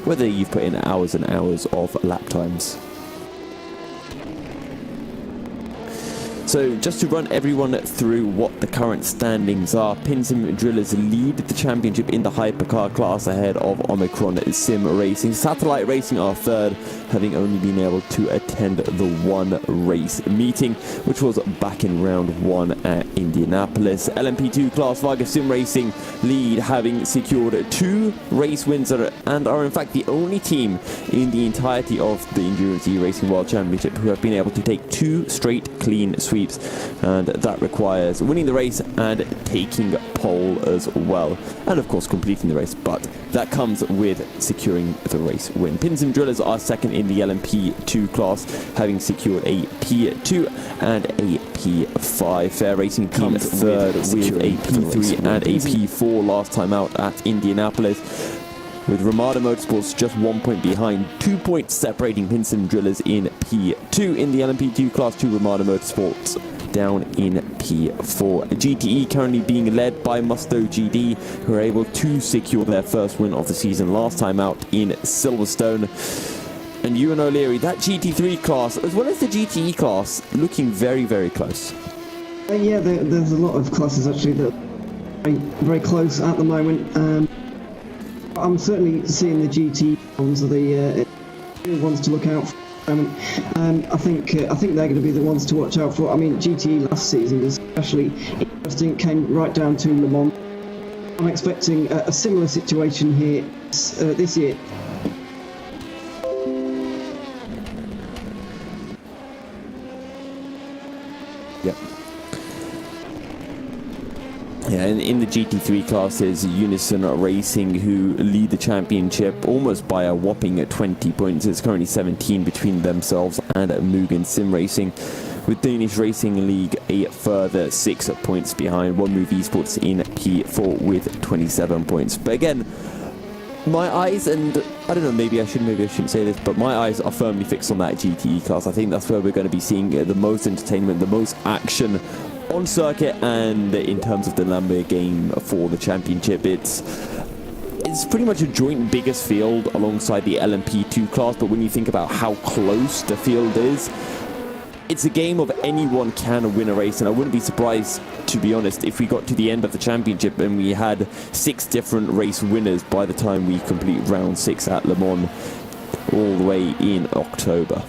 whether you've put in hours and hours of lap times. So just to run everyone through what the current standings are, Pinsim Drillers lead the championship in the hypercar class ahead of Omicron Sim Racing. Satellite Racing are third, having only been able to attend the one race meeting, which was back in round 1 at Indianapolis. LMP2 class Vargas Sim Racing lead, having secured 2 race wins and are in fact the only team in the entirety of the Endurance E-Racing World Championship who have been able to take 2 straight clean sweeps, and that requires winning the race and taking pole as well, and of course completing the race, but that comes with securing the race win. Pinsim Drillers are second in the LMP2 class, having secured a P2 and a P5. Fair Racing Team third with a P3 and a P4 last time out at Indianapolis, with Ramada Motorsports just 1 point behind, 2 points separating Pinsim Drillers in P2 in the LMP2 class, 2 Ramada Motorsports down in P4. GTE currently being led by Musto GD, who are able to secure their first win of the season last time out in Silverstone. And Ewan O'Leary, that GT3 class, as well as the GTE class, looking very, very close. Yeah, there's a lot of classes actually that are very close at the moment. I'm certainly seeing the GT ones are the ones to look out for. I think they're going to be the ones to watch out for. I mean, GTE last season was especially interesting. It came right down to Le Mans. I'm expecting a similar situation here this year. Yep. Yeah, in the GT3 classes, Unison Racing, who lead the championship almost by a whopping 20 points. It's currently 17 between themselves and Mugen Sim Racing, with Danish Racing League a further 6 points behind. One Move Esports in P4 with 27 points. But again, my eyes, and I don't know, maybe I shouldn't say this, but my eyes are firmly fixed on that GTE class. I think that's where we're going to be seeing the most entertainment, the most action on circuit, and in terms of the Lambo game for the championship. It's pretty much a joint biggest field alongside the LMP2 class, but when you think about how close the field is, it's a game of anyone can win a race, and I wouldn't be surprised, to be honest, if we got to the end of the championship and we had 6 different race winners by the time we complete round 6 at Le Mans all the way in October.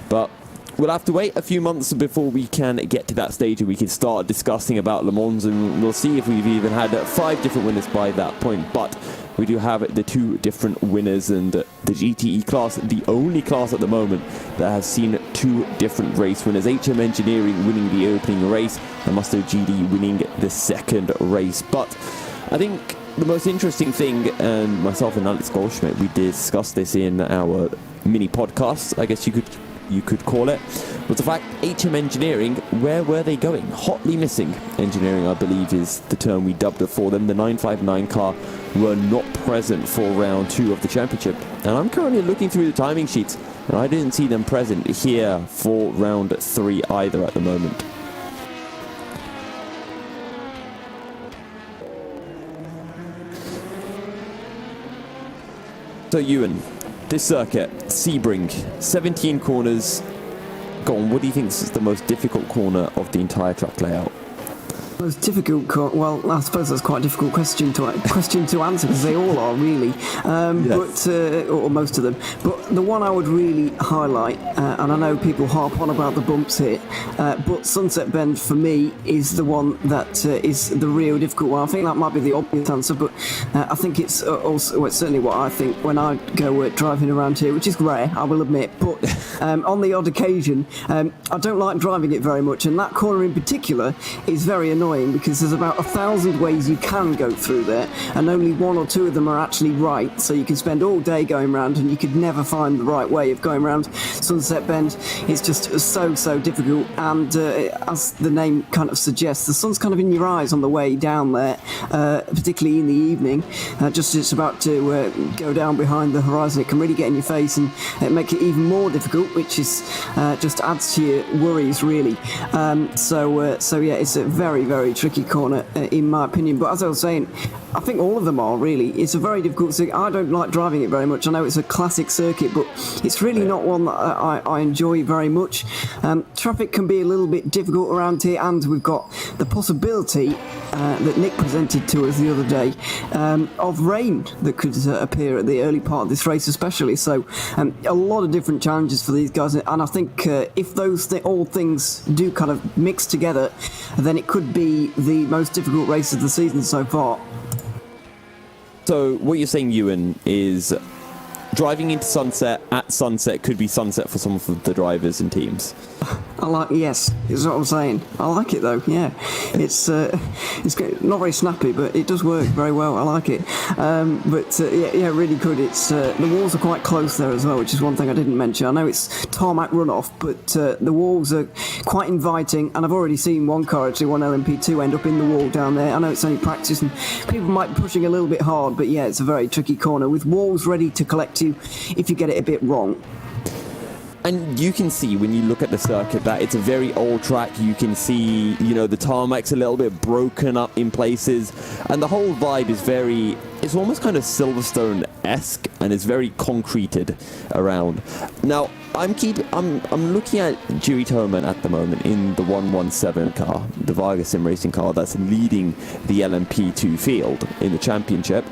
But we'll have to wait a few months before we can get to that stage and we can start discussing about Le Mans, and we'll see if we've even had 5 different winners by that point. But we do have the 2 different winners, and the GTE class, the only class at the moment that has seen 2 different race winners. HM Engineering winning the opening race and Musto GD winning the second race. But I think the most interesting thing, and myself and Alex Goldschmidt, we discussed this in our mini podcast, I guess you could call it, was the fact HM Engineering, where were they going? Hotly missing engineering, I believe is the term we dubbed it for them. The 959 car were not present for round 2 of the championship, and I'm currently looking through the timing sheets and I didn't see them present here for round 3 either at the moment. So Ewan, this circuit, Sebring, 17 corners. Go on, what do you think is the most difficult corner of the entire track layout? Most difficult, well, I suppose that's quite a difficult question to answer, because they all are really, yes. Or most of them. But the one I would really highlight, and I know people harp on about the bumps here, but Sunset Bend for me is the one that is the real difficult one. I think that might be the obvious answer, but I think it's also, well, it's certainly what I think when I go driving around here, which is rare, I will admit. But on the odd occasion, I don't like driving it very much, and that corner in particular is very annoying, because there's about 1,000 ways you can go through there, and only 1 or 2 of them are actually right, so you can spend all day going around and you could never find the right way of going around Sunset Bend. It's just so difficult, and as the name kind of suggests, the sun's kind of in your eyes on the way down there, particularly in the evening. Just as it's about to go down behind the horizon, it can really get in your face and make it even more difficult, which is just adds to your worries really. So yeah, it's a very very tricky corner, in my opinion. But as I was saying, I think all of them are, really. It's a very difficult circuit. I don't like driving it very much. I know it's a classic circuit, but it's really not one that I enjoy very much. Traffic can be a little bit difficult around here, and we've got the possibility that Nick presented to us the other day of rain that could appear at the early part of this race especially. So a lot of different challenges for these guys, and I think if those all things do kind of mix together, then it could be the most difficult race of the season so far. So what you're saying, Ewan, is driving into sunset at sunset could be sunset for some of the drivers and teams. Yes, is what I'm saying. I like it though. Yeah, it's not very snappy, but it does work very well. I like it. Yeah, really good. It's the walls are quite close there as well, which is one thing I didn't mention. I know it's tarmac runoff, but the walls are quite inviting, and I've already seen one car, actually one LMP2, end up in the wall down there. I know it's only practice, and people might be pushing a little bit hard, but yeah, it's a very tricky corner with walls ready to collect you if you get it a bit wrong. And you can see when you look at the circuit that it's a very old track. You can see, the tarmac's a little bit broken up in places, and the whole vibe is it's almost kind of Silverstone-esque, and it's very concreted around. Now, I'm looking at Dewey Toman at the moment in the 117 car, the Varga Sim Racing car that's leading the LMP2 field in the championship.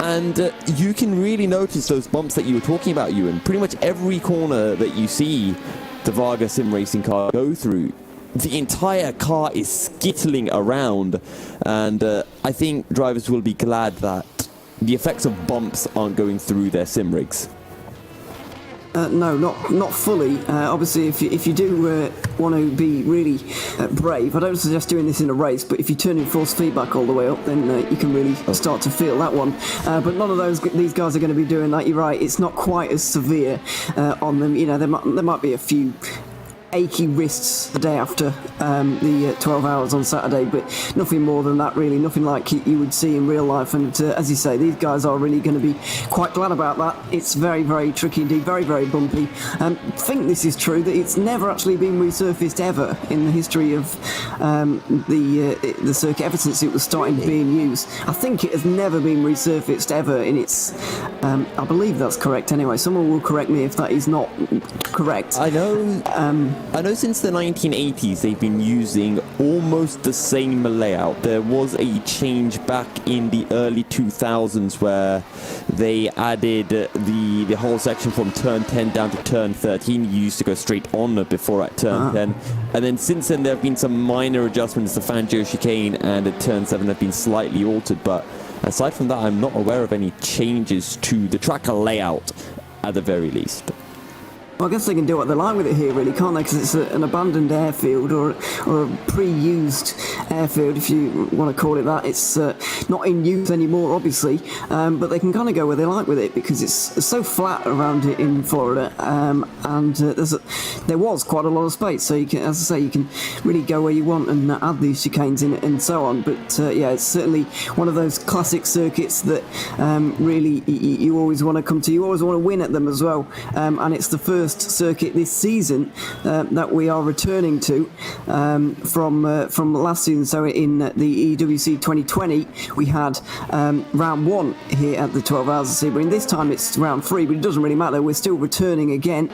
And you can really notice those bumps that you were talking about, Ewan. Pretty much every corner that you see the Varga Sim Racing car go through, the entire car is skittling around. And I think drivers will be glad that the effects of bumps aren't going through their sim rigs. No, not fully. Obviously, if you do want to be really brave, I don't suggest doing this in a race, but if you turn your force feedback all the way up, then you can really start to feel that one. But none of these guys are going to be doing that. You're right, it's not quite as severe on them. There might be a few achy wrists the day after the 12 hours on Saturday, but nothing more than that really, nothing like you would see in real life. And as you say, these guys are really going to be quite glad about that. It's very, very tricky indeed, very, very bumpy. I think this is true, that it's never actually been resurfaced ever in the history of the circuit, ever since it was starting being used. I think it has never been resurfaced ever in its I believe that's correct anyway. Someone will correct me if that is not correct. I know since the 1980s they've been using almost the same layout. There was a change back in the early 2000s where they added the whole section from turn 10 down to turn 13. You used to go straight on before at turn 10. And then since then there have been some minor adjustments. The Fangio chicane and at turn 7 have been slightly altered. But aside from that, I'm not aware of any changes to the track layout at the very least. Well, I guess they can do what they like with it here, really, can't they? Because it's an abandoned airfield or a pre-used airfield, if you want to call it that. It's not in use anymore, obviously, but they can kind of go where they like with it because it's so flat around it in Florida, and there was quite a lot of space. So you can, as I say, you can really go where you want and add these chicanes in and so on. But yeah, it's certainly one of those classic circuits that really you always want to come to. You always want to win at them as well, and it's the first circuit this season that we are returning to from last season. So in the EEWC 2020 we had round 1 here at the 12 Hours of Sebring. This time it's round 3, but it doesn't really matter, we're still returning again.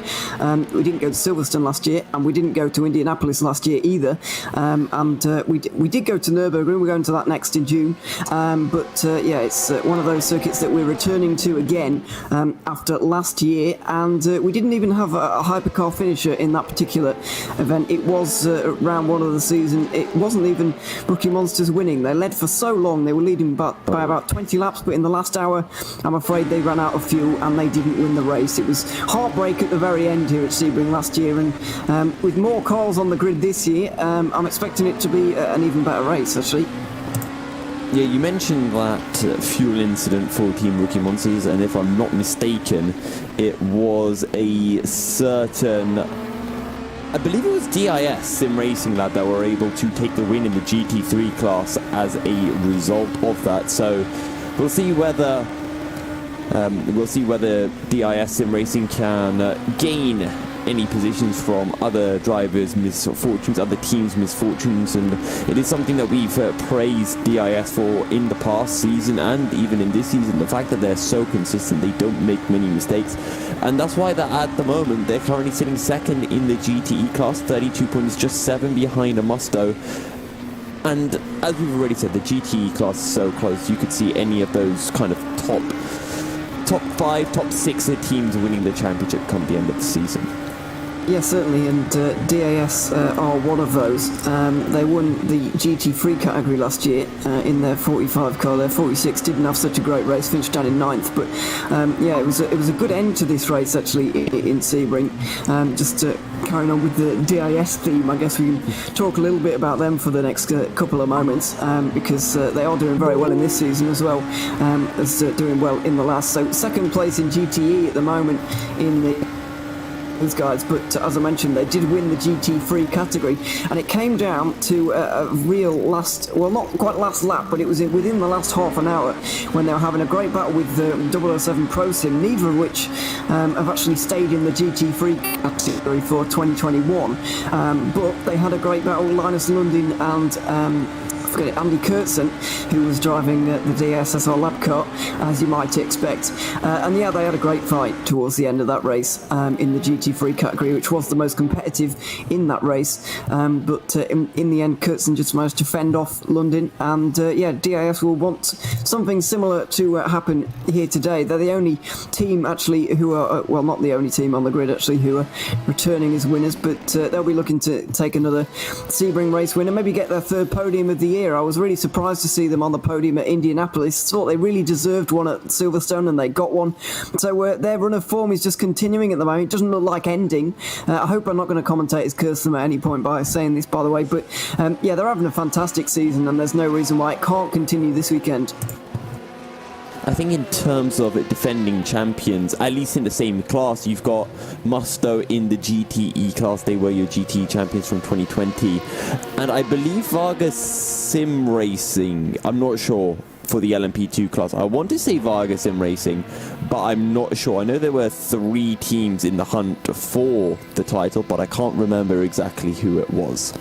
We didn't go to Silverstone last year, and we didn't go to Indianapolis last year either, and we did go to Nürburgring. We're going to that next in June, but yeah, it's one of those circuits that we're returning to again after last year, and we didn't even have a hypercar finisher in that particular event. It was round 1 of the season. It wasn't even Rookie Monsters winning. They led for so long. They were leading by about 20 laps, but in the last hour, I'm afraid they ran out of fuel and they didn't win the race. It was heartbreak at the very end here at Sebring last year, and with more cars on the grid this year, I'm expecting it to be an even better race, actually. Yeah, you mentioned that fuel incident for Team Rookie Monsters, and if I'm not mistaken, it was a certain, I believe it was DIS Sim Racing Lab that were able to take the win in the GT3 class as a result of that. So we'll see whether DIS Sim Racing can gain any positions from other drivers' misfortunes, other teams' misfortunes, and it is something that we've praised DIS for in the past season and even in this season. The fact that they're so consistent, they don't make many mistakes, and that's why that at the moment they're currently sitting second in the GTE class, 32 points, just 7 behind a Musto. And as we've already said, the GTE class is so close. You could see any of those kind of top 5, top 6 teams winning the championship come the end of the season. Yeah, certainly, and DAS are one of those. They won the GT3 category last year in their 45 car. Their 46 didn't have such a great race, finished down in 9th, but yeah, it was a good end to this race actually in Sebring. Just carrying on with the DIS theme, I guess we can talk a little bit about them for the next couple of moments, because they are doing very well in this season as well as doing well in the last. So second place in GTE at the moment in the these guys, but as I mentioned, they did win the GT3 category, and it came down to a real last, well, not quite last lap, but it was within the last half an hour when they were having a great battle with the 007 Pro Sim, neither of which have actually stayed in the GT3 category for 2021, but they had a great battle. Linus Lundin and Andy Kurtzen, who was driving the DSSR lab car, as you might expect. And yeah, they had a great fight towards the end of that race in the GT3 category, which was the most competitive in that race. But in the end, Kurtzen just managed to fend off London. And yeah, DIS will want something similar to happen here today. They're the only team actually who are, well, not the only team on the grid actually who are returning as winners, but they'll be looking to take another Sebring race win and maybe get their third podium of the year. I was really surprised to see them on the podium at Indianapolis. Thought they really deserved one at Silverstone, and they got one. So their run of form is just continuing at the moment. It doesn't look like ending. I hope I'm not going to commentate as curse them at any point by saying this, by the way. But yeah, they're having a fantastic season, and there's no reason why it can't continue this weekend. I think in terms of defending champions, at least in the same class, you've got Musto in the GTE class. They were your GTE champions from 2020. And I believe Vargas Sim Racing, I'm not sure, for the LMP2 class. I want to say Vargas Sim Racing, but I'm not sure. I know there were 3 teams in the hunt for the title, but I can't remember exactly who it was.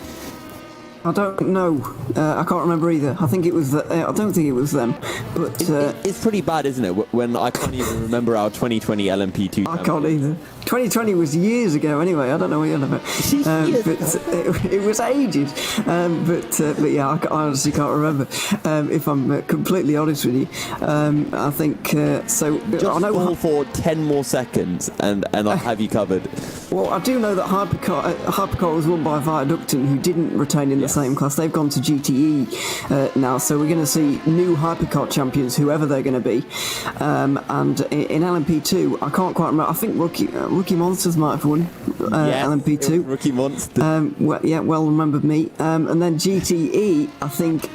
I don't know. I can't remember either. I think it was. I don't think it was them. But it's pretty bad, isn't it? When I can't even remember our 2020 LMP2. I can't either. 2020 was years ago. Anyway, I don't know what you're on about. But it was ages. But yeah, I honestly can't remember. If I'm completely honest with you, I think so. Just I know fall for 10 more seconds, and I'll have you covered. Well, I do know that Hypercar was won by Viaducton, who didn't retain in the same class. They've gone to GTE now, so we're going to see new Hypercar champions, whoever they're going to be. And in LMP2, I can't quite remember. I think Rookie Monsters might have won LMP2. Rookie Monsters. Well remembered me. And then GTE, I think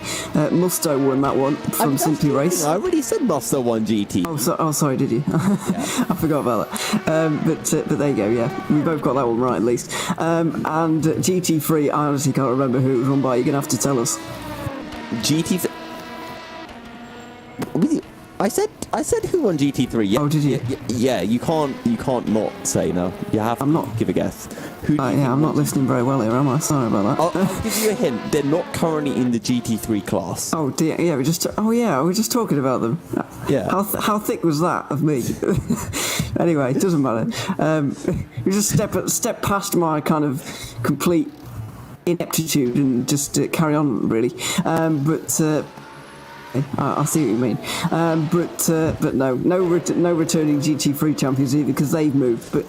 Musto won that one from Simply Race. I already said Musto won GT. Oh, sorry, did you? I forgot about that. But there you go. Yeah, we both got that one right at least. And GT3, I honestly can't remember who it was won by. You're gonna have to tell us. GT. I said who won GT3. Yeah. Oh, did you? Yeah, you can't not say no. You have to give a guess. I'm not listening very well here, am I? Sorry about that. I'll give you a hint. They're not currently in the GT3 class. Oh dear. Yeah, we're just talking about them. Yeah. How thick was that of me? Anyway, it doesn't matter. We just step past my kind of complete ineptitude and just carry on, really. I see what you mean, but no returning GT3 champions either, because they've moved. But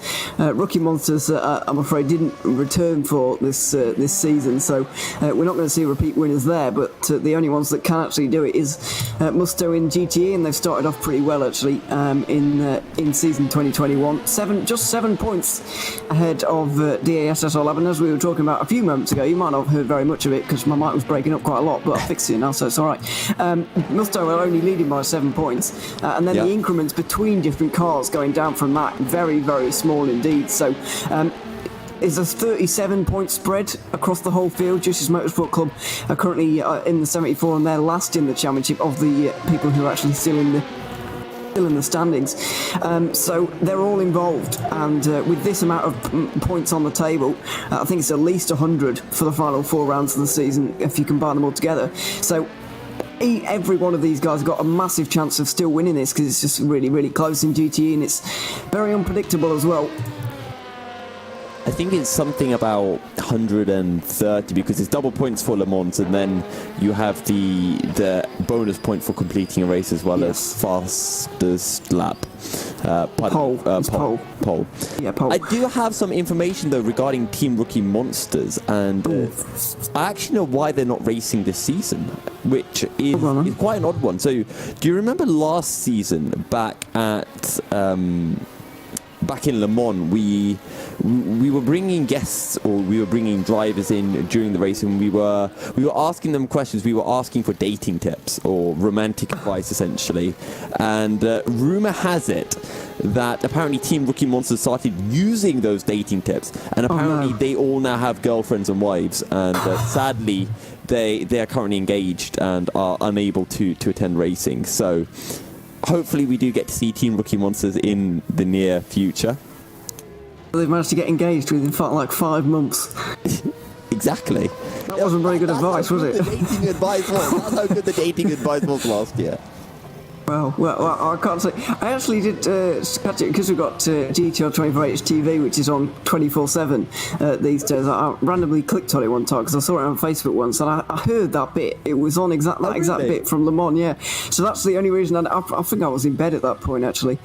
Rookie Monsters, I'm afraid, didn't return for this season, so we're not going to see repeat winners there. But the only ones that can actually do it is Musto in GTE, and they've started off pretty well actually in season 2021. Just 7 points ahead of DASSR Lab, and as we were talking about a few moments ago, you might not have heard very much of it because my mic was breaking up quite a lot, but I fixed it now, so it's all right. Musto are only leading by 7 points, and then the increments between different cars going down from that very, very small indeed. So is a 37-point spread across the whole field. Justice Motorsport Club are currently in the 74, and they're last in the championship of the people who are actually still in the still in the standings. So they're all involved, and with this amount of points on the table, I think it's at least 100 for the final 4 rounds of the season if you combine them all together. So every one of these guys have got a massive chance of still winning this, because it's just really, really close in GTE, and it's very unpredictable as well. I think it's something about 130, because it's double points for Le Mans, and then you have the bonus point for completing a race, as well as fastest lap. Pole. Pole. Yeah, pole. I do have some information though regarding Team Rookie Monsters, and I actually know why they're not racing this season, which is quite an odd one. So, do you remember last season back at back in Le Mans, we were bringing guests, or we were bringing drivers in during the race, and we were asking them questions. We were asking for dating tips or romantic advice, essentially. And rumor has it that apparently Team Rookie Monsters started using those dating tips, and apparently they all now have girlfriends and wives, and sadly they are currently engaged and are unable to attend racing. So hopefully we do get to see Team Rookie Monsters in the near future. They've managed to get engaged within like 5 months. Exactly. That wasn't very good advice, was it? The dating advice was. That's how good the dating advice was last year. Well, I can't say. I actually did catch it because we've got GTR 24H TV, which is on 24/7 these days. I randomly clicked on it one time because I saw it on Facebook once, and I heard that bit. It was on exact bit from Le Mans, yeah. So that's the only reason. I think I was in bed at that point, actually,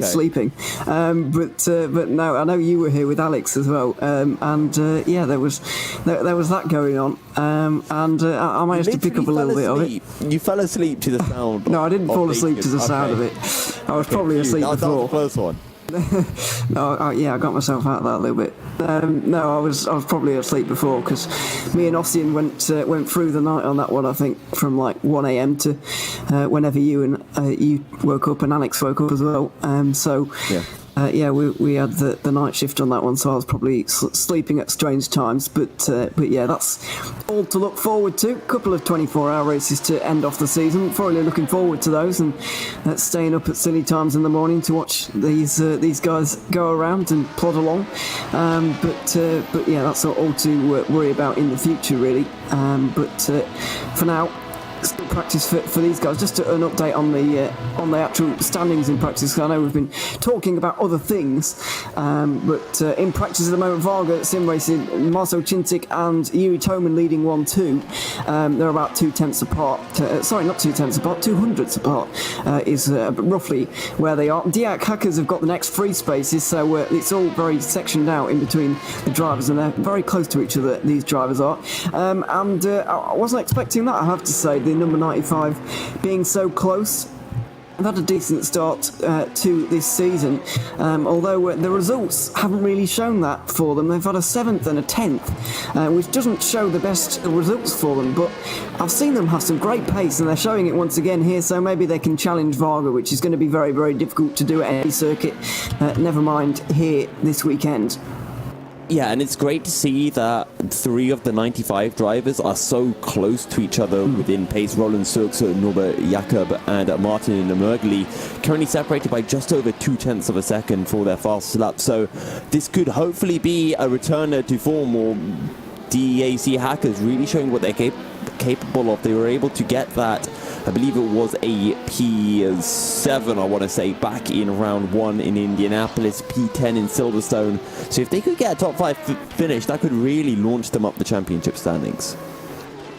sleeping. But no, I know you were here with Alex as well, and there was that going on, and I managed to pick up a little bit of it. You fell asleep to the sound. No, I didn't fall asleep to the sound of it. I was probably asleep before. That was the first one. No, I got myself out of that a little bit. No, I was probably asleep before, because me and Ossian went through the night on that one. I think from like 1 a.m. to whenever you woke up, and Alex woke up as well. We had the night shift on that one, so I was probably sleeping at strange times. But yeah, that's all to look forward to. A couple of 24-hour races to end off the season. Thoroughly looking forward to those, and staying up at silly times in the morning to watch these guys go around and plod along. But yeah, that's all to worry about in the future, really. But for now, still practice for these guys. Just an update on the actual standings in practice, because I know we've been talking about other things, but in practice at the moment, Varga Sim Racing, Marcel Chintik and Yuri Toman leading 1-2. They're about 2/10 apart. Sorry, not 2/10 apart, 200ths apart is roughly where they are. Diak Hackers have got the next 3 spaces, so it's all very sectioned out in between the drivers, and they're very close to each other, these drivers are. I wasn't expecting that, I have to say, the number 95 being so close. They've had a decent start to this season, although the results haven't really shown that for them. They've had a 7th and a 10th, which doesn't show the best results for them, but I've seen them have some great pace, and they're showing it once again here, so maybe they can challenge Varga, which is going to be very, very difficult to do at any circuit, never mind here this weekend. Yeah, and it's great to see that 3 of the 95 drivers are so close to each other within pace. Roland Surks, Norbert Jakob, and Martin Mergli currently separated by just over 0.2 of a second for their fastest lap. So this could hopefully be a return to form, or DAC Hackers really showing what they're capable of. They were able to get that, I believe it was a P7, I want to say, back in round 1 in Indianapolis, P10 in Silverstone. So if they could get a top 5 finish, that could really launch them up the championship standings.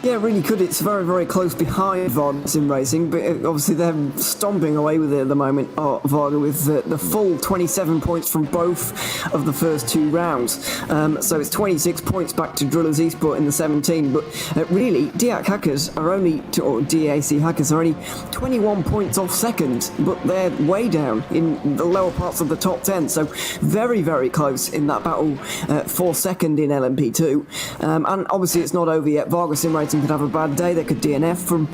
Yeah, it really could. It's very, very close behind Varga Sim Racing, but obviously they're stomping away with it at the moment, Varga, with the full 27 points from both of the first 2 rounds. So it's 26 points back to Drillers Esport in the 17, but really, DAC Hackers are only, or DAC Hackers are only 21 points off second, but they're way down in the lower parts of the top 10, so very, very close in that battle for second in LMP2. And obviously it's not over yet. Varga Sim Racing could have a bad day. They could DNF from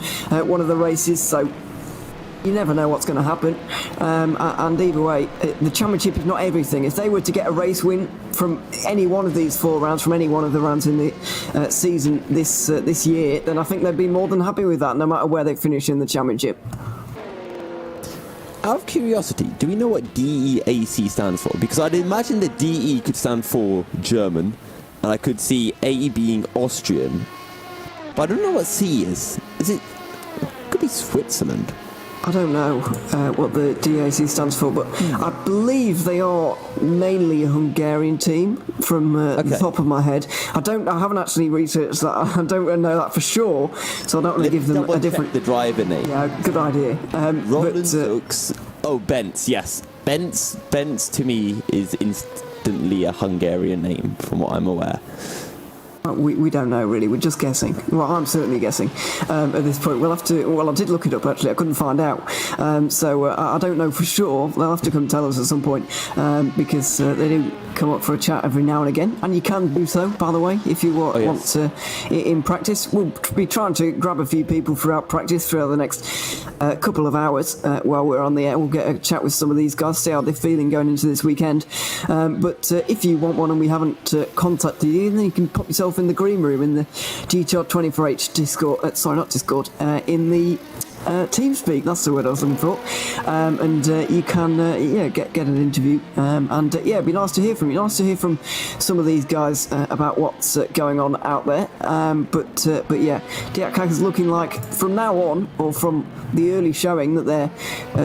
one of the races, so you never know what's going to happen. And either way, the championship is not everything. If they were to get a race win from any one of these 4 rounds, from any one of the rounds in the season this year, then I think they'd be more than happy with that, no matter where they finish in the championship. out of curiosity, do we know what DEAC stands for? Because I'd imagine that DE could stand for German, and I could see A being Austrian, but I don't know what C is. Is it? Could be Switzerland. I don't know what the DAC stands for, but I believe they are mainly a Hungarian team from the top of my head. I haven't actually researched that. I don't know that for sure, so I don't want to give them a different. The driver name. Yeah, good idea. Roland Zooks. Oh, Bentz. Yes, Bentz to me is instantly a Hungarian name, from what I'm aware. We don't know really. We're just guessing. Well, I'm certainly guessing at this point. We'll have to. Well, I did look it up actually. I couldn't find out, so I don't know for sure. They'll have to come tell us at some point because they do come up for a chat every now and again, and you can do so, by the way, if you want to in practice. We'll be trying to grab a few people throughout practice throughout the next couple of hours while we're on the air. We'll get a chat with some of these guys, see how they're feeling going into this weekend. But if you want one and we haven't contacted you, then you can pop yourself in the green room in the GTR24H Discord. Sorry, not Discord. In the TeamSpeak, that's the word I was looking for, and you can get an interview, and it'd be nice to hear from you. Nice to hear from some of these guys about what's going on out there. But yeah, Diak is looking like from now on, or from the early showing that they're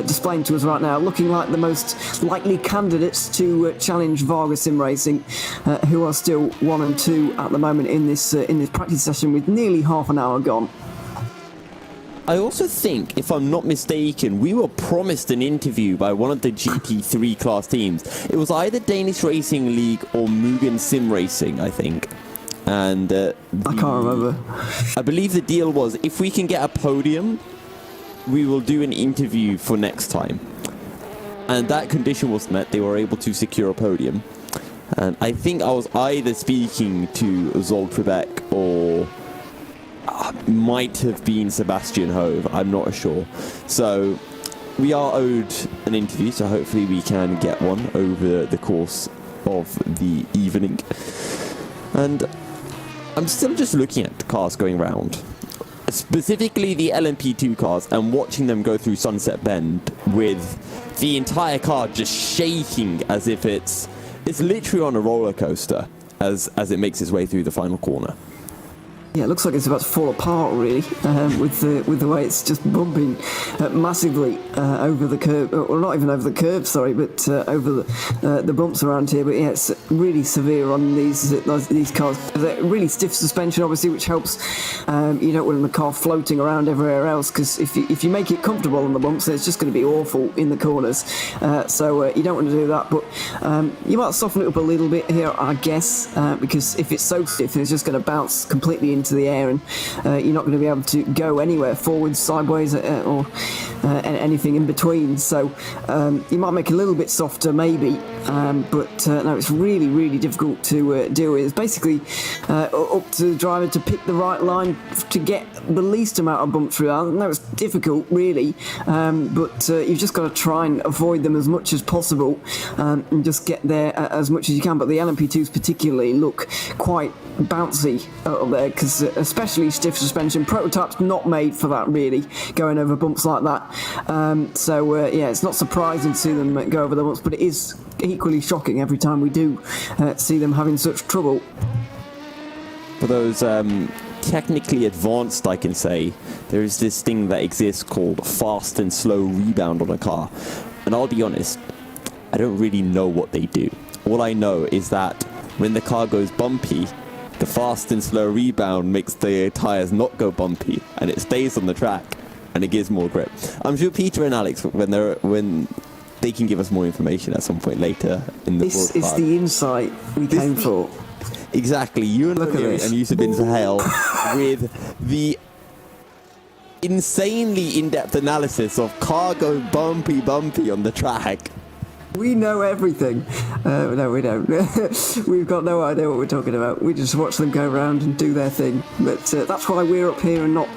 displaying to us right now, looking like the most likely candidates to challenge Varga Sim Racing, who are still 1 and 2 at the moment in this practice session with nearly half an hour gone. I also think, if I'm not mistaken, we were promised an interview by one of the GT3 class teams. It was either Danish Racing League or Mugen Sim Racing, I think. And I can't remember. I believe the deal was, if we can get a podium, we will do an interview for next time. And that condition was met. They were able to secure a podium. And I think I was either speaking to Zolt Trebek or might have been Sebastian Hove, I'm not sure. So we are owed an interview, so hopefully we can get one over the course of the evening. And I'm still just looking at the cars going round, specifically the LMP2 cars, and watching them go through Sunset Bend with the entire car just shaking as if it's literally on a roller coaster as it makes its way through the final corner. Yeah, it looks like it's about to fall apart, really, with the way it's just bumping massively over the curb, or not even over the curb, sorry, but over the bumps around here. But yeah, it's really severe on these cars. They're really stiff suspension, obviously, which helps. You don't want the car floating around everywhere else, because if you make it comfortable on the bumps, then it's just going to be awful in the corners. So you don't want to do that. But you might soften it up a little bit here, I guess, because if it's so stiff, it's just going to bounce completely into the air, and you're not going to be able to go anywhere forwards, sideways, or anything in between. So you might make it a little bit softer, maybe, but no, it's really, really difficult to deal with. It's basically up to the driver to pick the right line to get the least amount of bump through. I know it's difficult, really, but you've just got to try and avoid them as much as possible, and just get there as much as you can. But the LMP2s particularly look quite bouncy up there, because especially stiff suspension. Prototype's not made for that, really, going over bumps like that. So yeah, it's not surprising to see them go over the bumps, but it is equally shocking every time we do see them having such trouble. For those technically advanced, I can say, there is this thing that exists called fast and slow rebound on a car. And I'll be honest, I don't really know what they do. All I know is that when the car goes bumpy, the fast and slow rebound makes the tyres not go bumpy, and it stays on the track, and it gives more grip. I'm sure Peter and Alex, when they can give us more information at some point later in the broadcast. This is the insight we came for. Exactly. You and O'Leary and Yusuf bin Sahel with the insanely in-depth analysis of car go bumpy on the track. We know everything. No, we don't. We've got no idea what we're talking about. We just watch them go around and do their thing. But that's why we're up here and not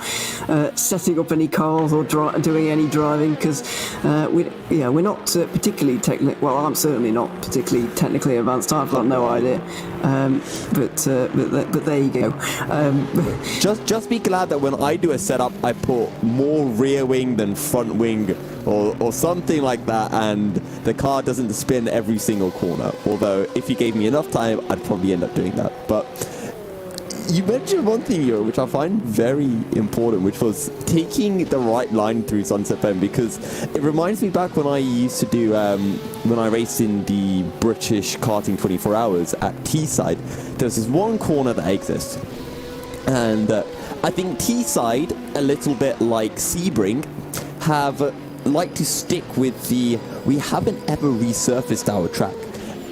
setting up any cars or doing any driving, because we're not particularly technical. Well, I'm certainly not particularly technically advanced. I've got no idea. But there you go. Just be glad that when I do a setup, I put more rear wing than front wing or something like that, and the car doesn't spin every single corner. Although, if you gave me enough time, I'd probably end up doing that. But you mentioned one thing here, which I find very important, which was taking the right line through Sunset Bend, because it reminds me back when I used to do, when I raced in the British karting 24 hours at Teesside. There's this one corner that exists, and I think Teesside, a little bit like Sebring, have like to stick with the, we haven't ever resurfaced our track,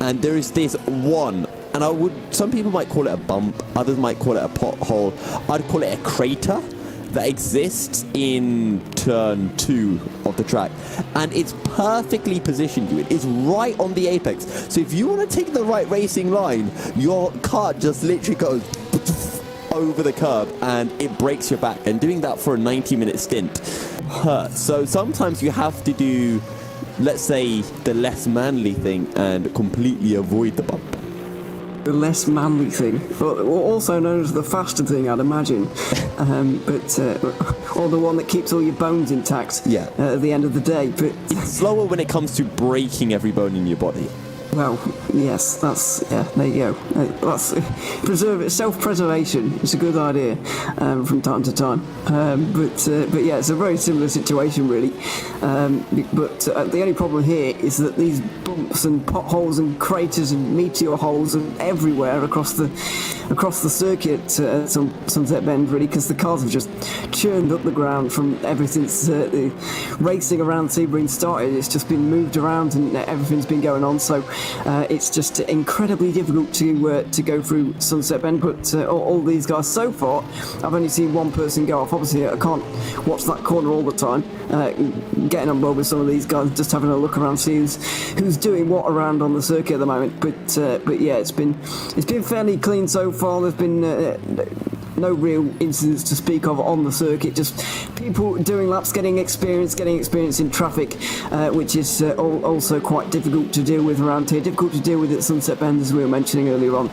and there is this one. And some people might call it a bump, others might call it a pothole. I'd call it a crater that exists in turn 2 of the track. And it's perfectly positioned you. It is right on the apex. So if you want to take the right racing line, your car just literally goes over the curb and it breaks your back. And doing that for a 90-minute stint hurts. So sometimes you have to do, let's say, the less manly thing and completely avoid the bump. The less manly thing, also known as the faster thing, I'd imagine, or the one that keeps all your bones intact at the end of the day. But it's slower when it comes to breaking every bone in your body. Well, yes, there you go. That's self-preservation. It's a good idea from time to time. But yeah, it's a very similar situation, really. But the only problem here is that these bumps and potholes and craters and meteor holes are everywhere across the circuit at Sunset Bend, really, because the cars have just churned up the ground from ever since the racing around Sebring started. It's just been moved around and everything's been going on. So it's just incredibly difficult to go through Sunset Bend. But all these guys so far, I've only seen one person go off. Obviously, I can't watch that corner all the time. Getting on board with some of these guys, just having a look around, see who's doing what around on the circuit at the moment. But yeah, it's been fairly clean so far. There's been no real incidents to speak of on the circuit, just people doing laps, getting experience in traffic, which is also quite difficult to deal with around here, difficult to deal with at Sunset Bend, as we were mentioning earlier on.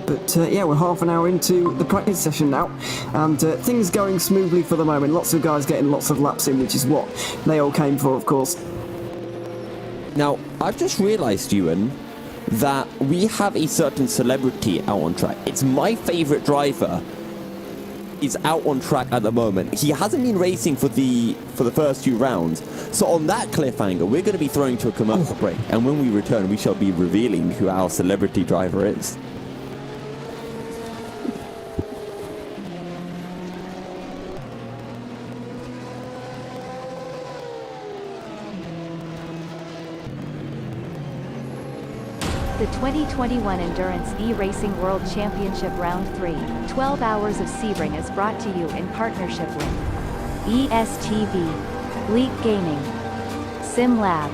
But yeah, we're half an hour into the practice session now, and things going smoothly for the moment. Lots of guys getting lots of laps in, which is what they all came for, of course. Now, I've just realised, Ewan, that we have a certain celebrity out on track. It's my favourite driver is out on track at the moment. He hasn't been racing for the first few rounds. So on that cliffhanger, we're going to be throwing to a commercial break. And when we return, we shall be revealing who our celebrity driver is. The 2021 Endurance E-Racing World Championship Round 3, 12 Hours of Sebring is brought to you in partnership with ESTV, Leap Gaming, SimLab,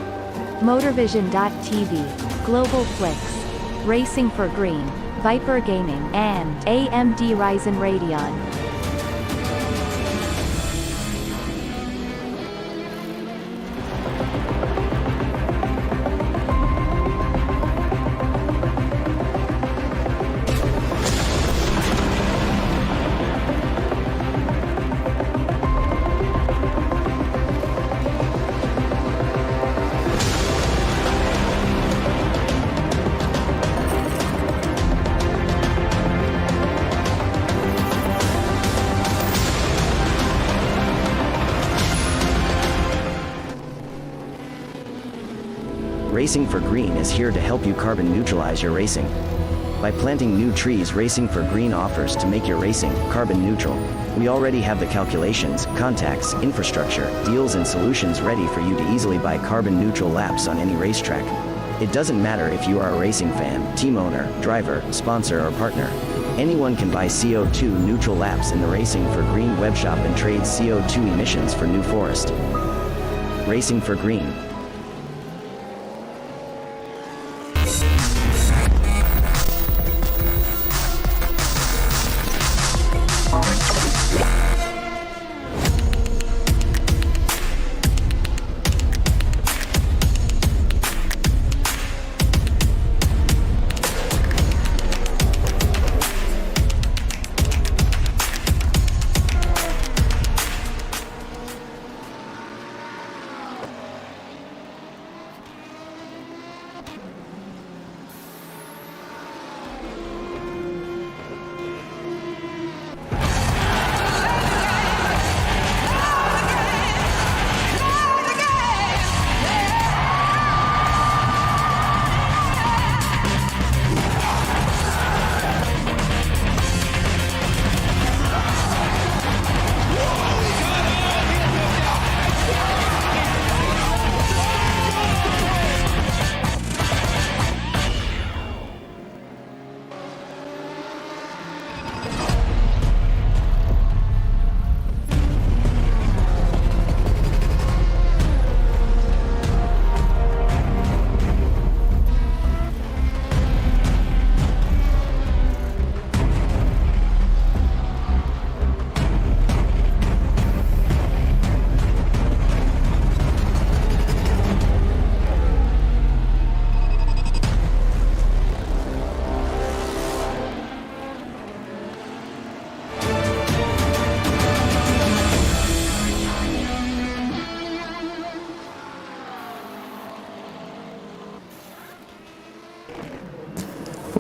Motorvision.tv, Global Flix, Racing for Green, Viper Gaming, and AMD Ryzen Radeon. Racing for Green is here to help you carbon neutralize your racing. By planting new trees, Racing for Green offers to make your racing carbon neutral. We already have the calculations, contacts, infrastructure, deals and solutions ready for you to easily buy carbon neutral laps on any racetrack. It doesn't matter if you are a racing fan, team owner, driver, sponsor or partner. Anyone can buy CO2 neutral laps in the Racing for Green webshop and trade CO2 emissions for New Forest. Racing for Green.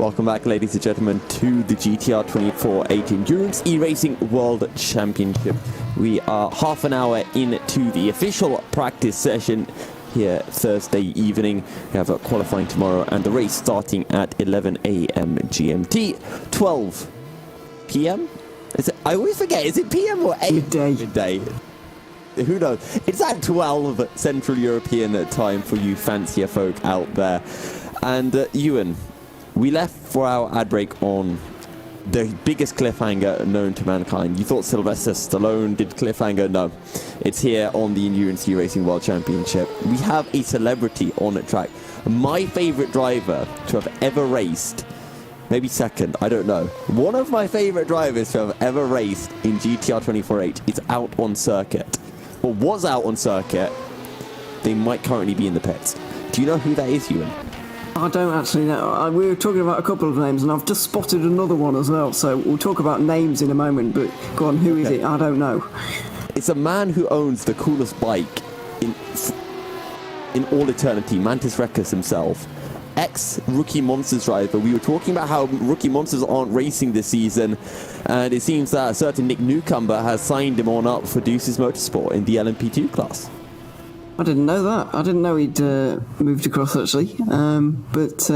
Welcome back, ladies and gentlemen, to the GTR 24/8 Endurance E-Racing World Championship. We are half an hour into the official practice session here Thursday evening. We have a qualifying tomorrow and the race starting at 11 a.m. GMT, 12 p.m. Is it? I always forget. Is it p.m. or 8? Midday. Who knows? It's at 12 Central European time for you fancier folk out there. And Ewan, we left for our ad break on the biggest cliffhanger known to mankind. You thought Sylvester Stallone did cliffhanger? No. It's here on the Endurance E-Racing World Championship. We have a celebrity on the track. My favourite driver to have ever raced, maybe second, I don't know. One of my favourite drivers to have ever raced in GTR 24/8 is out on circuit. Or was out on circuit. They might currently be in the pits. Do you know who that is, Ewan? I don't actually know. We were talking about a couple of names, and I've just spotted another one as well. So we'll talk about names in a moment. But go on, who is it? I don't know. It's a man who owns the coolest bike in all eternity, Mantis Rekkers himself. Ex-Rookie Monsters driver. We were talking about how Rookie Monsters aren't racing this season, and it seems that a certain Nick Newcomber has signed him on up for Deuces Motorsport in the LMP2 class. I didn't know that. I didn't know he'd moved across, actually. But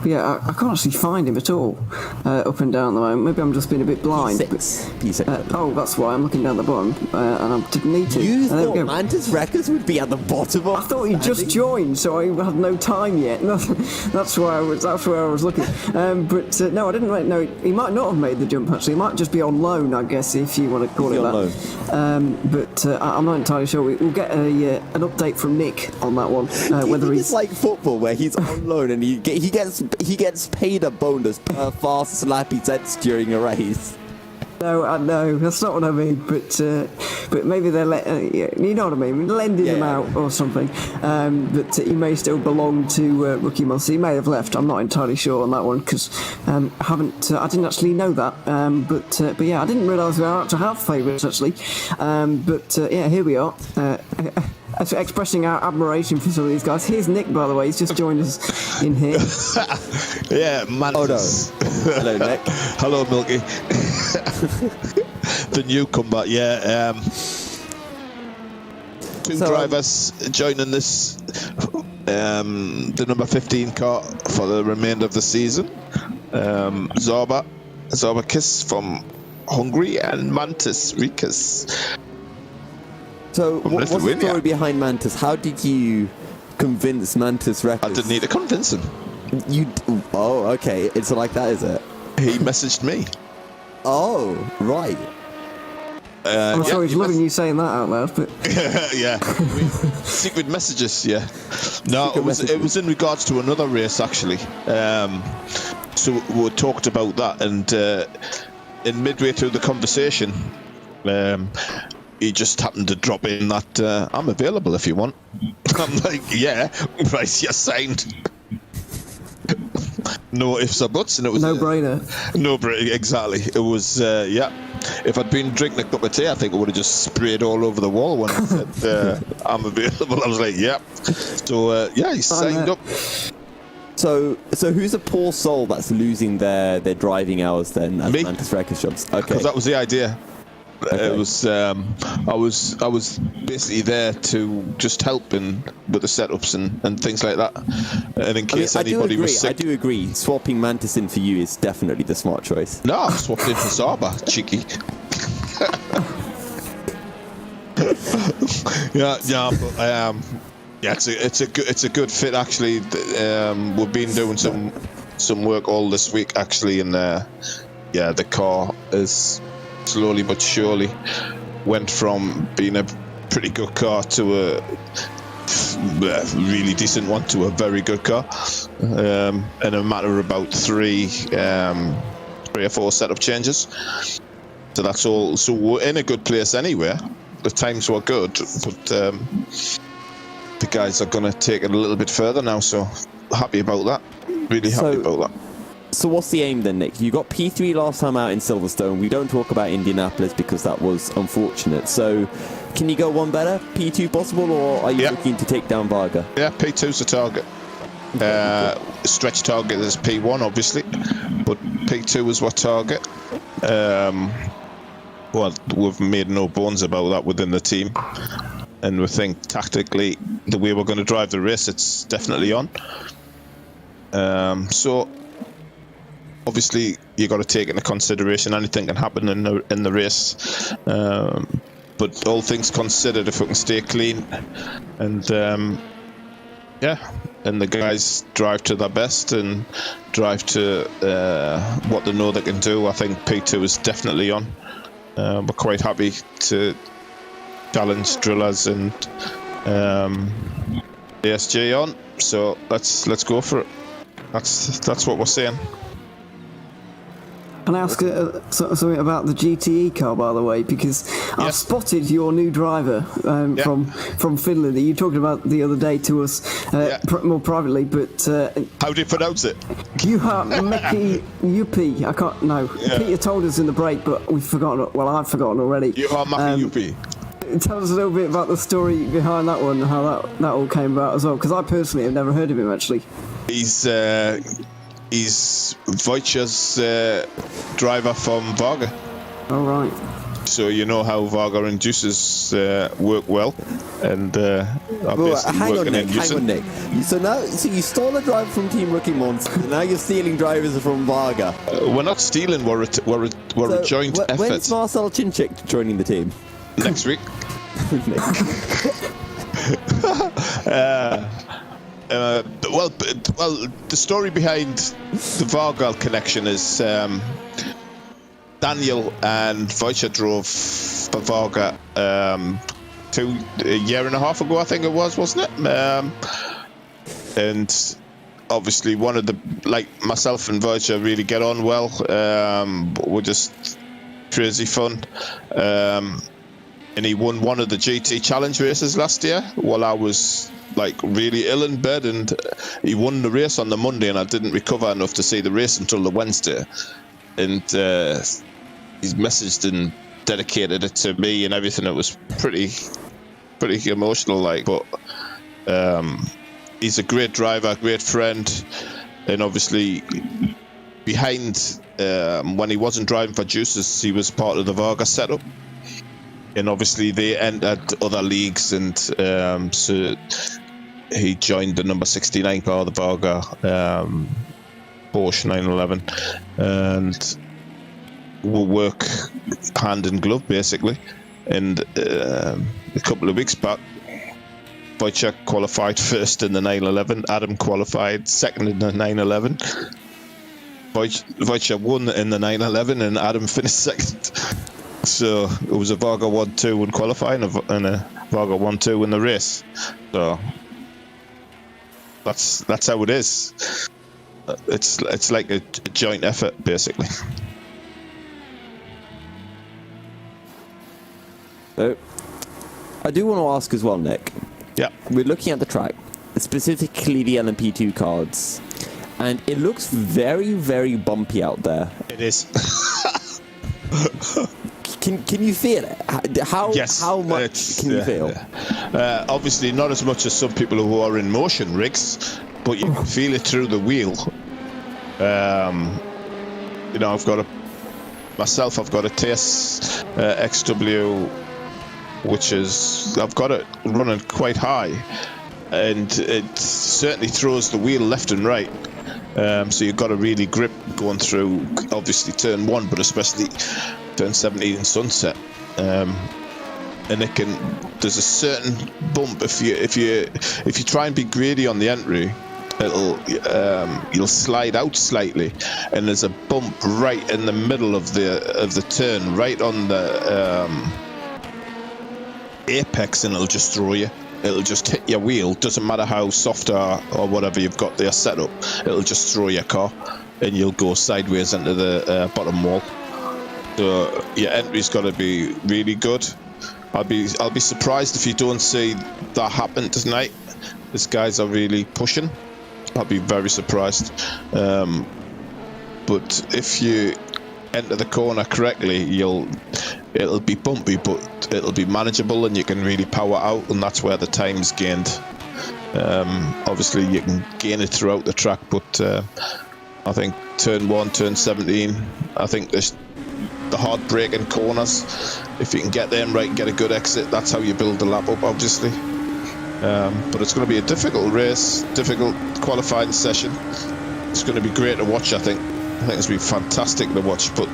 yeah, I can't actually find him at all up and down at the moment. Maybe I'm just being a bit blind. P6. Oh, that's why I'm looking down the bottom, and I didn't need to. You thought Mantis Rekkers would be at the bottom of I thought he just joined, so I had no time yet. That's where I was looking. But no, I didn't know. He might not have made the jump, actually. He might just be on loan, I guess, if you want to call it that. But I'm not entirely sure. We'll get an update from Nick on that one. Whether he's like football, where he's on loan and he gets paid a bonus per fast slap he sets during a race. No, that's not what I mean. But maybe they're you know what I mean, lending him out or something. But he may still belong to Rookie Monster. He may have left. I'm not entirely sure on that one because I didn't actually know that. But yeah, I didn't realise we are out to have favourites actually. Yeah, here we are. Expressing our admiration for some of these guys. Here's Nick, by the way. He's just joined us in here. Yeah, Mantis. Oh, no. Hello, Nick. Hello, Milky. The newcomer, yeah. Two drivers joining this, the number 15 car for the remainder of the season. Zorba Kiss from Hungary and Mantis Rekkers. So, what's the story behind Mantis? How did you convince Mantis Rekkers? I didn't need to convince him. Oh, okay. It's like that, is it? He messaged me. Oh, right. I'm sorry, he's loving you saying that out loud, but yeah, secret messages. Yeah, no, it was in regards to another race actually. So we talked about that, and in midway through the conversation, he just happened to drop in that I'm available if you want. I'm like, yeah, right, you're signed. No ifs or buts, and it was no-brainer. No-brainer, exactly. It was, yeah. If I'd been drinking a cup of tea, I think it would have just sprayed all over the wall when I said I'm available. I was like, yeah. So yeah, he signed up. So who's the poor soul that's losing their driving hours then at Mantis Rekkers jobs? Okay, because that was the idea. Okay. It was I was basically there to just help with the setups and things like that. And in case anybody was sick, I do agree. Swapping Mantis in for you is definitely the smart choice. No, I swapped in for Zorba, cheeky. yeah, but yeah, it's a good fit actually. We've been doing some work all this week actually, and yeah, the car is slowly but surely went from being a pretty good car to a really decent one to a very good car in a matter of about three or four setup changes. So that's all. So we're in a good place anyway. The times were good, but the guys are going to take it a little bit further now. So happy about that. Really happy about that. So what's the aim then, Nick? You got P3 last time out in Silverstone. We don't talk about Indianapolis because that was unfortunate. So can you go one better? P2 possible, or are you looking to take down Varga? Yeah, P2's the target. Stretch target is P1, obviously, but P2 was what target. Well, we've made no bones about that within the team, and we think tactically the way we're going to drive the race, it's definitely on. So obviously you got to take into consideration anything can happen in the race. But all things considered, if we can stay clean and and the guys drive to their best and drive to what they know they can do, I think P2 is definitely on. We're quite happy to challenge Drillers and ASG on, so let's go for it. That's what we're saying. Can I ask something about the GTE car, by the way? Because I've spotted your new driver from Finland that you talked about the other day to us more privately. But how do you pronounce it? Juha Mäki Jupi. I can't. No, Peter told us in the break, but we've forgotten. Well, I've forgotten already. Juha Mäki Jupi. Tell us a little bit about the story behind that one, and how that all came about as well. Because I personally have never heard of him actually. He's Wojciech's driver from Varga. All right. So you know how Varga and Juices work well, and hang on, Nick. So you stole a driver from Team Rookie Monster. Now you're stealing drivers from Varga. We're not stealing. We're a joint effort. When's Marcel Chinchik joining the team? Next week. Well, the story behind the Vargal connection is Daniel and Wojciech drove for Varga a year and a half ago, I think it was, wasn't it? And obviously one of the, like myself and Wojciech really get on well. We're just crazy fun. And he won one of the GT Challenge races last year while I was really ill in bed, and he won the race on the Monday, and I didn't recover enough to see the race until the Wednesday. And he's messaged and dedicated it to me and everything. It was pretty emotional, but he's a great driver, great friend, and obviously behind when he wasn't driving for Juices, he was part of the Varga setup. And obviously they entered other leagues, and so he joined the number 69 car, the Varga Porsche 911, and we'll work hand in glove basically. And a couple of weeks back, Wojciech qualified first in the 911, Adam qualified second in the 911. Wojciech won in the 911 and Adam finished second. So it was a Varga 1-2 in qualifying and a Varga 1-2 in the race. So that's how it is. It's like a joint effort basically. So I do want to ask as well, Nick. Yeah. We're looking at the track, specifically the LMP2 cards, and it looks very, very bumpy out there. It is. Can you feel it? Yes. How much can you feel? Obviously not as much as some people who are in motion rigs, but you can feel it through the wheel. I've got a TS XW, which is, I've got it running quite high, and it certainly throws the wheel left and right. So you've got to really grip going through, obviously turn 1, but especially turn 17 in Sunset. And there's a certain bump if you try and be greedy on the entry, you'll slide out slightly, and there's a bump right in the middle of the turn, right on the apex, and it'll just throw you. It'll just hit your wheel. Doesn't matter how soft or whatever you've got there set up. It'll just throw your car, and you'll go sideways into the bottom wall. So your entry's got to be really good. I'll be surprised if you don't see that happen tonight. These guys are really pushing. I'll be very surprised. But if you enter the corner correctly, it'll be bumpy, but it'll be manageable, and you can really power out, and that's where the time's gained. Obviously, you can gain it throughout the track, but I think turn 1, turn 17, I think the hard braking corners, if you can get them right and get a good exit, that's how you build the lap up, obviously. But it's going to be a difficult race, difficult qualifying session. It's going to be great to watch, I think. I think it's going to be fantastic to watch, but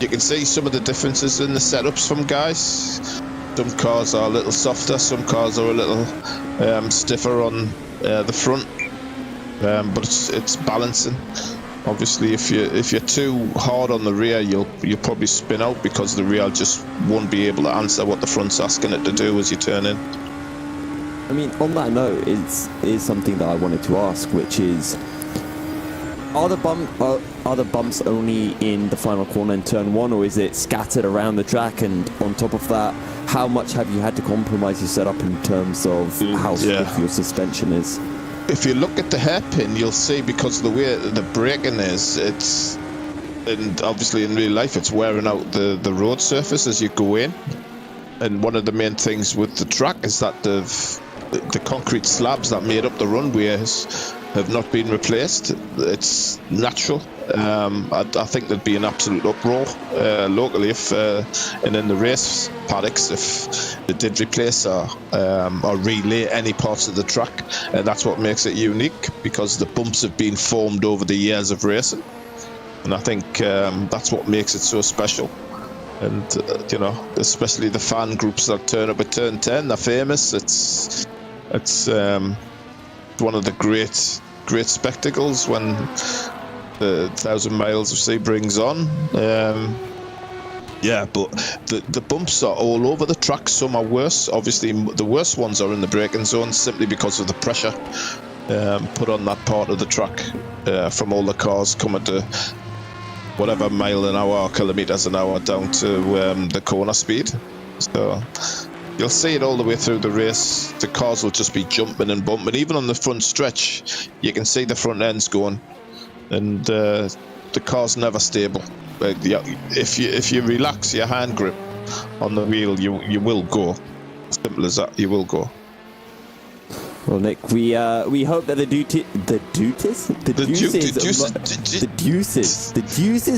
you can see some of the differences in the setups from guys. Some cars are a little softer, some cars are a little stiffer on the front, but it's balancing. Obviously, if you're too hard on the rear, you'll probably spin out because the rear just won't be able to answer what the front's asking it to do as you turn in. I mean, on that note, is something that I wanted to ask, which is, are the bumps only in the final corner in turn 1, or is it scattered around the track? And on top of that, how much have you had to compromise your setup in terms of how stiff your suspension is? If you look at the hairpin, you'll see, because of the way the braking is, and obviously in real life it's wearing out the road surface as you go in. And one of the main things with the track is that the concrete slabs that made up the runways have not been replaced. It's natural. I think there'd be an absolute uproar locally if and in the race paddocks if they did replace or relay any parts of the track, and that's what makes it unique, because the bumps have been formed over the years of racing, and I think that's what makes it so special. And especially the fan groups that turn up at turn 10, they're famous. It's one of the great spectacles when the 1,000 miles of Sebring's on. But the bumps are all over the track. Some are worse. Obviously, the worst ones are in the braking zone, simply because of the pressure put on that part of the track from all the cars coming to whatever mile an hour or kilometers an hour down to the corner speed. So you'll see it all the way through the race. The cars will just be jumping and bumping. Even on the front stretch, you can see the front ends going, and the car's never stable. If you relax your hand grip on the wheel, you will go. Simple as that. You will go. Well, Nick, we hope that the Deuces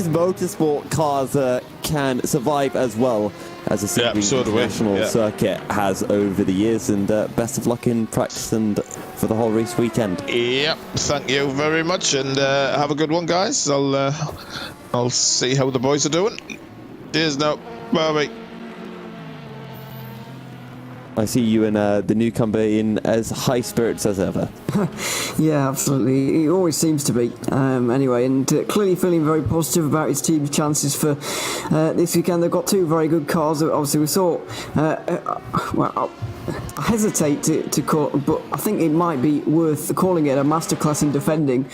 Motorsport cars can survive as well as the Sebring International Circuit has over the years, and best of luck in practice and for the whole race weekend. Yep, thank you very much, and have a good one, guys. I'll see how the boys are doing. Cheers now. Bye. I see you and the newcomer in as high spirits as ever. Yeah, absolutely. He always seems to be. Anyway, and clearly feeling very positive about his team's chances for this weekend. They've got two very good cars. Obviously, we saw. I hesitate to call, but I think it might be worth calling it a masterclass in defending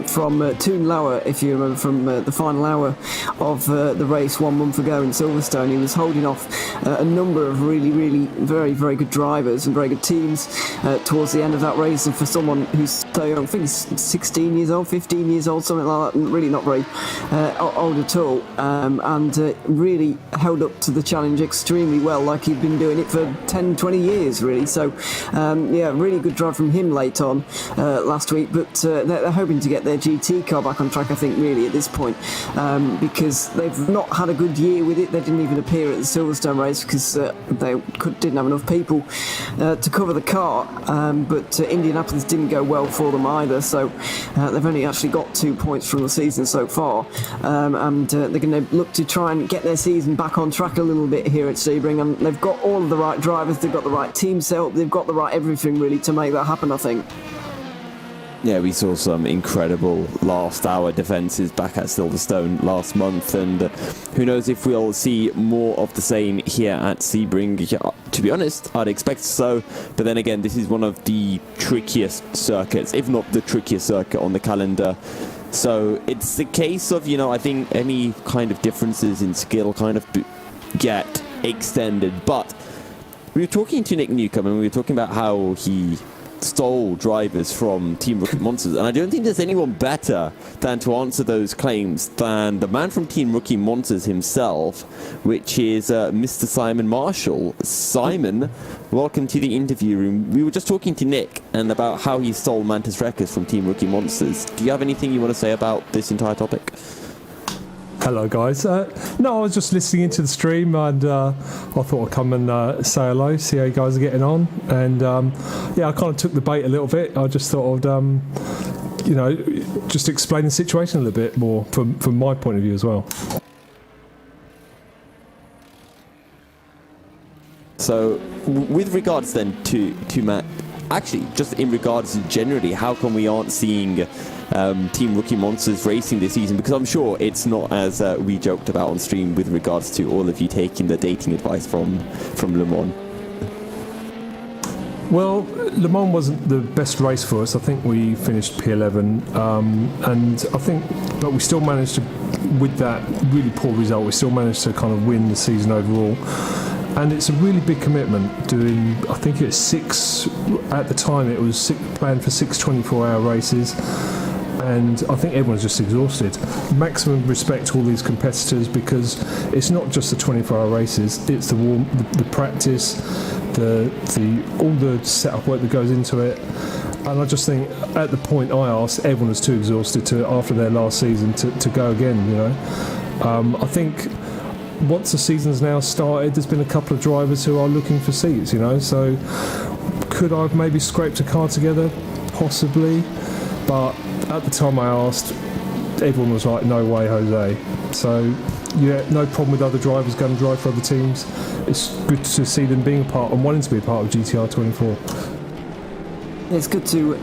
from Toon Lauer, if you remember from the final hour of the race 1 month ago in Silverstone. He was holding off a number of really very, very good drivers and very good teams towards the end of that race. And for someone who's so young, I think he's 16 years old, 15 years old, something like that, really not very old at all, and really held up to the challenge extremely well, like he'd been doing it for 10, 20 years, really. So, really good drive from him late on last week, but they're hoping to get their GT car back on track, I think, really, at this point, because they've not had a good year with it. They didn't even appear at the Silverstone race because they didn't have enough people to cover the car, but Indianapolis didn't go well for them either, so they've only actually got 2 points from the season so far, and they're going to look to try and get their season back on track a little bit here at Sebring, and they've got all of the right drivers, they've got the right team set up, they've got the right everything really to make that happen, I think. Yeah, we saw some incredible last-hour defences back at Silverstone last month, and who knows if we'll see more of the same here at Sebring. To be honest, I'd expect so, but then again, this is one of the trickiest circuits, if not the trickiest circuit on the calendar. So it's a case of, I think any kind of differences in skill kind of get extended. But we were talking to Nick Newcomb, and we were talking about how he stole drivers from Team Rookie Monsters, and I don't think there's anyone better than to answer those claims than the man from Team Rookie Monsters himself, which is Mr. Simon Marshall. Simon, welcome to the interview room. We were just talking to Nick and about how he stole Mantis Wreckers from Team Rookie Monsters. Do you have anything you want to say about this entire topic? Hello guys. No, I was just listening into the stream and I thought I'd come and say hello, see how you guys are getting on. And I kind of took the bait a little bit. I just thought I'd, just explain the situation a little bit more from my point of view as well. So, with regards then to Matt, actually, just in regards to generally, how come we aren't seeing Team Rookie Monsters racing this season? Because I'm sure it's not as we joked about on stream with regards to all of you taking the dating advice from Le Mans. Well, Le Mans wasn't the best race for us. I think we finished P11, and I think, but we still managed to, with that really poor result, we still managed to kind of win the season overall. And it's a really big commitment doing, I think it's 6, at the time it was planned for 6 24-hour races, and I think everyone's just exhausted. Maximum respect to all these competitors, because it's not just the 24-hour races, it's the practice, the all the setup work that goes into it. And I just think at the point I asked, everyone was too exhausted to, after their last season, to go again, I think once the season's now started, there's been a couple of drivers who are looking for seats, so could I have maybe scraped a car together? Possibly, but at the time I asked, everyone was like, no way, Jose. So yeah, no problem with other drivers going to drive for other teams. It's good to see them being a part and wanting to be a part of GTR 24. It's good to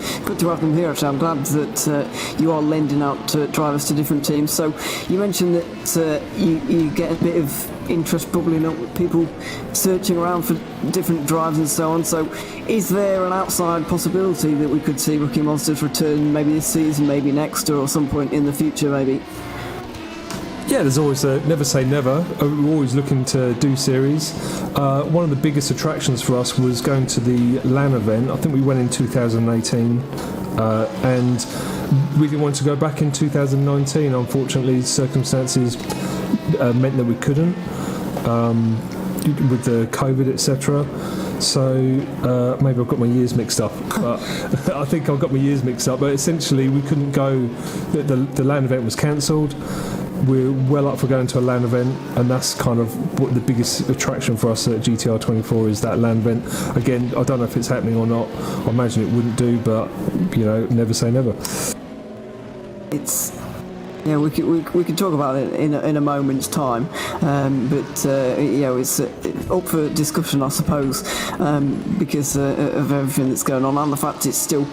have them here. Actually, I'm glad that you are lending out drivers to different teams. So you mentioned that you get a bit of interest bubbling up with people searching around for different drives and so on. So is there an outside possibility that we could see Rookie Monsters return maybe this season, maybe next, or some point in the future, maybe? Yeah, there's always a never say never. We're always looking to do series. One of the biggest attractions for us was going to the LAN event. I think we went in 2018, and really wanted to go back in 2019. Unfortunately, circumstances meant that we couldn't, with the COVID, etc. So maybe I've got my years mixed up, but I think I've got my years mixed up. But essentially, we couldn't go. The LAN event was cancelled. We're well up for going to a LAN event, and that's kind of what the biggest attraction for us at GTR 24 is, that LAN event. Again, I don't know if it's happening or not. I imagine it wouldn't do, but never say never. Yeah, we could talk about it in a moment's time, but it's up for discussion, I suppose, because of everything that's going on, and the fact it's still,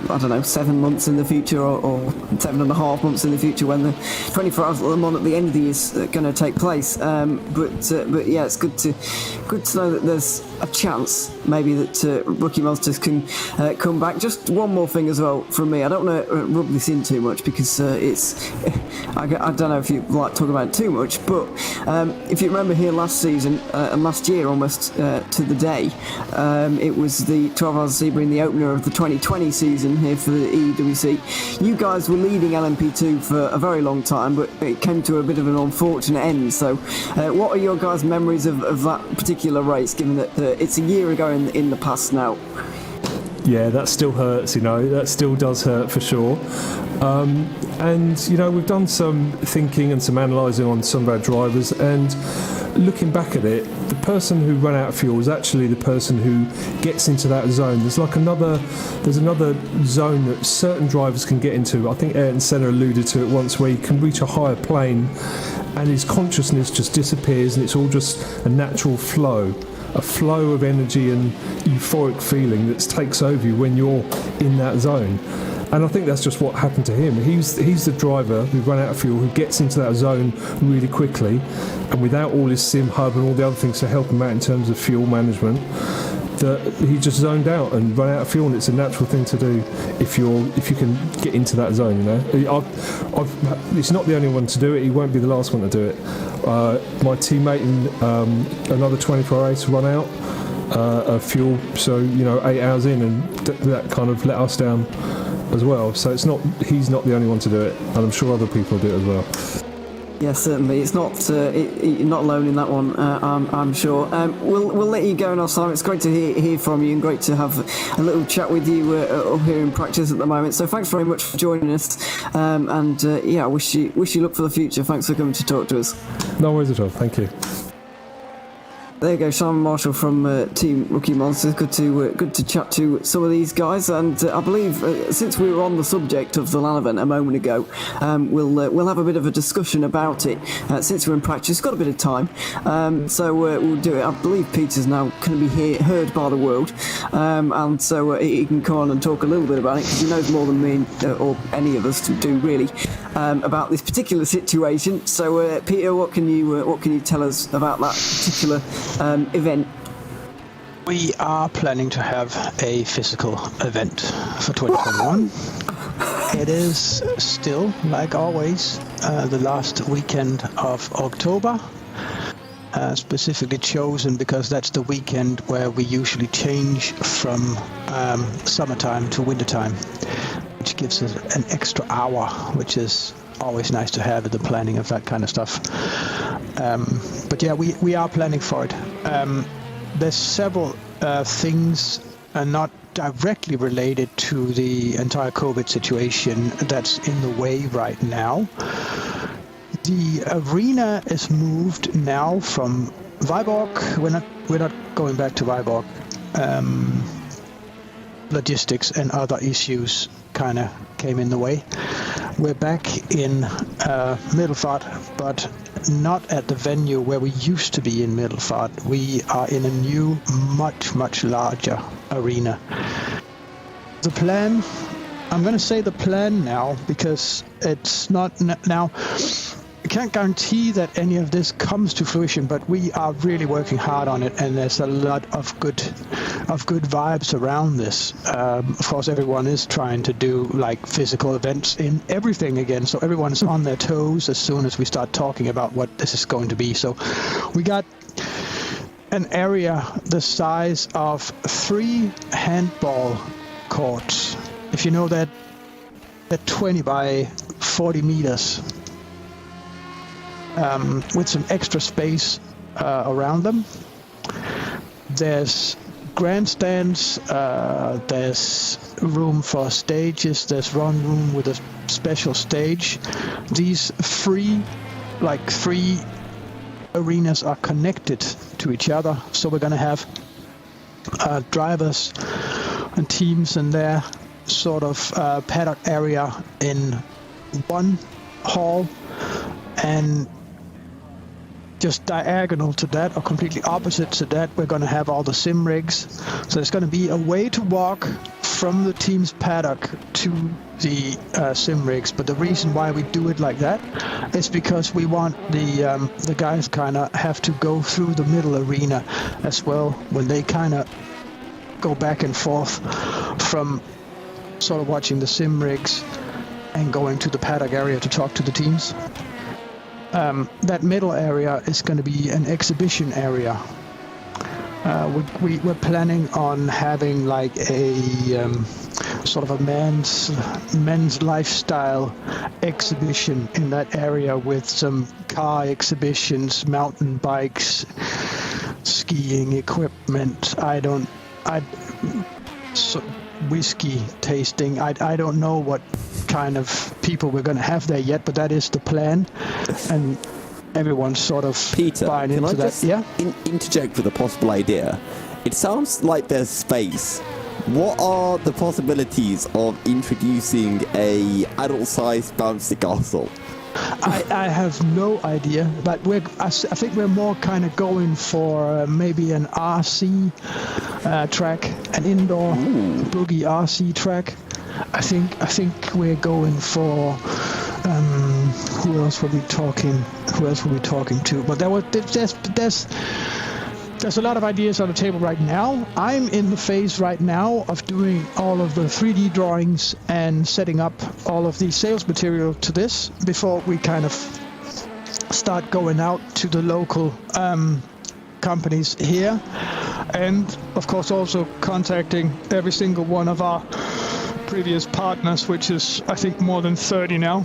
7 months in the future, or 7.5 months in the future when the 24 hours at Le Mans at the end of the year is going to take place. But yeah, it's good to know that there's a chance maybe that Rookie Monsters can come back. Just one more thing as well from me. I don't want to rub this in too much, because I don't know if you like talking about it too much, but if you remember here last season and last year almost to the day, it was the 12 Hours of Sebring, the opener of the 2020 season here for the EEWC. You guys were leading LMP2 for a very long time, but it came to a bit of an unfortunate end. So what are your guys' memories of that particular race, given that it's a year ago in the past now? Yeah, that still hurts, that still does hurt for sure. And we've done some thinking and some analysing on some of our drivers, and looking back at it, the person who ran out of fuel is actually the person who gets into that zone. There's another zone that certain drivers can get into. I think Ayrton Senna alluded to it once, where you can reach a higher plane and his consciousness just disappears, and it's all just a natural flow. A flow of energy and euphoric feeling that takes over you when you're in that zone. And I think that's just what happened to him. He's the driver who ran out of fuel, who gets into that zone really quickly, and without all his sim hub and all the other things to help him out in terms of fuel management, that he just zoned out and ran out of fuel. And it's a natural thing to do if you can get into that zone. It's not the only one to do it. He won't be the last one to do it. My teammate in another 24 race run out. fuel. So 8 hours in, and that kind of let us down as well. So he's not the only one to do it, and I'm sure other people do it as well. Yeah, certainly. It's not you're not alone in that one. I'm sure. We'll let you go now, Simon. It's great to hear from you, and great to have a little chat with you up here in practice at the moment. So thanks very much for joining us. I wish you luck for the future. Thanks for coming to talk to us. No worries at all. Thank you. There you go, Simon Marshall from Team Rookie Monsters. Good to chat to some of these guys, and I believe since we were on the subject of the LAN event a moment ago, we'll have a bit of a discussion about it. Since we're in practice, got a bit of time, so we'll do it. I believe Peter's now going to be heard by the world, and so he can come on and talk a little bit about it, because he knows more than me or any of us do really about this particular situation. So Peter, what can you tell us about that particular event? We are planning to have a physical event for 2021. It is still, like always, the last weekend of October. Specifically chosen because that's the weekend where we usually change from summertime to wintertime, which gives us an extra hour, which is always nice to have in the planning of that kind of stuff. But yeah, we are planning for it. There's several things not directly related to the entire COVID situation that's in the way right now. The arena is moved now from Viborg. We're not going back to Viborg. Logistics and other issues kind of came in the way. We're back in Middelfart, but not at the venue where we used to be in Middelfart. We are in a new, much larger arena. The plan, I'm going to say the plan now, because it's not now. I can't guarantee that any of this comes to fruition, but we are really working hard on it, and there's a lot of good vibes around this. Of course, everyone is trying to do like physical events in everything again, so everyone's on their toes as soon as we start talking about what this is going to be. So we got an area the size of 3 handball courts. If you know that, they're 20 by 40 meters. With some extra space around them. There's grandstands, there's room for stages, there's one room with a special stage. These 3 arenas are connected to each other, so we're going to have drivers and teams in their sort of paddock area in one hall, and just diagonal to that, or completely opposite to that, we're going to have all the sim rigs. So there's going to be a way to walk from the team's paddock to the sim rigs. But the reason why we do it like that is because we want the guys kind of have to go through the middle arena as well when they kind of go back and forth from sort of watching the sim rigs and going to the paddock area to talk to the teams. That middle area is going to be an exhibition area. We're planning on having like a sort of a men's lifestyle exhibition in that area, with some car exhibitions, mountain bikes, skiing equipment. Whiskey tasting. I don't know what kind of people we're going to have there yet, but that is the plan, and everyone's sort of Peter, buying into can I that. just interject with a possible idea? It sounds like there's space. What are the possibilities of introducing a adult-sized bouncy castle? I have no idea, but I think we're more kind of going for maybe an RC track, an indoor boogie RC track. I think we're going for who else were we talking to? But there's a lot of ideas on the table right now. I'm in the phase right now of doing all of the 3D drawings and setting up all of the sales material to this before we kind of start going out to the local companies here. and of course also contacting every single one of our previous partners, which is I think more than 30 now.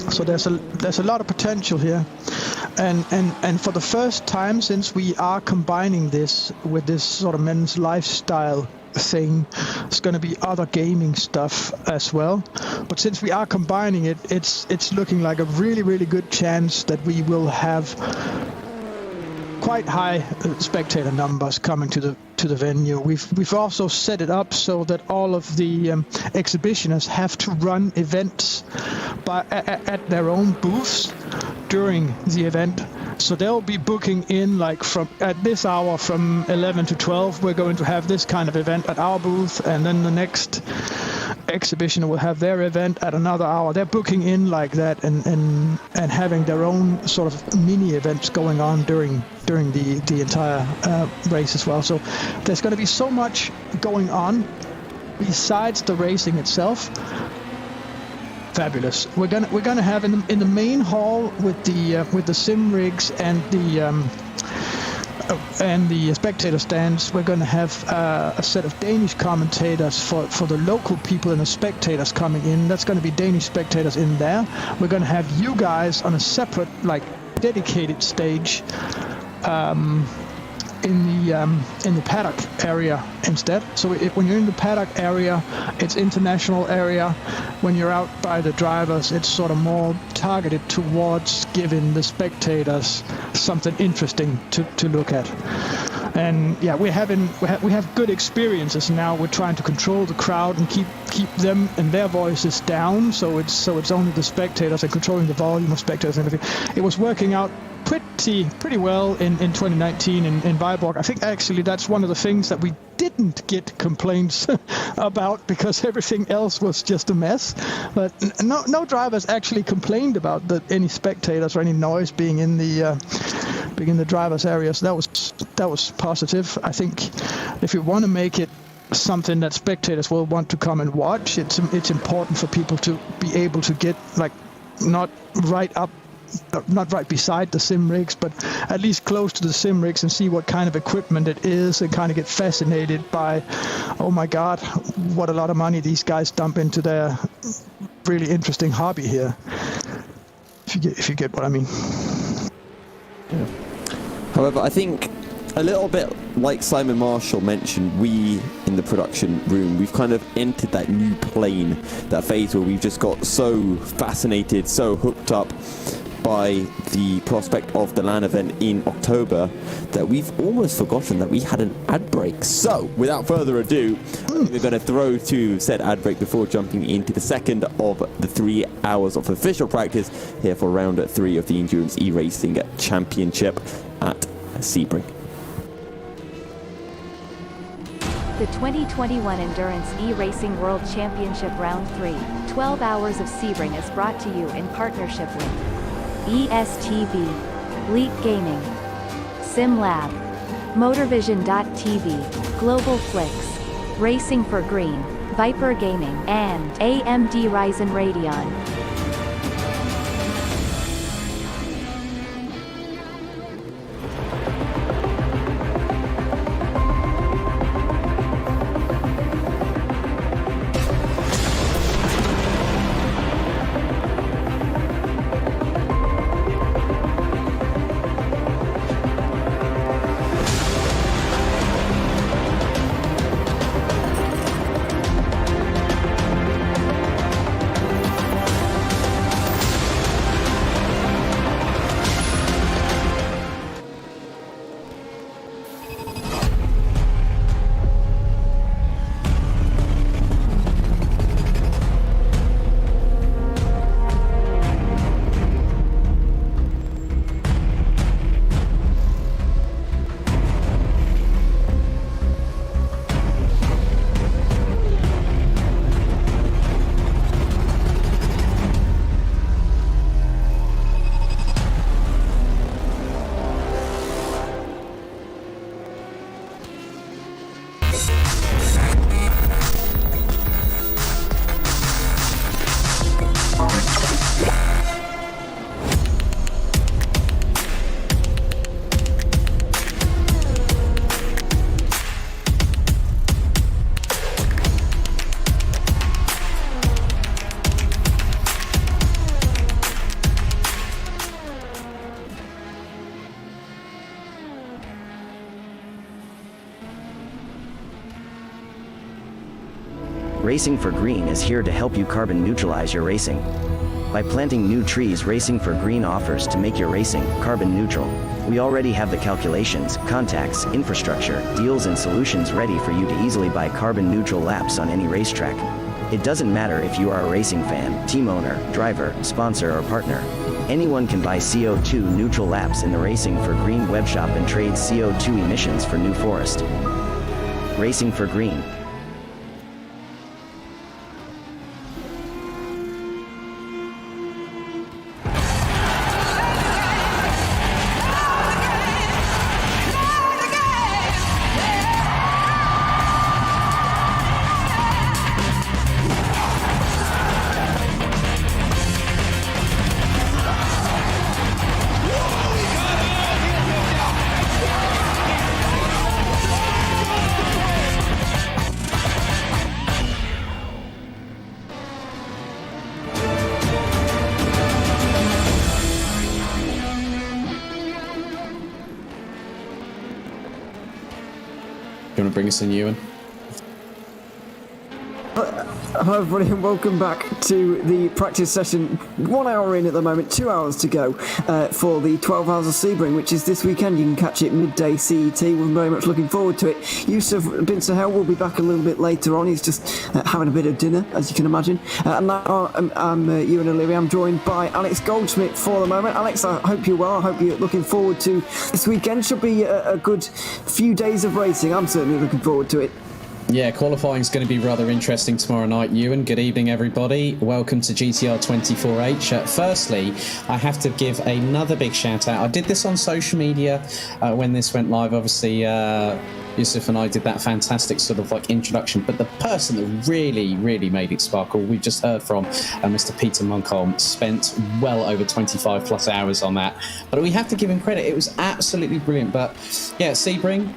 So there's a lot of potential here, and for the first time since we are combining this with this sort of men's lifestyle thing, it's going to be other gaming stuff as well. But since we are combining it, it's looking like a really good chance that we will have quite high spectator numbers coming to the venue. We've also set it up so that all of the exhibitionists have to run events at their own booths during the event. So they'll be booking in like from at this hour from 11 to 12 we're going to have this kind of event at our booth, and then the next exhibition will have their event at another hour. They're booking in like that and having their own sort of mini events going on during the entire race as well. So there's going to be so much going on besides the racing itself. Fabulous. We're gonna have in the main hall with the sim rigs and the spectator stands. We're gonna have a set of Danish commentators for the local people and the spectators coming in. That's gonna be Danish spectators in there. We're gonna have you guys on a separate, like, dedicated stage in the paddock area instead. So when you're in the paddock area, it's international area. When you're out by the drivers, it's sort of more targeted towards giving the spectators something interesting to look at. And yeah, we have good experiences now. We're trying to control the crowd and keep them and their voices down. So it's only the spectators and controlling the volume of spectators and everything. It was working out pretty well in 2019 in Viborg. I think actually that's one of the things that we didn't get complaints about, because everything else was just a mess. But no drivers actually complained about any spectators or any noise being in the drivers' area. So that was positive. I think if you want to make it something that spectators will want to come and watch, it's important for people to be able to get, like, not right beside the sim rigs, but at least close to the sim rigs and see what kind of equipment it is, and kind of get fascinated by, oh my God, what a lot of money these guys dump into their really interesting hobby here. If you get what I mean. Yeah. However, I think a little bit like Simon Marshall mentioned, we in the production room, we've kind of entered that new plane, that phase where we've just got so fascinated, so hooked up by the prospect of the LAN event in October that we've almost forgotten that we had an ad break. So, without further ado, we're going to throw to said ad break before jumping into the second of the 3 hours of official practice here for round 3 of the Endurance E-Racing Championship at Sebring. The 2021 Endurance E-Racing World Championship Round 3, 12 Hours of Sebring is brought to you in partnership with ESTV, Leap Gaming, SimLab, Motorvision.tv, Global Flix, Racing for Green, Viper Gaming, and AMD Ryzen Radeon. Racing for Green is here to help you carbon neutralize your racing. By planting new trees, Racing for Green offers to make your racing carbon neutral. We already have the calculations, contacts, infrastructure, deals and solutions ready for you to easily buy carbon neutral laps on any racetrack. It doesn't matter if you are a racing fan, team owner, driver, sponsor or partner. Anyone can buy CO2 neutral laps in the Racing for Green webshop and trade CO2 emissions for New Forest. Racing for Green. You want to bring us in, Ewan? Hello everybody and welcome back to the practice session. 1 hour in at the moment, 2 hours to go for the 12 Hours of Sebring, which is this weekend. You can catch it midday CET. We're very much looking forward to it. Yusuf bin Sahel will be back a little bit later on. He's just having a bit of dinner, as you can imagine. And now I'm Ewan O'Leary. I'm joined by Alex Goldsmith for the moment. Alex, I hope you're well. I hope you're looking forward to this weekend. Should be a good few days of racing. I'm certainly looking forward to it. Yeah, qualifying is going to be rather interesting tomorrow night, Ewan. Good evening, everybody. Welcome to GTR 24H. Firstly, I have to give another big shout out. I did this on social media when this went live. Obviously, Yusuf and I did that fantastic sort of like introduction, but the person that really made it sparkle, we've just heard from Mr. Peter Munkholm, spent well over 25 plus hours on that. But we have to give him credit. It was absolutely brilliant. But yeah, Sebring,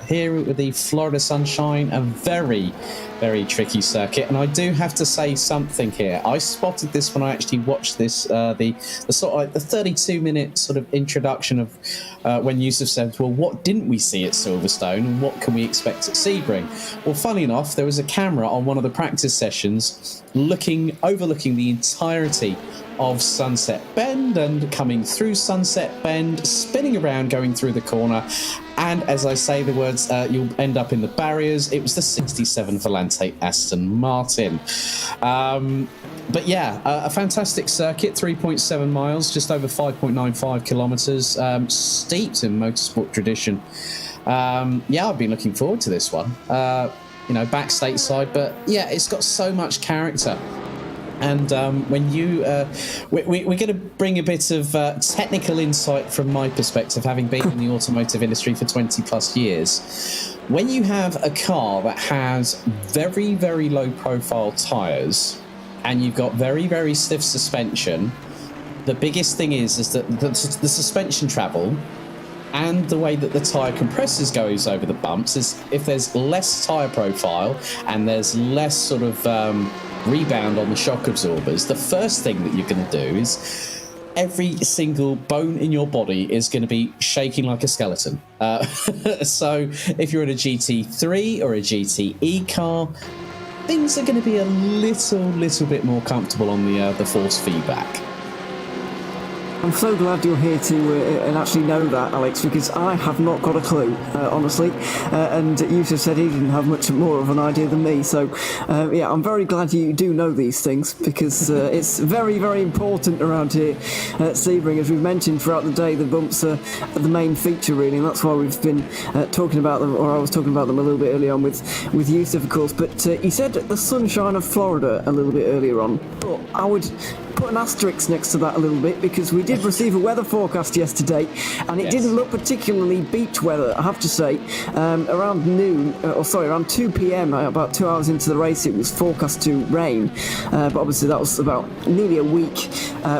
here with the Florida sunshine, a very tricky circuit. And I do have to say something here. I spotted this when I actually watched this, the sort of like the 32-minute sort of introduction of when Yusuf said, well, what didn't we see at Silverstone and what can we expect at Sebring? Well, funny enough, there was a camera on one of the practice sessions overlooking the entirety of Sunset Bend and coming through Sunset Bend, spinning around, going through the corner. And as I say the words, you'll end up in the barriers. It was the 67 Volante Aston Martin. But yeah, a fantastic circuit, 3.7 miles, just over 5.95 kilometres, steeped in motorsport tradition. Yeah, I've been looking forward to this one. Back stateside, but yeah, it's got so much character. And when you, we're going to bring a bit of technical insight from my perspective, having been in the automotive industry for 20 plus years. When you have a car that has very low profile tyres and you've got very stiff suspension, the biggest thing is that the suspension travel and the way that the tyre compressors goes over the bumps is if there's less tyre profile and there's less sort of rebound on the shock absorbers, the first thing that you're going to do is every single bone in your body is going to be shaking like a skeleton. So if you're in a GT3 or a GTE car, things are going to be a little bit more comfortable on the force feedback. I'm so glad you're here to and actually know that, Alex, because I have not got a clue, honestly. And Yusuf said he didn't have much more of an idea than me. So, yeah, I'm very glad you do know these things because it's very important around here at Sebring. As we've mentioned throughout the day, the bumps are the main feature, really, and that's why we've been talking about them, or I was talking about them a little bit earlier on with Yusuf, of course. But he said the sunshine of Florida a little bit earlier on. But I would put an asterisk next to that a little bit because we did receive a weather forecast yesterday and it didn't look particularly beach weather, I have to say. Around noon, around 2 p.m, about 2 hours into the race, it was forecast to rain, but obviously that was about nearly a week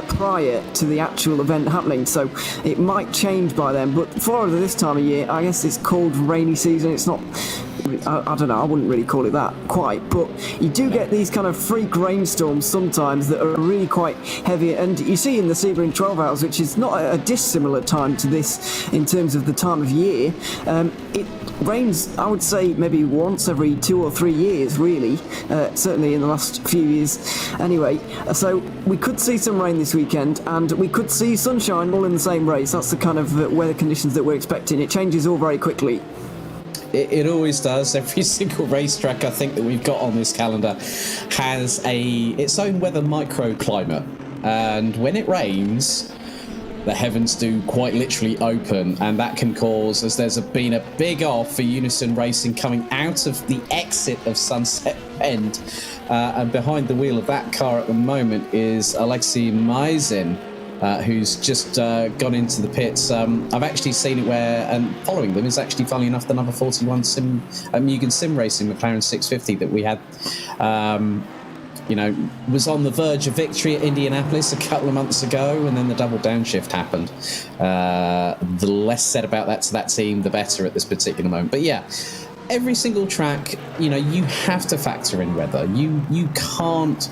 prior to the actual event happening, so it might change by then. But Florida this time of year, I guess it's cold, rainy season. It's not I don't know, I wouldn't really call it that quite, but you do get these kind of freak rainstorms sometimes that are really quite heavy, and you see in the Sebring 12 hours, which is not a dissimilar time to this in terms of the time of year, it rains, I would say, maybe once every 2 or 3 years, really, certainly in the last few years anyway. So we could see some rain this weekend, and we could see sunshine all in the same race. That's the kind of weather conditions that we're expecting. It changes all very quickly. It always does. Every single racetrack I think that we've got on this calendar has its own weather microclimate, and when it rains, the heavens do quite literally open, and that can cause, as there's been a big off for Unison Racing coming out of the exit of Sunset Bend, and behind the wheel of that car at the moment is Alexei Maizin, who's just gone into the pits. I've actually seen it where, and following them is actually, funnily enough, the number 41 Mugen Sim Racing McLaren 650 that we had, was on the verge of victory at Indianapolis a couple of months ago, and then the double downshift happened. The less said about that to that team, the better at this particular moment. But yeah, every single track, you have to factor in weather. You can't.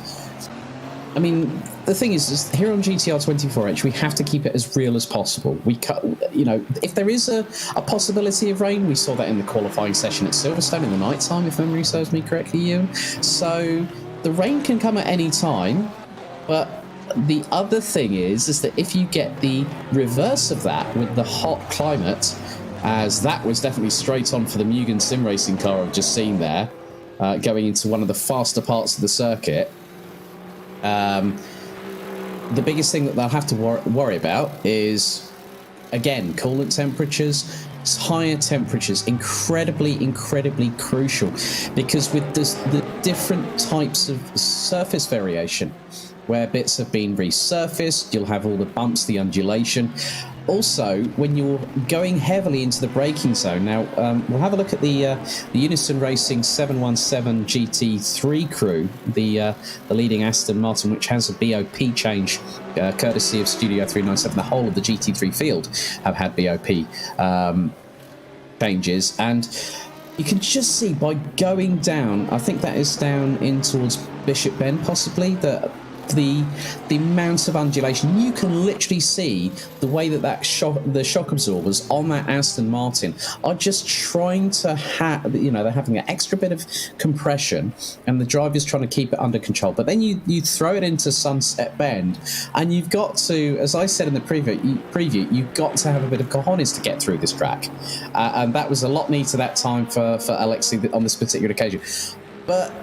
I mean, the thing is here on GTR 24H, we have to keep it as real as possible. If there is a possibility of rain, we saw that in the qualifying session at Silverstone in the night time, if memory serves me correctly, Ewan. So the rain can come at any time, but the other thing is that if you get the reverse of that with the hot climate, as that was definitely straight on for the Mugen Sim Racing car I've just seen there, going into one of the faster parts of the circuit, the biggest thing that they'll have to worry about is, again, coolant temperatures. Higher temperatures, incredibly crucial, because with the different types of surface variation, where bits have been resurfaced, you'll have all the bumps, the undulation. Also, when you're going heavily into the braking zone, now we'll have a look at the Unison Racing 717 GT3 crew, the leading Aston Martin, which has a BOP change, courtesy of Studio 397. The whole of the GT3 field have had BOP changes, and you can just see by going down, I think that is down in towards Bishop Bend possibly, that the amount of undulation, you can literally see the way that the shock absorbers on that Aston Martin are just trying to they're having an extra bit of compression, and the driver's trying to keep it under control. But then you throw it into Sunset Bend, and you've got to, as I said in the preview, you've got to have a bit of cojones to get through this track, and that was a lot neater that time for Alexei on this particular occasion. But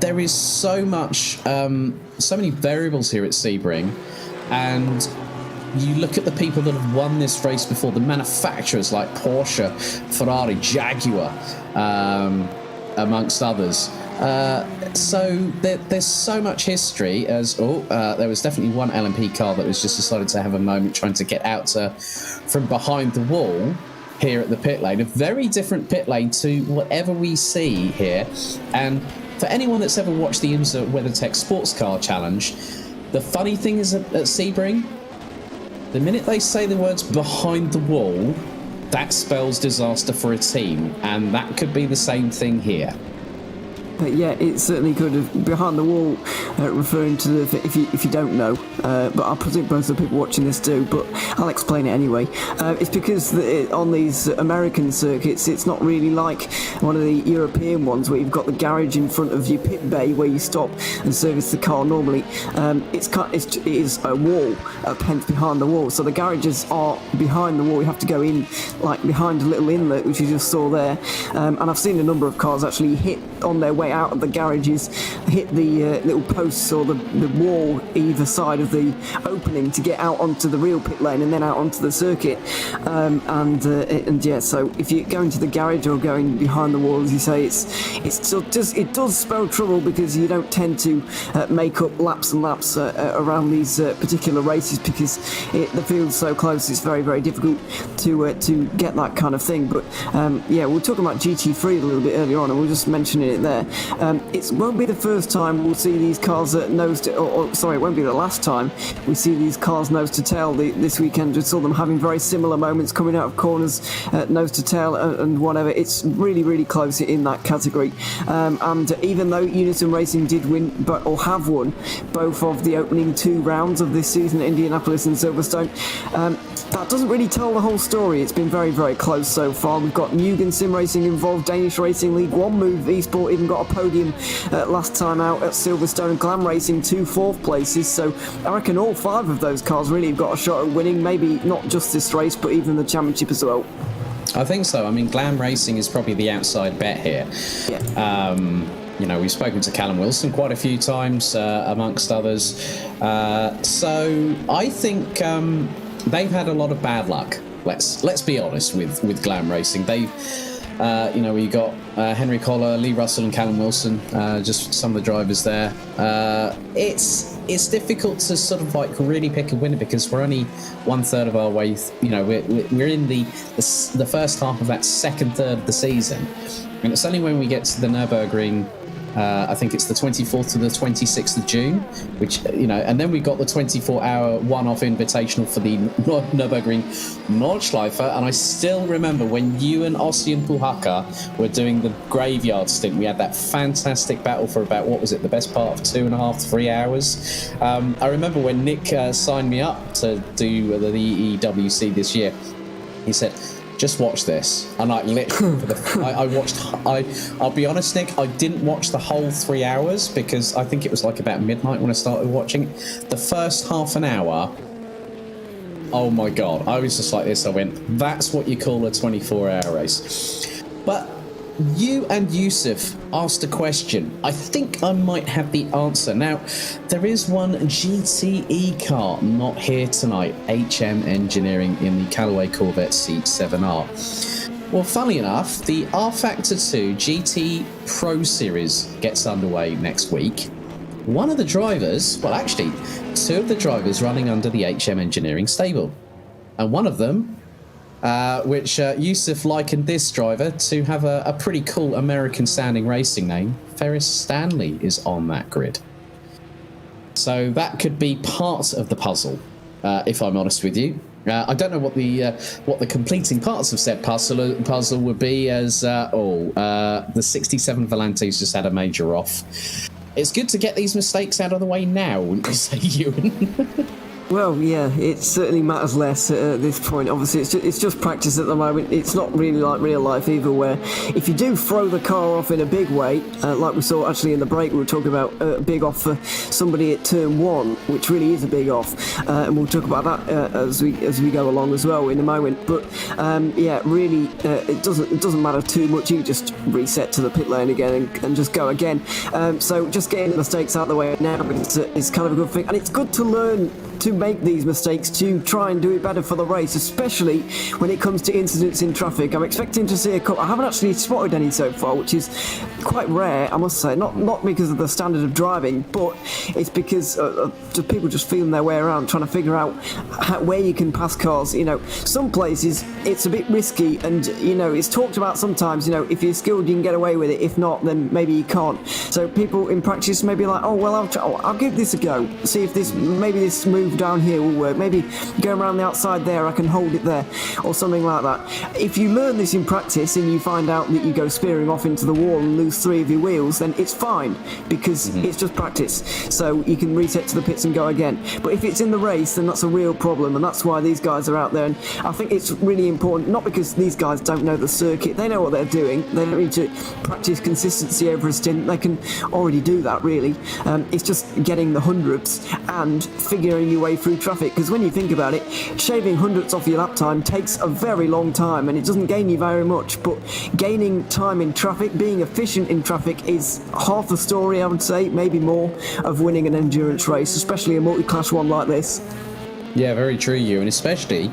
there is so many variables here at Sebring, and you look at the people that have won this race before, the manufacturers like Porsche, Ferrari, Jaguar, amongst others. So there's so much history. There was definitely one LMP car that was just decided to have a moment trying to get out from behind the wall here at the pit lane. A very different pit lane to whatever we see here. And for anyone that's ever watched the IMSA WeatherTech Sports Car Challenge, the funny thing is at Sebring, the minute they say the words behind the wall, that spells disaster for a team, and that could be the same thing here. Yeah, it certainly could have. Behind the wall, referring to if you don't know, but I presume most of the people watching this do, but I'll explain it anyway. It's because on these American circuits, it's not really like one of the European ones where you've got the garage in front of your pit bay where you stop and service the car normally. It is a wall, hence behind the wall. So the garages are behind the wall. You have to go in, like behind a little inlet, which you just saw there. And I've seen a number of cars actually hit on their way out of the garages, hit the little posts or the wall either side of the opening to get out onto the real pit lane and then out onto the circuit. So if you go into the garage or going behind the wall, as you say, it does spell trouble, because you don't tend to make up laps and laps around these particular races, because the field's so close. It's very, very difficult to get that kind of thing. But we were talking about GT3 a little bit earlier on, and we were just mentioning it there. It won't be the first time we'll see these cars it won't be the last time we see these cars nose to tail this weekend. We saw them having very similar moments coming out of corners, nose to tail and whatever. It's really, really close in that category. And even though Unison Racing did win, or have won, both of the opening 2 rounds of this season at Indianapolis and Silverstone, that doesn't really tell the whole story. It's been very, very close so far. We've got Mugen Sim Racing involved, Danish Racing League, One Move Esport even got a podium last time out at Silverstone, Glam Racing 2 4th places. So I reckon all 5 of those cars really have got a shot at winning, maybe not just this race, but even the championship as well. I think so. I mean, Glam Racing is probably the outside bet here. Yeah. We've spoken to Callum Wilson quite a few times, amongst others. So I think they've had a lot of bad luck. Let's be honest with Glam Racing. They've, we got Henry Collar, Lee Russell, and Callum Wilson, just some of the drivers there. It's difficult to sort of like really pick a winner because we're only 1/3 of our way. We're in the first half of that second third of the season, and it's only when we get to the Nürburgring. I think it's the 24th to the 26th of June, which, and then we got the 24-hour one-off invitational for the Nürburgring Nordschleife. And I still remember when you and Ossi and Puhaka were doing the graveyard stint, we had that fantastic battle for about, the best part of 2.5 to 3 hours. I remember when Nick signed me up to do the EEWC this year, he said, just watch this. And I literally, I'll be honest, Nick, I didn't watch the whole 3 hours because I think it was like about midnight when I started watching it. The first half an hour, oh my God, I was just like this. I went, that's what you call a 24-hour race. But you and Yusuf asked a question. I think I might have the answer. Now, there is one GTE car not here tonight, HM Engineering in the Callaway Corvette C7R. Well, funnily enough, the R-Factor 2 GT Pro Series gets underway next week. One of the drivers, well, actually, 2 of the drivers running under the HM Engineering stable. And one of them, which Yusuf likened this driver to have a pretty cool American-sounding racing name. Ferris Stanley is on that grid. So that could be part of the puzzle, if I'm honest with you. I don't know what the completing parts of said puzzle would be, as the 67 Volantes just had a major off. It's good to get these mistakes out of the way now, wouldn't you say, Ewan? Well, yeah, it certainly matters less at this point. Obviously, it's just practice at the moment. It's not really like real life either, where if you do throw the car off in a big way, like we saw actually in the break, we were talking about a big off for somebody at turn 1, which really is a big off, and we'll talk about that as we go along as well in a moment. But really, it doesn't matter too much. You just reset to the pit lane again and just go again. So just getting the mistakes out of the way now is kind of a good thing, and it's good to learn to make these mistakes, to try and do it better for the race, especially when it comes to incidents in traffic. I'm expecting to see a couple. I haven't actually spotted any so far, which is quite rare, I must say. Not because of the standard of driving, but it's because of people just feeling their way around, trying to figure out where you can pass cars. Some places it's a bit risky, and it's talked about sometimes. If you're skilled, you can get away with it. If not, then maybe you can't. So people in practice may be like, oh well, I'll give this a go. See if this move down here will work. Maybe go around the outside there, I can hold it there, or something like that. If you learn this in practice and you find out that you go spearing off into the wall and lose 3 of your wheels, then it's fine, because it's just practice. So you can reset to the pits and go again. But if it's in the race, then that's a real problem, and that's why these guys are out there. And I think it's really important, not because these guys don't know the circuit, they know what they're doing. They don't need to practice consistency over a stint. They can already do that, really. It's just getting the hundredths and figuring your way through traffic, because when you think about it, shaving hundredths off your lap time takes a very long time, and it doesn't gain you very much. But gaining time in traffic, being efficient in traffic, is half the story, I would say, maybe more, of winning an endurance race, especially a multi-class one like this. Yeah, very true, you, and especially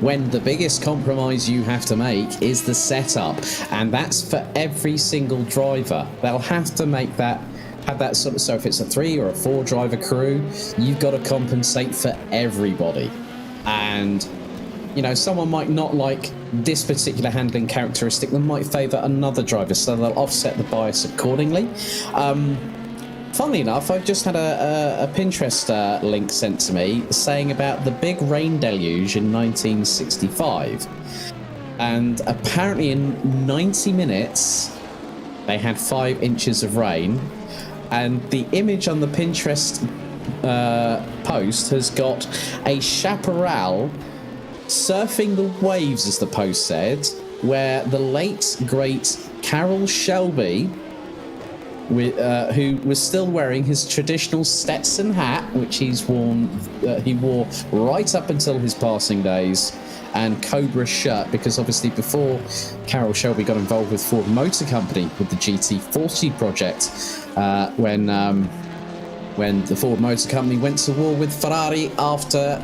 when the biggest compromise you have to make is the setup, and that's for every single driver. They'll have to make that, have that sort of, so if it's a 3 or a 4 driver crew, you've got to compensate for everybody. And someone might not like this particular handling characteristic, they might favour another driver, so they'll offset the bias accordingly. Funnily enough, I've just had a Pinterest link sent to me saying about the big rain deluge in 1965. And apparently in 90 minutes, they had 5 inches of rain. And the image on the Pinterest post has got a chaparral surfing the waves, as the post said, where the late, great Carroll Shelby, who was still wearing his traditional Stetson hat, which he wore right up until his passing days, and Cobra shirt, because obviously before Carroll Shelby got involved with Ford Motor Company with the GT40 project, when the Ford Motor Company went to war with Ferrari after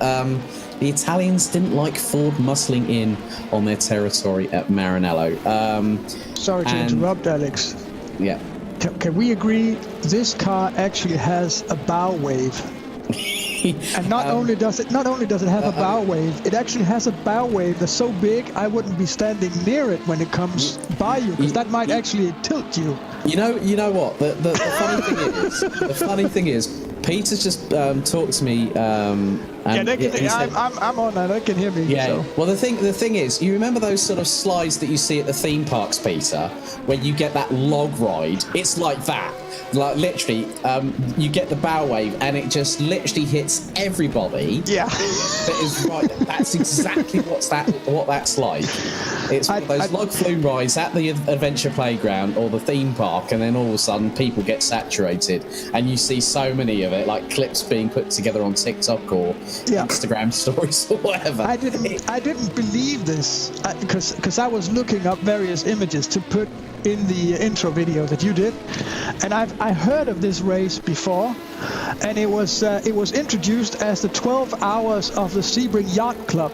the Italians didn't like Ford muscling in on their territory at Maranello. Sorry to interrupt, Alex. Yeah. Can we agree this car actually has a bow wave? And not only does it have a bow wave, it actually has a bow wave that's so big I wouldn't be standing near it when it comes by you, because that might actually tilt you. You know what? The funny thing is, Peter's just talked to me. I'm on that. They can hear me. Yeah. So. Well, the thing is, you remember those sort of slides that you see at the theme parks, Peter, where you get that log ride? It's like that. Like literally, you get the bow wave, and it just literally hits everybody. Yeah. That is right. That's exactly what that's like. It's one of those log flume rides at the adventure playground or the theme park, and then all of a sudden people get saturated, and you see so many of it, like clips being put together on TikTok or Instagram stories or whatever. I didn't believe this because I was looking up various images to put in the intro video that you did, and I heard of this race before, and it was introduced as the 12 hours of the Sebring Yacht Club.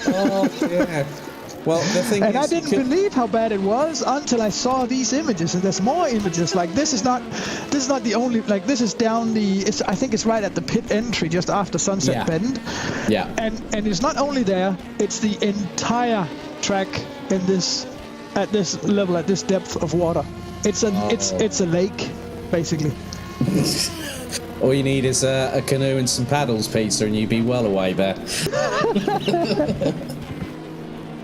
Oh yeah. Well, the thing and is, I didn't believe how bad it was until I saw these images, and there's more images. Like this is not the only. Like this is down the. I think it's right at the pit entry, just after Sunset Bend. Yeah. And it's not only there; it's the entire track at this level, at this depth of water. It's a lake, basically. All you need is a canoe and some paddles, Peter, and you'd be well away there.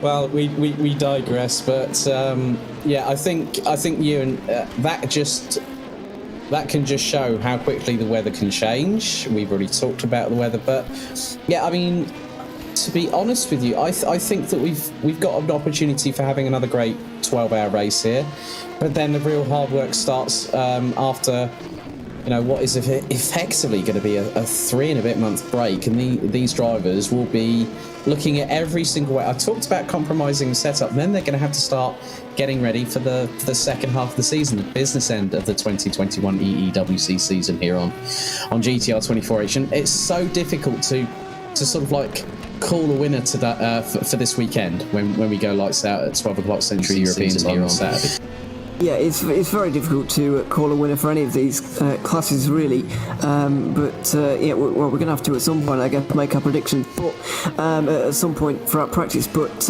Well, we digress, but I think you and that can just show how quickly the weather can change. We've already talked about the weather, but yeah, I mean, to be honest with you, I think that we've got an opportunity for having another great 12-hour race here, but then the real hard work starts after. What is effectively going to be a 3 and a bit month break, and these drivers will be looking at every single way. I talked about compromising the setup, and then they're going to have to start getting ready for the second half of the season, the business end of the 2021 EEWC season here on GTR 24H, and it's so difficult to sort of like call a winner to that for this weekend when we go lights out at 12 o'clock Central European time on Saturday. Yeah, it's very difficult to call a winner for any of these classes, really. We're going to have to at some point, I guess, make our predictions. But at some point throughout practice. But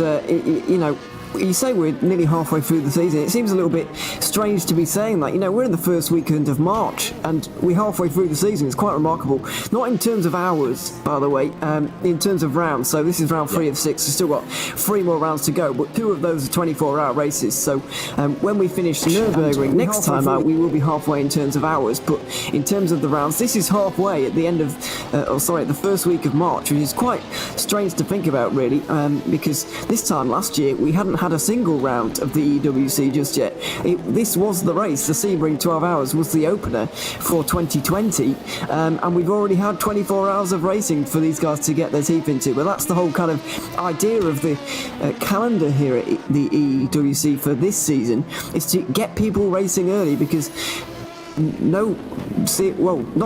you say we're nearly halfway through the season. It seems a little bit strange to be saying that. We're in the first weekend of March, and we're halfway through the season. It's quite remarkable. Not in terms of hours, by the way, in terms of rounds. So this is round 3 of 6. We've still got 3 more rounds to go, but 2 of those are 24-hour races. So when we finish the Nürburgring next time out, we will be halfway in terms of hours. But in terms of the rounds, this is halfway at the end of, the first week of March, which is quite strange to think about, really, because this time last year we hadn't had a single round of the EEWC just yet. This was the race. The Sebring 12 hours was the opener for 2020, and we've already had 24 hours of racing for these guys to get their teeth into. But that's the whole kind of idea of the calendar here at the EEWC for this season, is to get people racing early, because not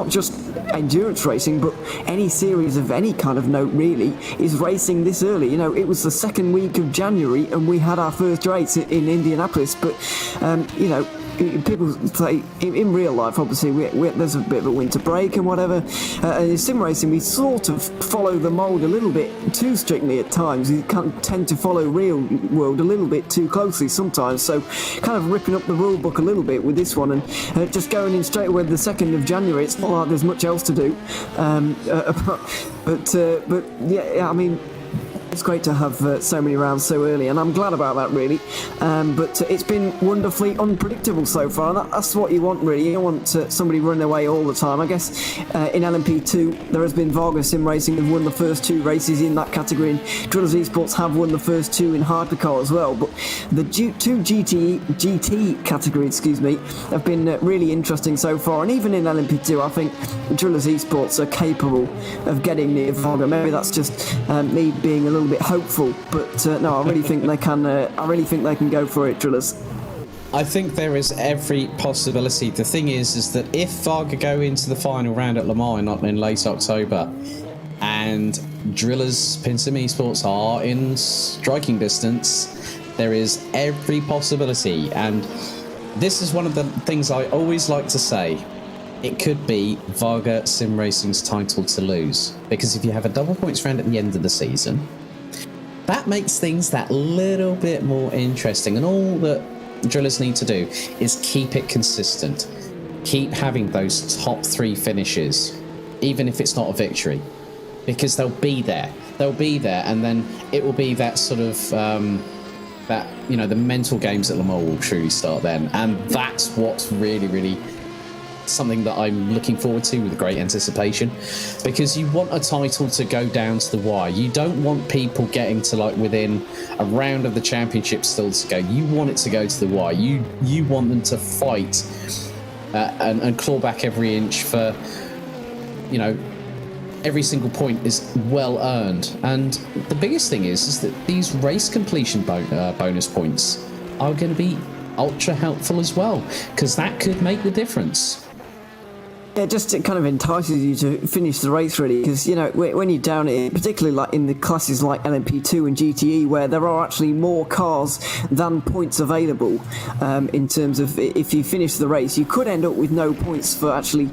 just endurance racing, but any series of any kind of note really is racing this early. It was the second week of January and we had our first race in Indianapolis, but people say in real life, obviously, there's a bit of a winter break and whatever. And in sim racing, we sort of follow the mould a little bit too strictly at times. We tend to follow real world a little bit too closely sometimes. So, kind of ripping up the rule book a little bit with this one, and just going in straight away the 2nd of January. It's not like there's much else to do. But yeah, I mean, it's great to have so many rounds so early, and I'm glad about that, really. But it's been wonderfully unpredictable so far, and that's what you want, really. You don't want somebody running away all the time. I guess in LMP2, there has been Varga Sim Racing have won the first 2 races in that category, and Drillers Esports have won the first 2 in Hypercar as well. But the 2 GT categories, have been really interesting so far, and even in LMP2, I think Drillers Esports are capable of getting near Varga. Maybe that's just me being a little bit hopeful, but no, I really think they can. I really think they can go for it, Drillers. I think there is every possibility. The thing is that if Varga go into the final round at Le Mans in late October, and Drillers Pinsim Esports are in striking distance, there is every possibility. And this is one of the things I always like to say. It could be Varga Sim Racing's title to lose, because if you have a double points round at the end of the season, that makes things that little bit more interesting, and all that Drillers need to do is keep it consistent. Keep having those top 3 finishes, even if it's not a victory, because they'll be there. They'll be there, and then it will be that sort of that, you know, the mental games at Le Mans will truly start then, and that's what's really, really something that I'm looking forward to with great anticipation, because you want a title to go down to the wire. You don't want people getting to like within a round of the championship still to go. You want it to go to the wire. You want them to fight and claw back every inch for, you know, every single point is well earned. And the biggest thing is that these race completion bonus points are going to be ultra helpful as well, because that could make the difference. Yeah, just it kind of entices you to finish the race, really, because, you know, when you're down it, particularly like in the classes like LMP2 and GTE, where there are actually more cars than points available, in terms of if you finish the race, you could end up with no points for actually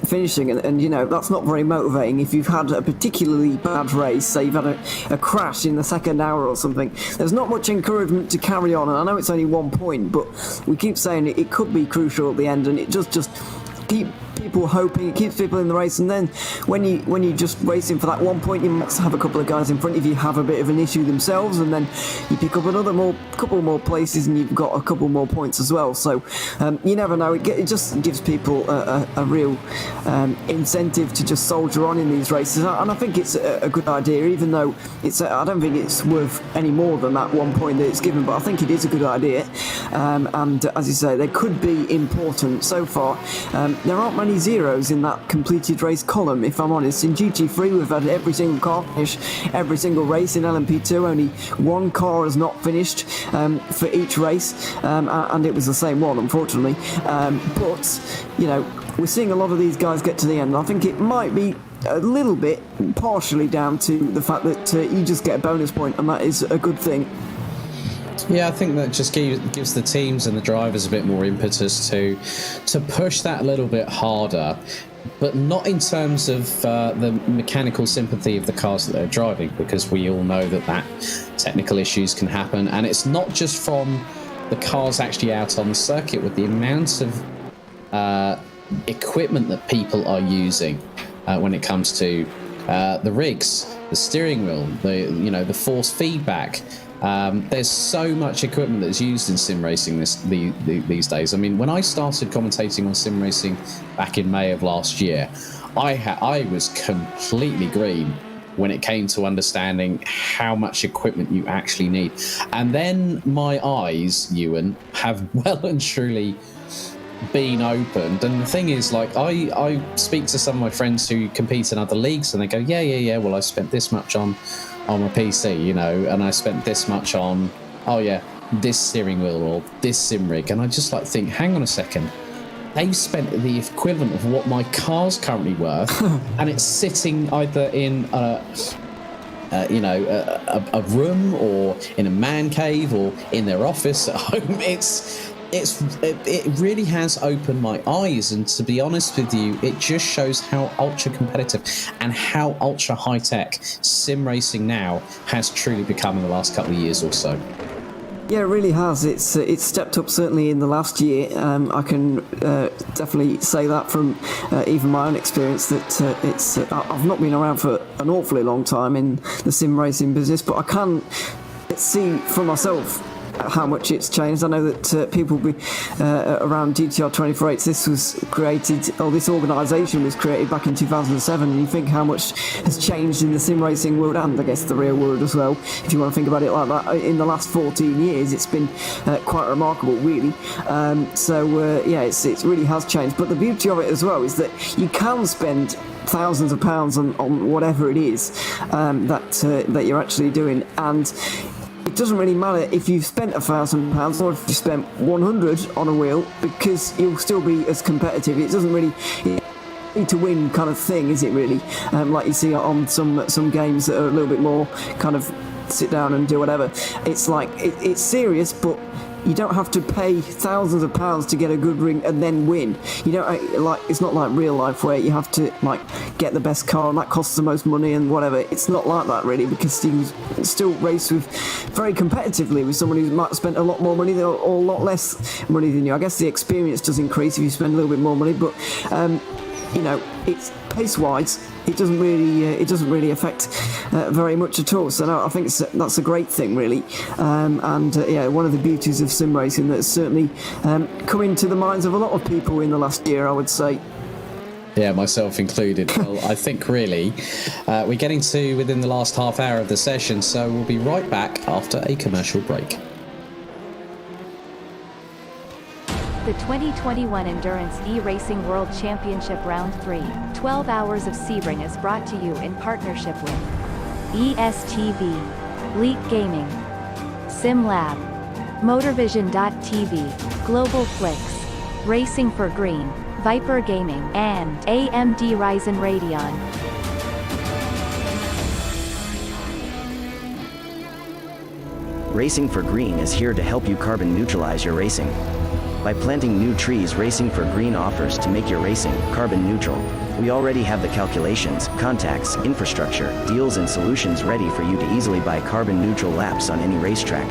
finishing, and you know, that's not very motivating. If you've had a particularly bad race, say you've had a crash in the 2nd hour or something, there's not much encouragement to carry on, and I know it's only 1 point, but we keep saying it could be crucial at the end, and it just keep people hoping, it keeps people in the race, and then when you just racing for that 1 point, you might have a couple of guys in front of you have a bit of an issue themselves, and then you pick up couple more places, and you've got a couple more points as well. So you never know. It just gives people a real incentive to just soldier on in these races, and I think it's a good idea, even though I don't think it's worth any more than that 1 point that it's given, but I think it is a good idea, and as you say, they could be important. So far there aren't many zeros in that completed race column, if I'm honest. In GT3 we've had every single car finish every single race. In LMP2 only 1 car has not finished for each race, and it was the same one, unfortunately, but you know, we're seeing a lot of these guys get to the end. I think it might be a little bit partially down to the fact that you just get a bonus point, and that is a good thing. Yeah, I think that just gives the teams and the drivers a bit more impetus to push that a little bit harder, but not in terms of the mechanical sympathy of the cars that they're driving, because we all know that technical issues can happen, and it's not just from the cars actually out on the circuit. With the amount of equipment that people are using when it comes to the rigs, the steering wheel, the force feedback. There's so much equipment that's used in sim racing these days. I mean, when I started commentating on sim racing back in May of last year, I was completely green when it came to understanding how much equipment you actually need. And then my eyes, Ewan, have well and truly been opened. And the thing is, like, I speak to some of my friends who compete in other leagues, and they go, yeah, well, I spent this much on my PC, you know, and I spent this much on, this steering wheel or this sim rig. And I just like think, hang on a second, they've spent the equivalent of what my car's currently worth, and it's sitting either in a room or in a man cave or in their office at home. it really has opened my eyes, and to be honest with you, it just shows how ultra competitive and how ultra high tech sim racing now has truly become in the last couple of years or so. Yeah, it really has. It's stepped up certainly in the last year. I can definitely say that from even my own experience that I've not been around for an awfully long time in the sim racing business, but I can see for myself how much it's changed. I know that people around GTR 24H, this was created, or this organisation was created back in 2007, and you think how much has changed in the sim racing world and I guess the real world as well, if you want to think about it like that. In the last 14 years, it's been quite remarkable, really. Yeah, it really has changed. But the beauty of it as well is that you can spend thousands of pounds on whatever it is that you're actually doing, and it doesn't really matter if you've spent £1,000 or if you spent 100 on a wheel, because you'll still be as competitive. It doesn't really need to win kind of thing, is it really? Like you see on some games that are a little bit more kind of sit down and do whatever. It's like it's serious, but you don't have to pay thousands of pounds to get a good ring and then win. You don't like, it's not like real life where you have to like get the best car and that costs the most money and whatever. It's not like that really, because you can still race with very competitively with someone who might have spent a lot more money or a lot less money than you. I guess the experience does increase if you spend a little bit more money, but it's pace-wise, it doesn't really affect very much at all. So no, I think that's a great thing, really, one of the beauties of sim racing that's certainly come into the minds of a lot of people in the last year, I would say. Yeah, myself included. Well, I think really we're getting to within the last half hour of the session, so we'll be right back after a commercial break. The 2021 Endurance E-Racing World Championship Round 3, 12 Hours of Sebring is brought to you in partnership with ESTV, Leak Gaming, SimLab, Motorvision.tv, Global Flix, Racing for Green, Viper Gaming, and AMD Ryzen Radeon. Racing for Green is here to help you carbon neutralize your racing. By planting new trees, Racing for Green offers to make your racing carbon neutral. We already have the calculations, contacts, infrastructure, deals and solutions ready for you to easily buy carbon neutral laps on any racetrack.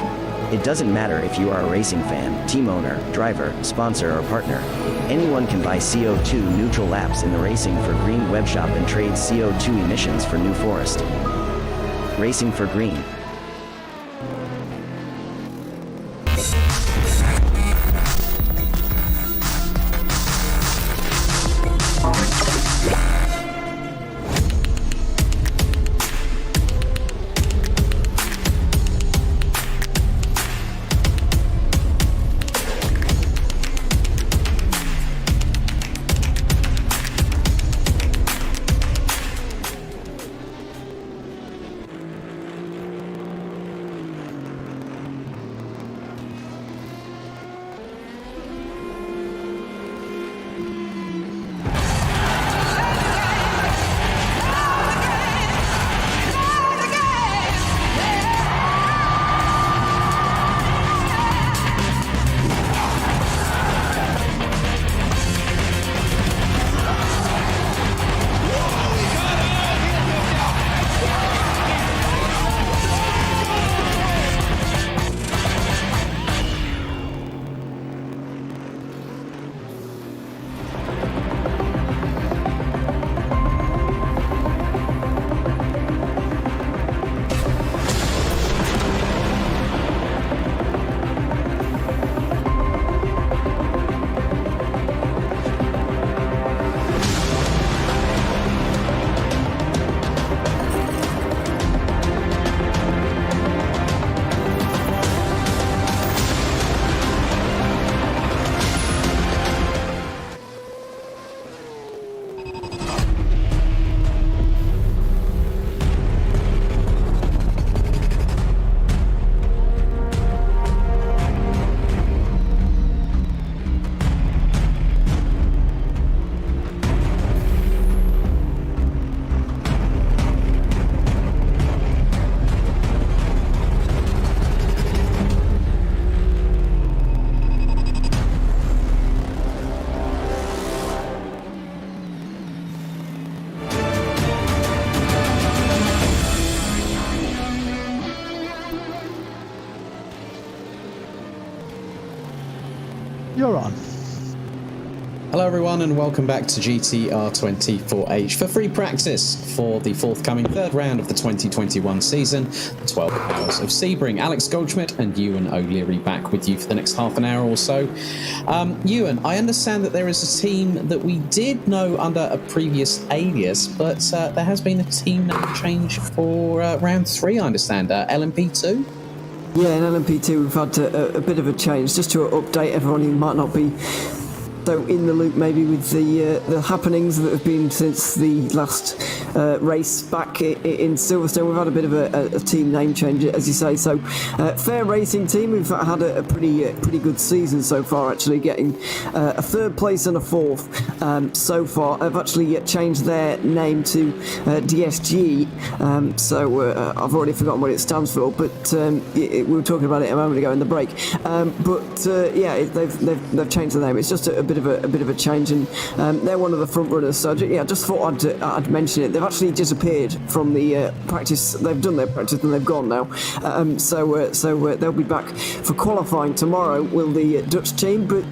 It doesn't matter if you are a racing fan, team owner, driver, sponsor or partner. Anyone can buy CO2 neutral laps in the Racing for Green webshop and trade CO2 emissions for New Forest. Racing for Green. you're on. Hello everyone and welcome back to GTR 24H for free practice for the forthcoming third round of the 2021 season, the 12 Hours of Sebring. Alex Goldschmidt and Ewan O'Leary back with you for the next half an hour or so. Ewan, I understand that there is a team that we did know under a previous alias, but there has been a team name change for round 3, I understand, LMP2? Yeah, in LMP2 we've had a bit of a change, just to update everyone who might not be so in the loop maybe with the happenings that have been since the last race back in Silverstone. We've had a bit of a team name change, as you say. So Fair Racing team, we've had a pretty good season so far, actually getting a third place and a fourth so far. I've actually changed their name to DSG, so I've already forgotten what it stands for, but we were talking about it a moment ago in the break. Yeah, they've changed the name. It's just a bit of a change, and they're one of the front runners. So I just thought I'd mention it. They've actually disappeared from the practice. They've done their practice and they've gone now. So they'll be back for qualifying tomorrow. Will the Dutch team, but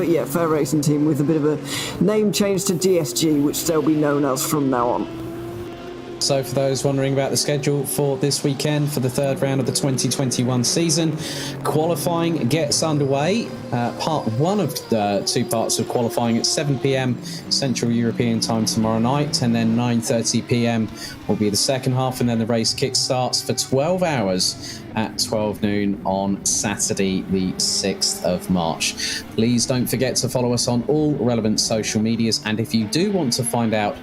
yeah, Fair Racing team with a bit of a name change to DSG, which they'll be known as from now on. So for those wondering about the schedule for this weekend for the third round of the 2021 season, qualifying gets underway. Part 1 of the 2 parts of qualifying at 7 p.m. Central European time tomorrow night, and then 9:30 p.m. will be the second half, and then the race kick-starts for 12 hours at 12 noon on Saturday the 6th of March. Please don't forget to follow us on all relevant social medias, and if you do want to find out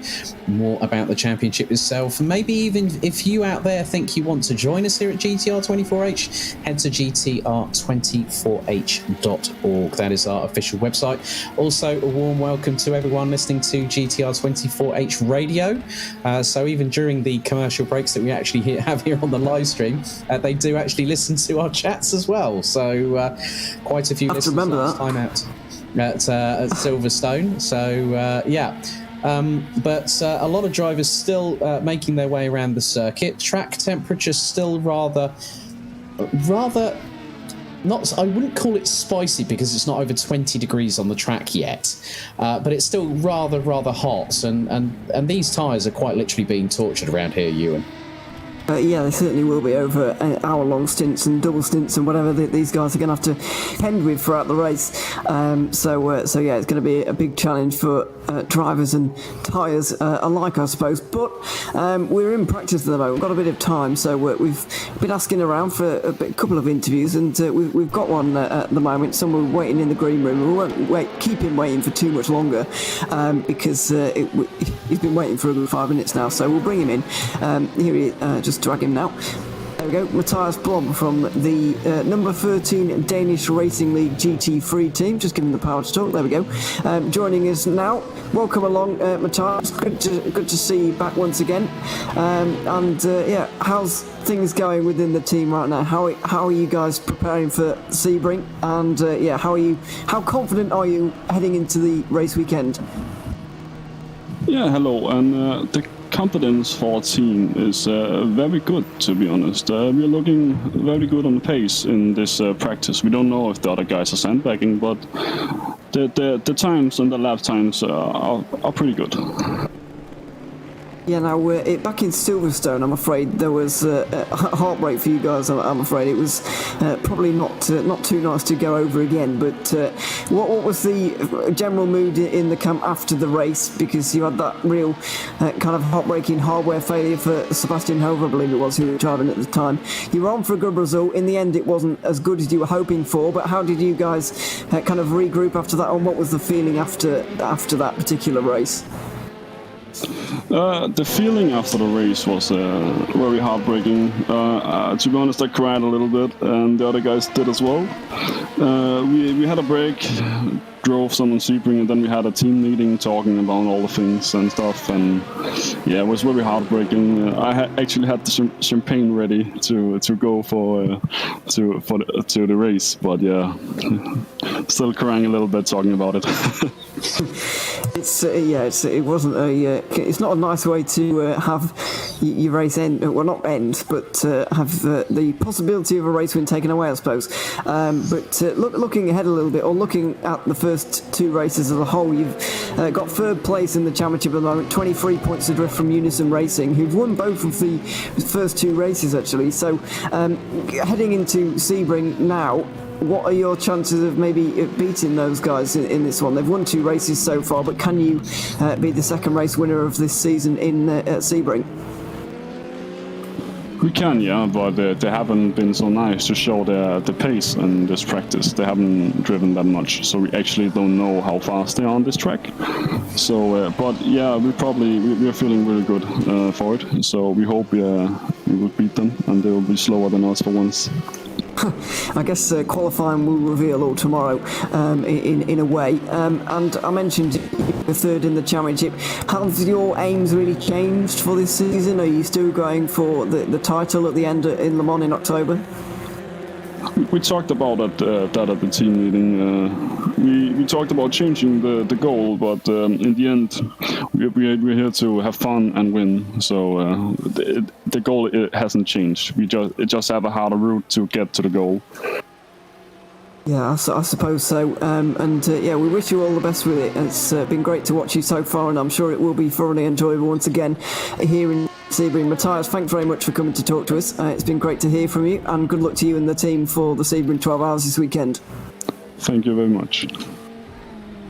more about the championship itself, maybe even if you out there think you want to join us here at GTR24H, head to gtr24h.org. That is our official website. Also, a warm welcome to everyone listening to GTR24H radio. So even during the commercial breaks that we actually have here on the live stream, they do actually listen to our chats as well. So quite a few listeners last time out at Silverstone. So yeah. But a lot of drivers still making their way around the circuit. Track temperature still rather not, I wouldn't call it spicy because it's not over 20 degrees on the track yet, but it's still rather hot, and these tyres are quite literally being tortured around here, Ewan. Yeah, they certainly will be over hour-long stints and double stints and whatever these guys are going to have to contend with throughout the race. So yeah, it's going to be a big challenge for drivers and tyres alike, I suppose. But we're in practice at the moment. We've got a bit of time, so we've been asking around for a couple of interviews, and we've got one at the moment. Some are waiting in the green room. We won't keep him waiting for too much longer because he's been waiting for a good 5 minutes now. So we'll bring him in. Here he just drag him now. There we go, Matthias Blom from the number 13 Danish Racing League GT3 team. Just give him the power to talk. There we go. Joining us now. Welcome along, Matthias. Good to see you back once again. Yeah, how's things going within the team right now? How are you guys preparing for Sebring? And yeah, how confident are you heading into the race weekend? Yeah, hello, and the confidence for our team is very good, to be honest. We're looking very good on the pace in this practice. We don't know if the other guys are sandbagging, but the times and the lap times are pretty good. Yeah, now back in Silverstone, I'm afraid there was a heartbreak for you guys. I'm afraid it was probably not too nice to go over again. But what was the general mood in the camp after the race? Because you had that real kind of heartbreaking hardware failure for Sebastian Hove, I believe it was, who was driving at the time. You were on for a good result. In the end, it wasn't as good as you were hoping for. But how did you guys kind of regroup after that? And what was the feeling after that particular race? The feeling after the race was very heartbreaking. To be honest, I cried a little bit, and the other guys did as well. We had a break, drove some on Sebring, and then we had a team meeting talking about all the things and stuff. And yeah, it was very heartbreaking. I actually had the champagne ready to go to the race, but yeah, still crying a little bit talking about it. It wasn't a it's not a nice way to have your race end. Well, not end, but have the possibility of a race win taken away, I suppose. Looking ahead a little bit, or looking at the first two races as a whole, you've got third place in the championship at the moment, 23 points adrift from Unison Racing, who've won both of the first two races actually. So heading into Sebring now, what are your chances of maybe beating those guys in this one? They've won two races so far, but can you be the second race winner of this season at Sebring? We can, yeah, but they haven't been so nice to show the pace in this practice. They haven't driven that much, so we actually don't know how fast they are on this track. So, but yeah, we're feeling really good for it. So we hope we will beat them, and they will be slower than us for once. I guess qualifying will reveal all tomorrow in a way. And I mentioned the third in the championship. Have your aims really changed for this season? Are you still going for the title at the end in Le Mans in October? We talked about that at the team meeting. We talked about changing the goal, but in the end, we're here to have fun and win. So the goal hasn't changed. We just have a harder route to get to the goal. Yeah, I suppose so. We wish you all the best with it. It's been great to watch you so far, and I'm sure it will be thoroughly enjoyable once again here in Sebring. Matthias, thanks very much for coming to talk to us. It's been great to hear from you, and good luck to you and the team for the Sebring 12 Hours this weekend. Thank you very much.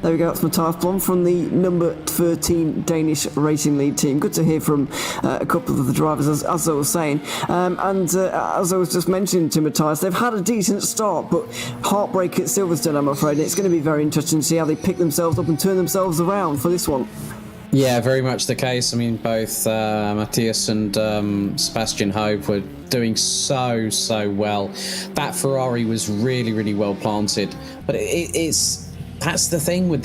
There we go, that's Matthias Blom from the number 13 Danish Racing League team. Good to hear from a couple of the drivers, as I was saying. As I was just mentioning to Matthias, they've had a decent start, but heartbreak at Silverstone, I'm afraid. It's going to be very interesting to see how they pick themselves up and turn themselves around for this one. Yeah, very much the case. I mean, both Matthias and Sebastian Hope were doing so well. That Ferrari was really, really well planted. But that's the thing with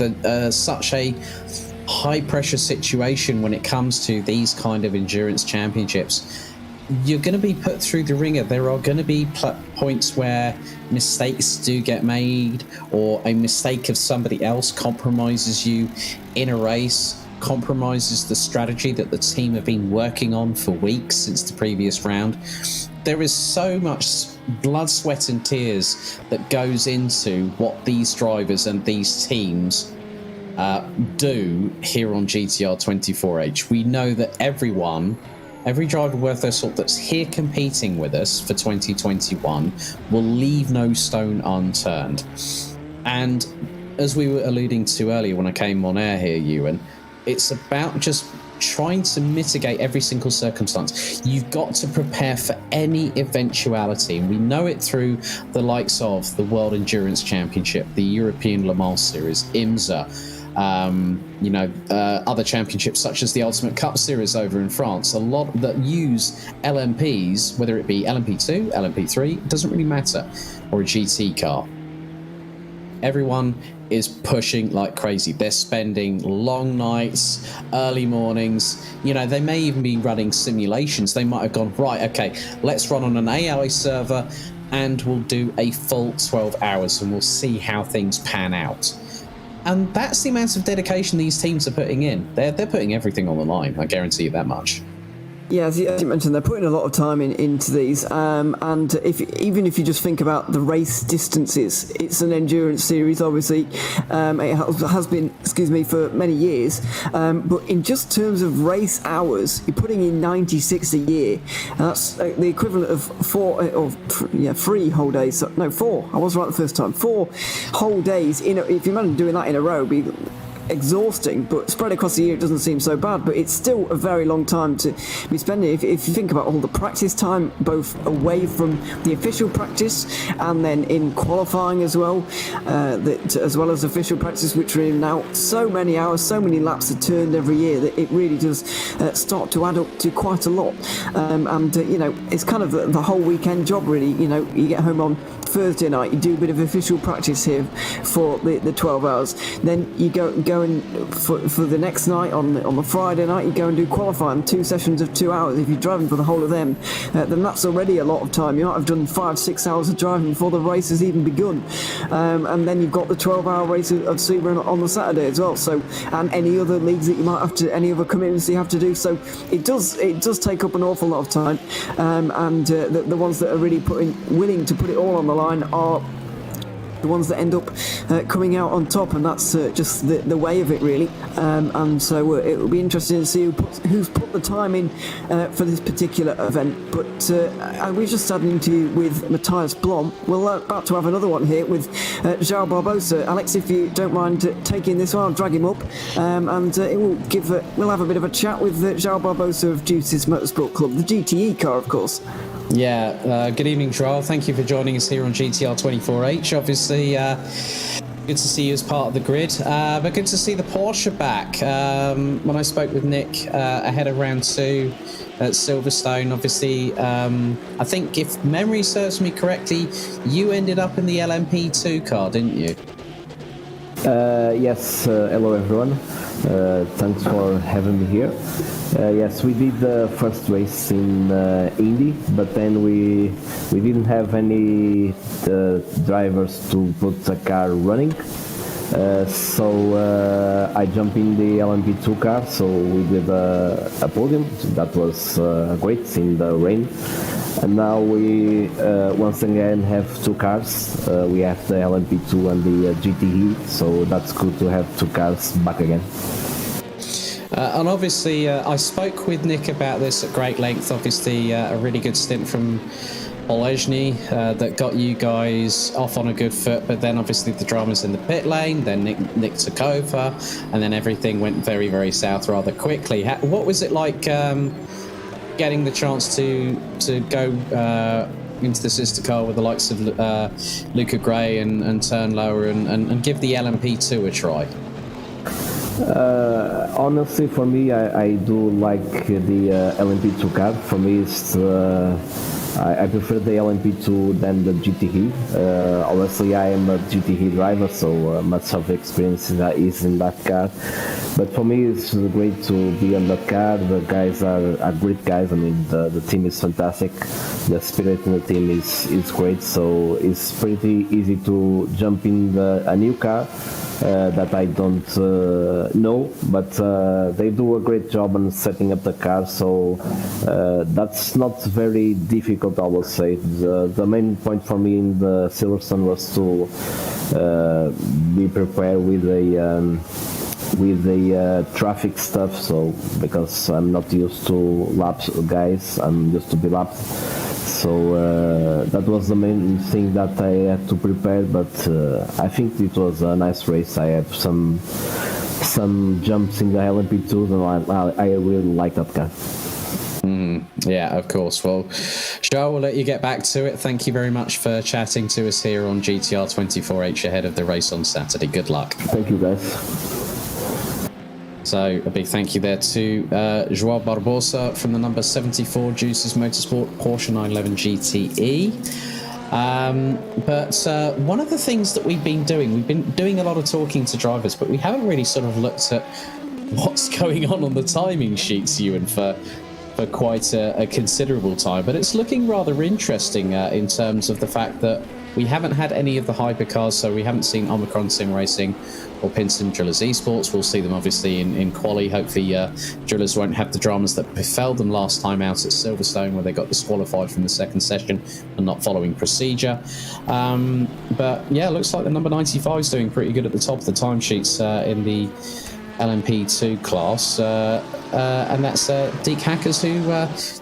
such a high-pressure situation when it comes to these kind of endurance championships. You're going to be put through the ringer. There are going to be points where mistakes do get made, or a mistake of somebody else compromises you in a race, compromises the strategy that the team have been working on for weeks since the previous round. There is so much blood, sweat and tears that goes into what these drivers and these teams do here on GTR 24H. We know that every driver worth their salt that's here competing with us for 2021 will leave no stone unturned. And as we were alluding to earlier when I came on air here, Ewan, it's about just trying to mitigate every single circumstance. You've got to prepare for any eventuality. And we know it through the likes of the World Endurance Championship, the European Le Mans Series, IMSA, other championships such as the Ultimate Cup Series over in France. A lot that use LMPs, whether it be LMP2, LMP3, it doesn't really matter, or a GT car. Everyone is pushing like crazy. They're spending long nights, early mornings. They may even be running simulations. They might have gone, right, okay, let's run on an AI server and we'll do a full 12 hours and we'll see how things pan out. And that's the amount of dedication these teams are putting in. They're putting everything on the line. I guarantee you that much. Yeah, as you mentioned, they're putting a lot of time into these, and even if you just think about the race distances, it's an endurance series, obviously. It has been, for many years, but in just terms of race hours, you're putting in 96 a year. That's the equivalent of 3 whole days. No, 4. I was right the first time. 4 whole days. If you imagine doing that in a row, it'd be exhausting, but spread across the year it doesn't seem so bad, but it's still a very long time to be spending. If you think about all the practice time, both away from the official practice and then in qualifying as well, as well as official practice, which are in now, so many hours, so many laps are turned every year that it really does start to add up to quite a lot. It's kind of the whole weekend job, really. You get home on Thursday night, you do a bit of official practice here for the 12 hours, then you go go and for the next night on the Friday night, you go and do qualifying, 2 sessions of 2 hours. If you're driving for the whole of them, then that's already a lot of time. You might have done 5-6 hours of driving before the race has even begun, and then you've got the 12-hour race of Sebring on the Saturday as well. So, and any other leagues that you might have to, any other commitments you have to do. So it does take up an awful lot of time, and the ones that are really willing to put it all on the line are the ones that end up coming out on top, and that's just the way of it, really. And so it will be interesting to see who's put the time in for this particular event. But we've just had an interview with Matthias Blom. We're about to have another one here with João Barbosa. Alex, if you don't mind taking this one, I'll drag him up, and it will we'll have a bit of a chat with João Barbosa of Juice's Motorsport Club, the GTE car, of course. Yeah, good evening, Joel. Thank you for joining us here on GTR 24H. Obviously, good to see you as part of the grid, but good to see the Porsche back. When I spoke with Nick ahead of round 2 at Silverstone, obviously, I think if memory serves me correctly, you ended up in the LMP2 car, didn't you? Yes, hello everyone. Thanks for having me here. Yes, we did the first race in Indy, but then we didn't have any drivers to put the car running. So I jumped in the LMP2 car, so we did a podium. So that was great in the rain. And now we once again have 2 cars. We have the LMP2 and the GTE, so that's good to have 2 cars back again. And obviously, I spoke with Nick about this at great length. Obviously, a really good stint from Olejny that got you guys off on a good foot, but then obviously the dramas in the pit lane, then Nick took over, and then everything went very, very south rather quickly. What was it like getting the chance to go into the sister car with the likes of Luca Gray and Turnlower and give the LMP2 a try? Honestly, for me, I do like the LMP2 car. For me, it's I prefer the LMP2 than the GTE. Obviously, I am a GTE driver, so much of the experience is in that car. But for me, it's great to be on that car. The guys are great guys. I mean, the team is fantastic. The spirit in the team is great. So it's pretty easy to jump in a new car that I don't know, but they do a great job on setting up the car, so that's not very difficult, I will say. The main point for me in the Silverstone was to be prepared with the traffic stuff, so because I'm not used to laps, guys, I'm used to be lapped. So that was the main thing that I had to prepare, but I think it was a nice race. I have some jumps in the LMP2, and I really like that car. Yeah, of course. Well, Joel, we'll let you get back to it. Thank you very much for chatting to us here on GTR 24H ahead of the race on Saturday. Good luck. Thank you, guys. So a big thank you there to João Barbosa from the number 74 Juice's Motorsport Porsche 911 GTE. But one of the things that we've been doing a lot of talking to drivers, but we haven't really sort of looked at what's going on the timing sheets, Ewan, for quite a considerable time. But it's looking rather interesting in terms of the fact that we haven't had any of the hypercars, so we haven't seen Omicron Sim Racing or Pinsim Drillers Esports. We'll see them obviously in quali. Hopefully Drillers won't have the dramas that befell them last time out at Silverstone, where they got disqualified from the second session and not following procedure. But yeah, looks like the number 95 is doing pretty good at the top of the timesheets in the LMP2 class, and that's Deke Hackers, who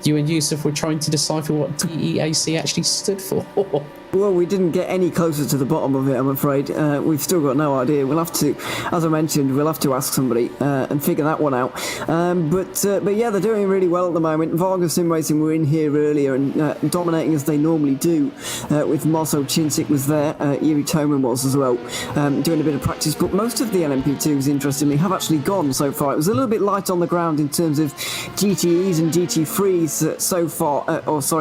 you and Yusuf were trying to decipher what EEWC actually stood for. Well, we didn't get any closer to the bottom of it, I'm afraid. We've still got no idea. We'll have to, as I mentioned, we'll have to ask somebody and figure that one out. But yeah, they're doing really well at the moment. Varga Sim Racing were in here earlier and dominating as they normally do. With Marcel Chinsik was there, Yuri Toman was as well, doing a bit of practice. But most of the LMP2s, interestingly, have actually gone so far. It was a little bit light on the ground in terms of GTEs and GT3s so far,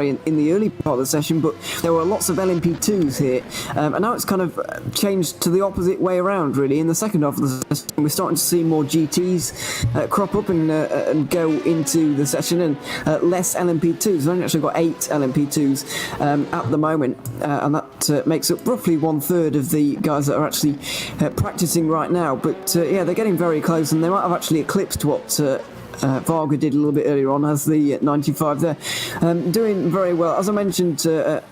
in the early part of the session, but there were lots of LMP LMP2s here, and now it's kind of changed to the opposite way around, really. In the second half of the session, we're starting to see more GTs crop up and go into the session, and less LMP2s. We've only actually got 8 LMP2s at the moment, and that makes up roughly 1/3 of the guys that are actually practicing right now. But yeah, they're getting very close, and they might have actually eclipsed what Varga did a little bit earlier on as the 95 there. Doing very well. As I mentioned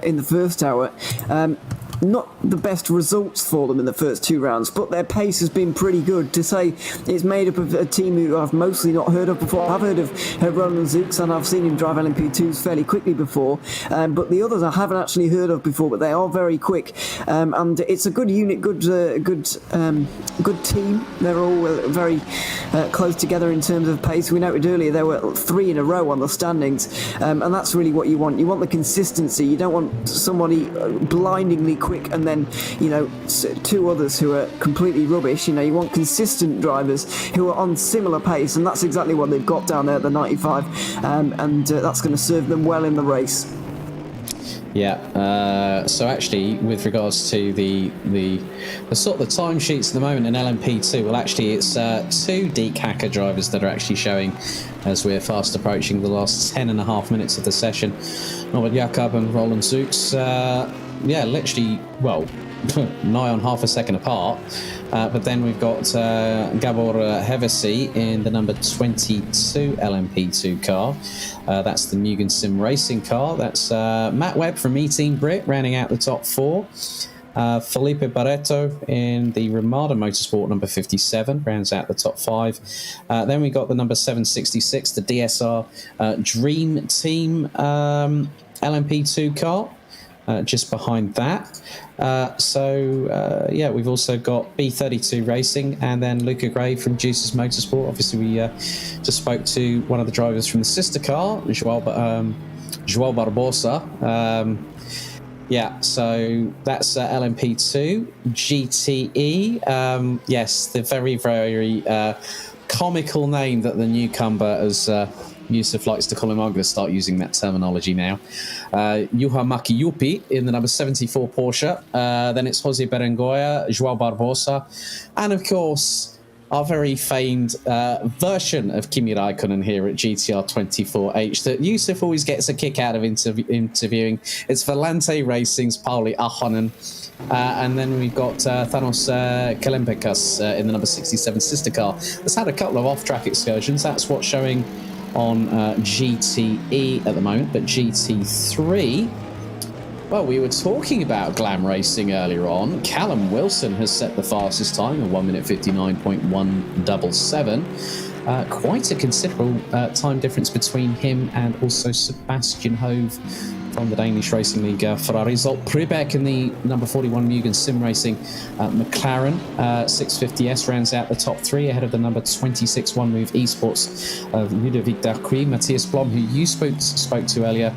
in the first hour, not the best results for them in the first 2 rounds, but their pace has been pretty good. To say it's made up of a team who I've mostly not heard of before. I've heard of Roland Zooks, and I've seen him drive LMP2s fairly quickly before, but the others I haven't actually heard of before, but they are very quick, and it's a good unit, good team. They're all very close together in terms of pace. We noted earlier there were 3 in a row on the standings, and that's really what you want. You want the consistency. You don't want somebody blindingly quick and then 2 others who are completely rubbish. You want consistent drivers who are on similar pace, and that's exactly what they've got down there at the 95, and that's going to serve them well in the race. Yeah, so actually, with regards to the sort of the timesheets at the moment in LMP2, well, actually, it's 2 Deke Hacker drivers that are actually showing as we're fast approaching the last 10.5 minutes of the session. Norbert Jakob and Roland Zooks, literally, well, nigh on half a second apart. But then we've got Gabor Hevesi in the number 22 LMP2 car. That's the Mugen Sim Racing car. That's Matt Webb from E-Team Brit rounding out the top 4. Felipe Barreto in the Ramada Motorsport number 57 rounds out the top 5. Then we got the number 766, the DSR Dream Team LMP2 car. Just behind that. We've also got B32 Racing and then Luca Gray from Juices Motorsport. Obviously, we just spoke to one of the drivers from the sister car, João Barbosa. So that's LMP2. GTE, yes, the very, very comical name that the newcomer, as Yusuf likes to call him. I'm going to start using that terminology now. Juha Makiyupi in the number 74 Porsche. Then it's Jose Berengoya, João Barbosa, and of course our very famed version of Kimi Raikkonen here at GTR 24H that Yusuf always gets a kick out of interviewing. It's Volante Racing's Pauli Ahonen. And then we've got Thanos Kalempekas in the number 67 sister car. That's had a couple of off-track excursions. That's what's showing on GTE at the moment, but GT3, well, we were talking about glam racing earlier on. Callum Wilson has set the fastest time of 1:59.177. Quite a considerable time difference between him and also Sebastian Hove from the Danish Racing League Ferrari. Zolt Pribeck in the number 41 Mugen Sim Racing McLaren 650S rounds out the top 3 ahead of the number 26 One Move Esports of Ludovic Darqui. Matthias Blom, who you spoke to earlier,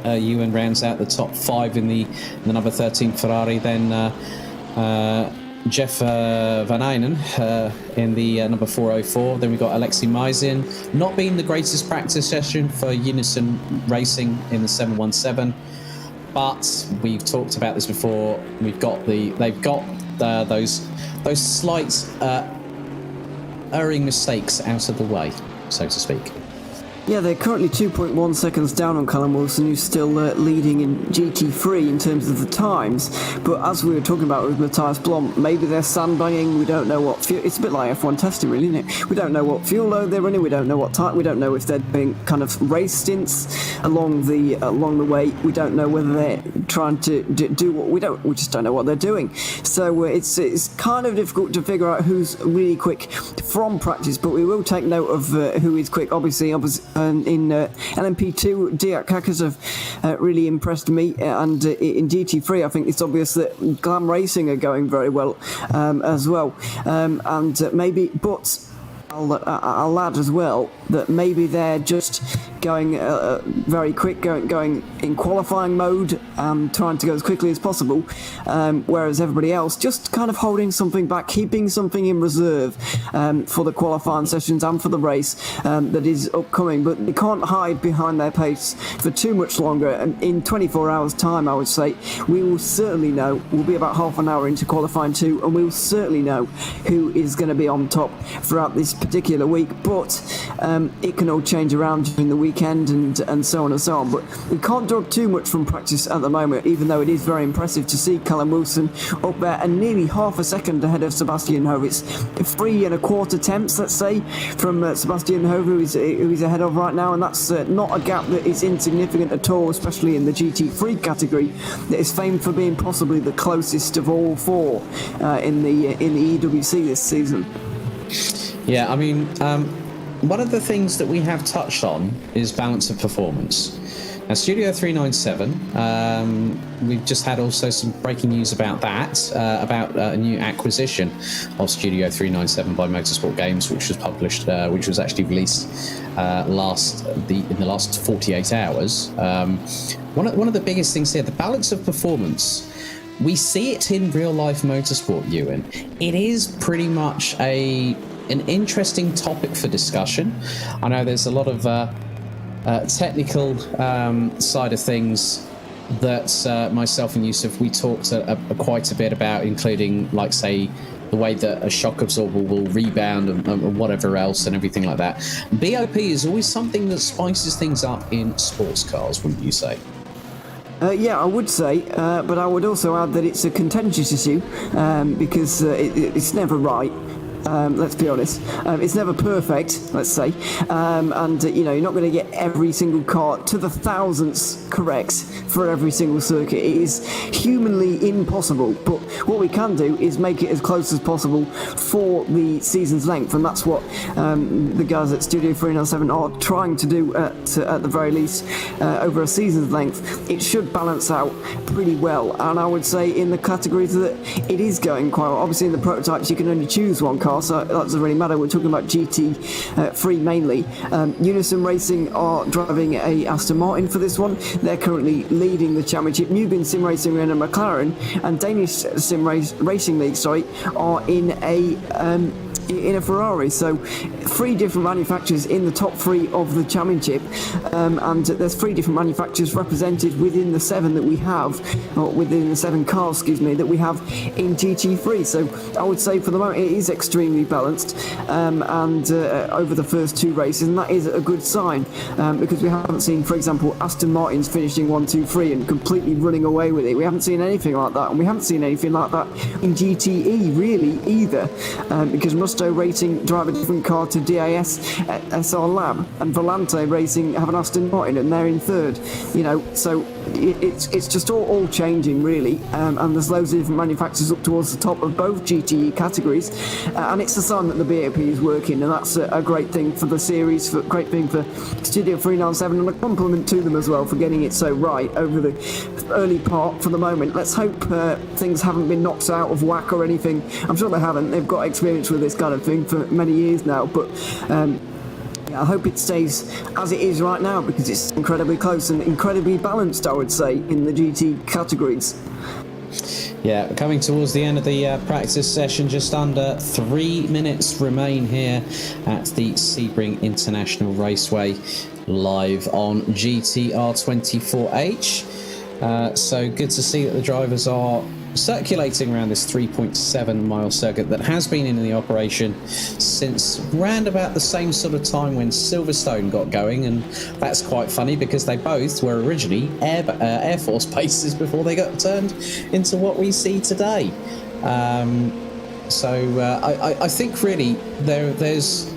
Ewan rounds out the top 5 in the number 13 Ferrari. Then Jeff Van Eynen in the number 404. Then we've got Alexei Maizin, not being the greatest practice session for Unison Racing in the 717, but we've talked about this before. They've got those slight erring mistakes out of the way, so to speak. Yeah, they're currently 2.1 seconds down on Callum Wilson, who's still leading in GT3 in terms of the times. But as we were talking about with Matthias Blom, maybe they're sandbagging. We don't know what fuel. It's a bit like F1 testing, really, isn't it? We don't know what fuel load they're running. We don't know what time. We don't know if they're doing kind of race stints along the way. We don't know whether they're trying to do what we don't. We just don't know what they're doing. So it's kind of difficult to figure out who's really quick from practice. But we will take note of who is quick. Obviously. In LMP2, Diak Hackers have really impressed me, and in GT3 I think it's obvious that Glam Racing are going very well as well, but I'll add as well that maybe they're just going very quick, going in qualifying mode, trying to go as quickly as possible, whereas everybody else just kind of holding something back, keeping something in reserve for the qualifying sessions and for the race that is upcoming. But they can't hide behind their pace for too much longer. And in 24 hours' time, I would say, we will certainly know. We'll be about half an hour into qualifying 2, and we will certainly know who is going to be on top throughout this particular week. But it can all change around during the weekend and so on and so on. But we can't draw too much from practice at the moment, even though it is very impressive to see Callum Wilson up there and nearly half a second ahead of Sebastian Hove. It's 3 1/4 tenths, let's say, from Sebastian Hove, who he's ahead of right now, and that's not a gap that is insignificant at all, especially in the GT3 category that is famed for being possibly the closest of all 4 in the EEWC this season. Yeah, I mean, one of the things that we have touched on is balance of performance. Now, Studio 397, we've just had also some breaking news about that, about a new acquisition of Studio 397 by Motorsport Games, which was published, which was actually released in the last 48 hours. One of the biggest things here, the balance of performance. We see it in real-life motorsport, Ewan. It is pretty much an interesting topic for discussion. I know there's a lot of technical side of things that myself and Yusuf, we talked quite a bit about, including, like, say, the way that a shock absorber will rebound and whatever else and everything like that. BOP is always something that spices things up in sports cars, wouldn't you say? Yeah, I would say, but I would also add that it's a contentious issue because it's never right. Let's be honest. It's never perfect, let's say, and you're not going to get every single car to the thousandths correct for every single circuit. It is humanly impossible, but what we can do is make it as close as possible for the season's length, and that's what the guys at Studio 397 are trying to do at the very least over a season's length. It should balance out pretty well, and I would say in the categories that it is going quite well. Obviously in the prototypes you can only choose one car, so that doesn't really matter. We're talking about GT3 mainly. Unison Racing are driving a Aston Martin for this one. They're currently leading the championship. Mugen Sim Racing are in a McLaren, and Danish Sim Racing League, are in a Ferrari. So 3 different manufacturers in the top 3 of the championship, and there's 3 different manufacturers represented within the 7 that we have, or within the 7 cars, that we have in GT3. So I would say for the moment it is extremely balanced, and over the first 2 races, and that is a good sign, because we haven't seen, for example, Aston Martin's finishing 1, 2, 3 and completely running away with it. We haven't seen anything like that, and we haven't seen anything like that in GTE really either, because Musto Racing drive a different car to DAS SR Lab, and Volante Racing have an Aston Martin and they're in 3rd. So it's just all changing really, and there's loads of different manufacturers up towards the top of both GTE categories, and it's a sign that the BAP is working, and that's a great thing for the series, great thing for Studio 397, and a compliment to them as well for getting it so right over the early part for the moment. Let's hope things haven't been knocked out of whack or anything. I'm sure they haven't. They've got experience with this kind of thing for many years now, but I hope it stays as it is right now, because it's incredibly close and incredibly balanced, I would say, in the GT categories. Yeah, coming towards the end of the practice session, just under 3 minutes remain here at the Sebring International Raceway, live on GTR24H. So good to see that the drivers are circulating around this 3.7 mile circuit that has been in the operation since round about the same sort of time when Silverstone got going, and that's quite funny because they both were originally Air Force bases before they got turned into what we see today. I think really there's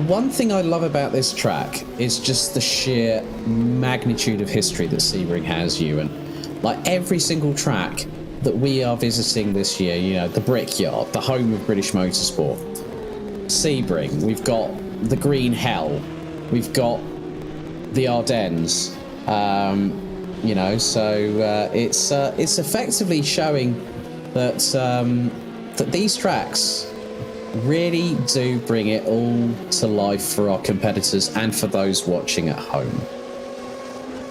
one thing I love about this track is just the sheer magnitude of history that Sebring has, Ewan. Like every single track that we are visiting this year, the Brickyard, the home of British motorsport, Sebring, we've got the Green Hell, we've got the Ardennes, it's effectively showing that that these tracks really do bring it all to life for our competitors and for those watching at home.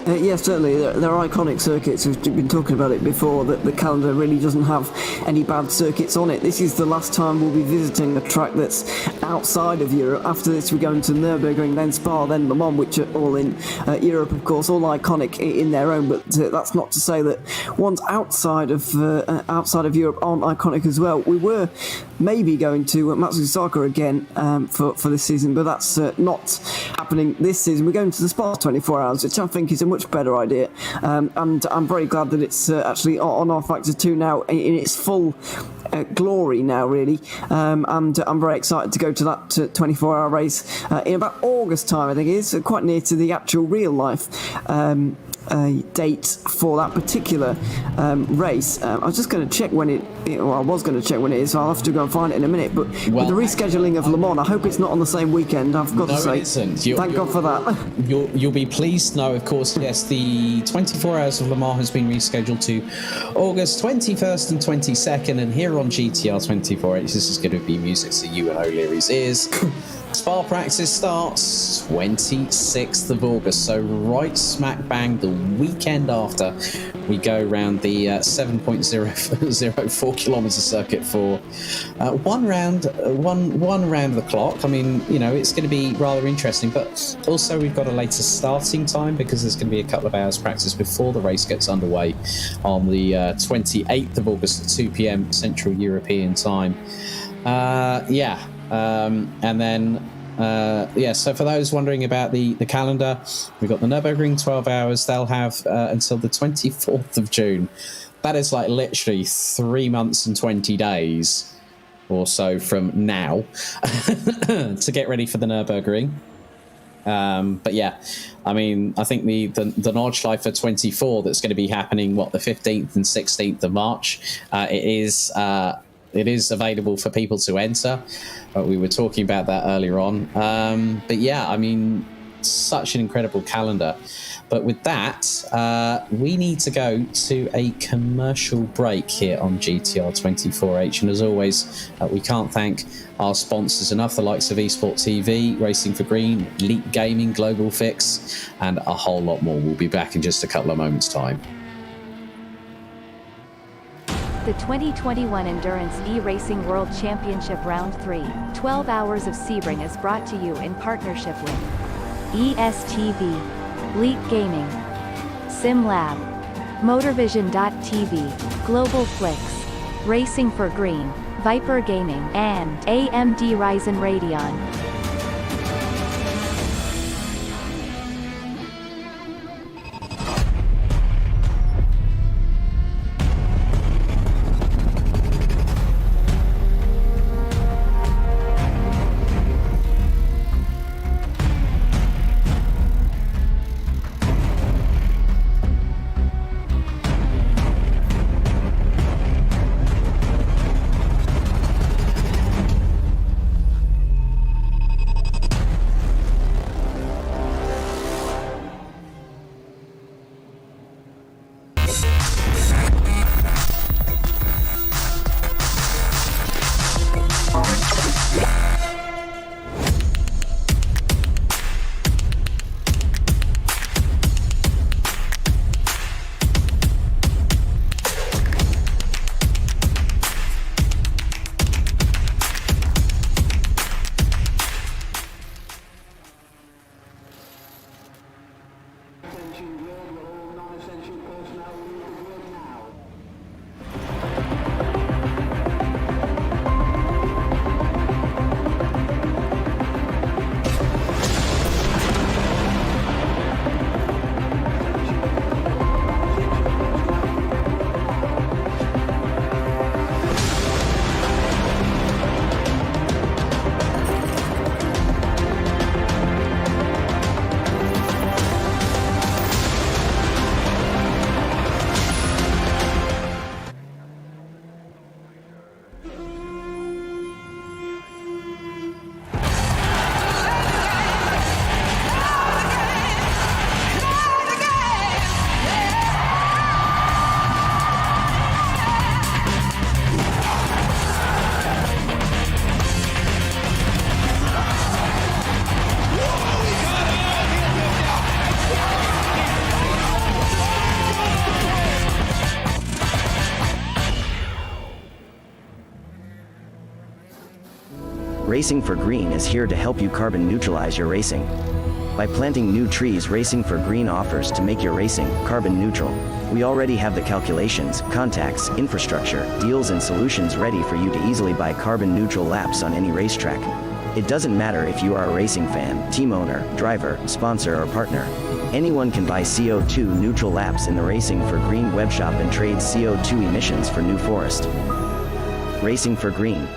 Yes, certainly. They're iconic circuits. We've been talking about it before, that the calendar really doesn't have any bad circuits on it. This is the last time we'll be visiting a track that's outside of Europe. After this, we're going to Nürburgring, then Spa, then Le Mans, which are all in Europe, of course, all iconic in their own. But that's not to say that ones outside of Europe aren't iconic as well. We were maybe going to Matsusaka again for this season, but that's not happening this season. We're going to the Spa 24 Hours, which I think is a much better idea, and I'm very glad that it's actually on our Factor 2 now in its full glory now, really, and I'm very excited to go to that 24-hour race in about August time, I think it is, quite near to the actual real life date for that particular race. I was just going to check when I was going to check when it is, so I'll have to go and find it in a minute, but with the rescheduling of Le Mans, I hope it's not on the same weekend, I've got to say. It isn't. Thank God for that. You'll be pleased to know, of course, yes, the 24 Hours of Le Mans has been rescheduled to August 21st and 22nd, and here on GTR 24H, this is going to be music to you and O'Leary's ears. Spa practice starts 26th of August, so right smack bang the weekend after we go around the 7.004 kilometre circuit for one round of the clock. I mean, you know, it's going to be rather interesting, but also we've got a later starting time because there's going to be a couple of hours practice before the race gets underway on the 28th of August at 2 p.m. Central European time. And then, so for those wondering about the calendar, we've got the Nürburgring 12 hours. They'll have until the 24th of June. That is like literally 3 months and 20 days or so from now to get ready for the Nürburgring. But yeah, I mean, I think the Nordschleife 24 that's going to be happening, the 15th and 16th of March, it is available for people to enter. We were talking about that earlier on. But yeah, I mean, such an incredible calendar. But with that, we need to go to a commercial break here on GTR 24H. And as always, we can't thank our sponsors enough, the likes of eSport TV, Racing for Green, Leap Gaming, Global Fix, and a whole lot more. We'll be back in just a couple of moments' time. The 2021 Endurance E-Racing World Championship Round 3, 12 Hours of Sebring is brought to you in partnership with ESTV, Leap Gaming, SimLab, Motorvision.tv, Global Flix, Racing for Green, Viper Gaming, and AMD Ryzen Radeon. Racing for Green is here to help you carbon neutralize your racing. By planting new trees, Racing for Green offers to make your racing carbon neutral. We already have the calculations, contacts, infrastructure, deals, and solutions ready for you to easily buy carbon neutral laps on any racetrack. It doesn't matter if you are a racing fan, team owner, driver, sponsor, or partner. Anyone can buy CO2 neutral laps in the Racing for Green webshop and trade CO2 emissions for New Forest. Racing for Green.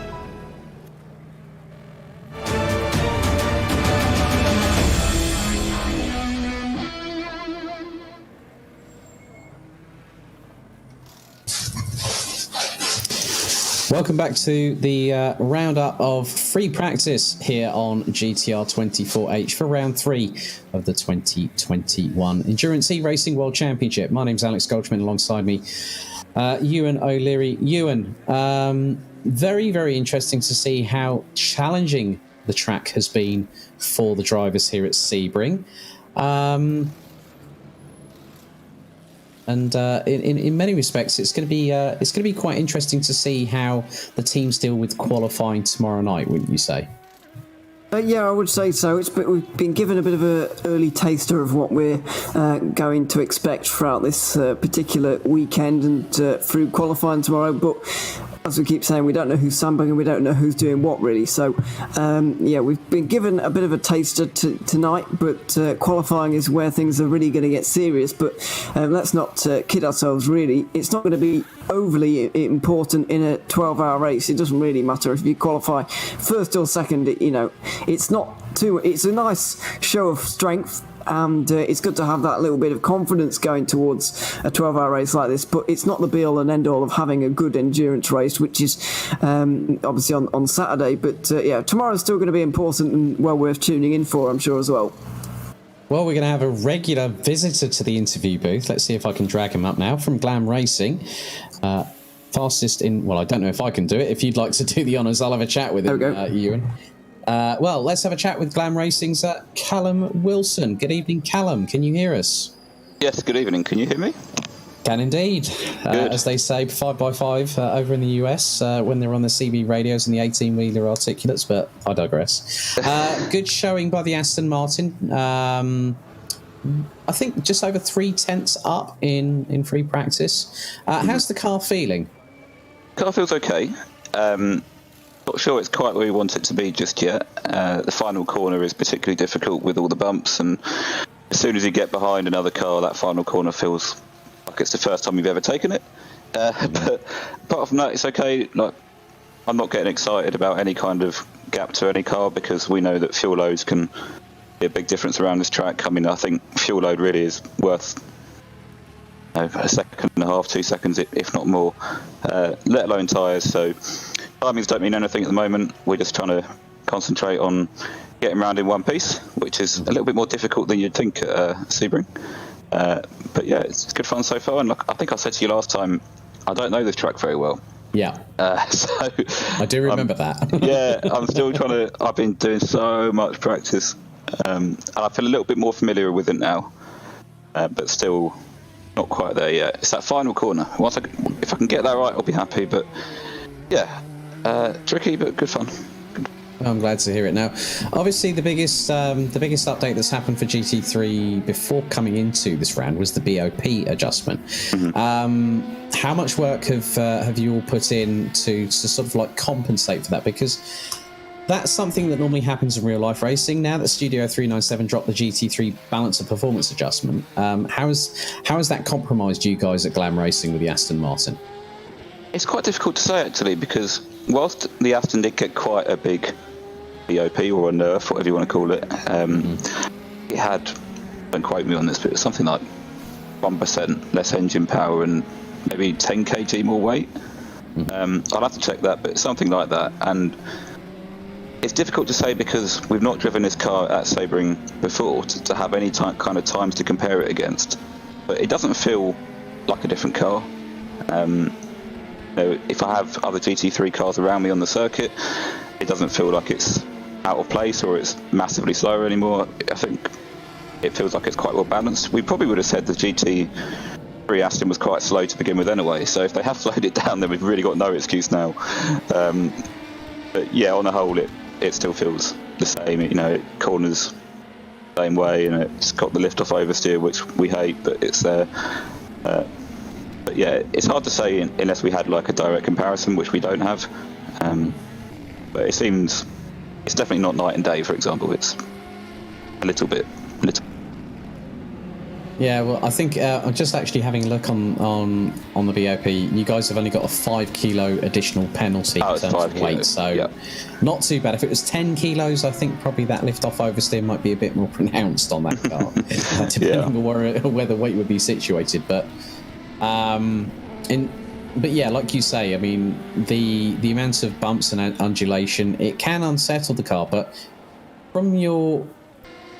Welcome back to the roundup of free practice here on GTR 24H for round 3 of the 2021 Endurance E-Racing World Championship. My name's Alex Goldschmidt, alongside me, Ewan O'Leary. Ewan, very, very interesting to see how challenging the track has been for the drivers here at Sebring. And in many respects, it's going to be quite interesting to see how the teams deal with qualifying tomorrow night, wouldn't you say? Yeah, I would say so. We've been given a bit of an early taster of what we're going to expect throughout this particular weekend and through qualifying tomorrow. But as we keep saying, we don't know who's sandbagging and we don't know who's doing what, really. So, yeah, we've been given a bit of a taster tonight, but qualifying is where things are really going to get serious. But let's not kid ourselves, really. It's not going to be overly important in a 12-hour race. It doesn't really matter if you qualify first or second. It's not too. It's a nice show of strength. And it's good to have that little bit of confidence going towards a 12-hour race like this, but it's not the be-all and end-all of having a good endurance race, which is obviously on Saturday. But yeah, tomorrow's still going to be important and well worth tuning in for, I'm sure, as well. Well, we're going to have a regular visitor to the interview booth. Let's see if I can drag him up now from Glam Racing. Fastest in... Well, I don't know if I can do it. If you'd like to do the honours, I'll have a chat with him, Ewan. Well, let's have a chat with Glam Racing's Callum Wilson. Good evening, Callum. Can you hear us? Yes, good evening. Can you hear me? Can indeed. As they say, 5x5 over in the US when they're on the CB radios and the 18-wheeler articulates, but I digress. Good showing by the Aston Martin. I think just over 3/10 up in free practice. How's the car feeling? Car feels okay. Not sure it's quite where we want it to be just yet. The final corner is particularly difficult with all the bumps, and as soon as you get behind another car, that final corner feels like it's the first time you've ever taken it. But apart from that, it's okay. Like, I'm not getting excited about any kind of gap to any car because we know that fuel loads can be a big difference around this track. I mean, I think fuel load really is worth a second and a half, 2 seconds, if not more, let alone tyres. So timings don't mean anything at the moment. We're just trying to concentrate on getting around in one piece, which is a little bit more difficult than you'd think at Sebring. But yeah, it's good fun so far. And like, I think I said to you last time, I don't know this track very well. Yeah. So I do remember that. Yeah, I'm still trying to. I've been doing so much practice, and I feel a little bit more familiar with it now, but still not quite there yet. It's that final corner. If I can get that right, I'll be happy. But yeah. Tricky, but good fun. I'm glad to hear it. Now, obviously, the biggest update that's happened for GT3 before coming into this round was the BOP adjustment. Mm-hmm. How much work have you all put in to sort of like compensate for that? Because that's something that normally happens in real life racing. Now that Studio 397 dropped the GT3 balance of performance adjustment, how has that compromised you guys at Glam Racing with the Aston Martin? It's quite difficult to say, actually, because whilst the Aston did get quite a big BOP or a nerf, whatever you want to call it, it had, don't quote me on this, but it was something like 1% less engine power and maybe 10 kg more weight. I'll have to check that, but something like that. And it's difficult to say because we've not driven this car at Sebring before to have any kind of times to compare it against. But it doesn't feel like a different car. If I have other GT3 cars around me on the circuit, it doesn't feel like it's out of place or it's massively slower anymore. I think it feels like it's quite well balanced. We probably would have said the GT3 Aston was quite slow to begin with anyway, so if they have slowed it down, then we've really got no excuse now. But yeah, on the whole, it it still feels the same. You know, it corners the same way, and it's got the lift off oversteer, which we hate, but it's there. But yeah, it's hard to say unless we had like a direct comparison, which we don't have. But it seems it's definitely not night and day. For example, it's a little bit. Yeah, well, I think I'm just actually having a look on the BOP. You guys have only got a 5 kilo additional penalty in terms of weight, so not too bad. If it was 10 kilos, I think probably that lift off oversteer might be a bit more pronounced on that car, depending on where the weight would be situated. But but yeah, like you say, I mean, the amount of bumps and undulation, it can unsettle the car. But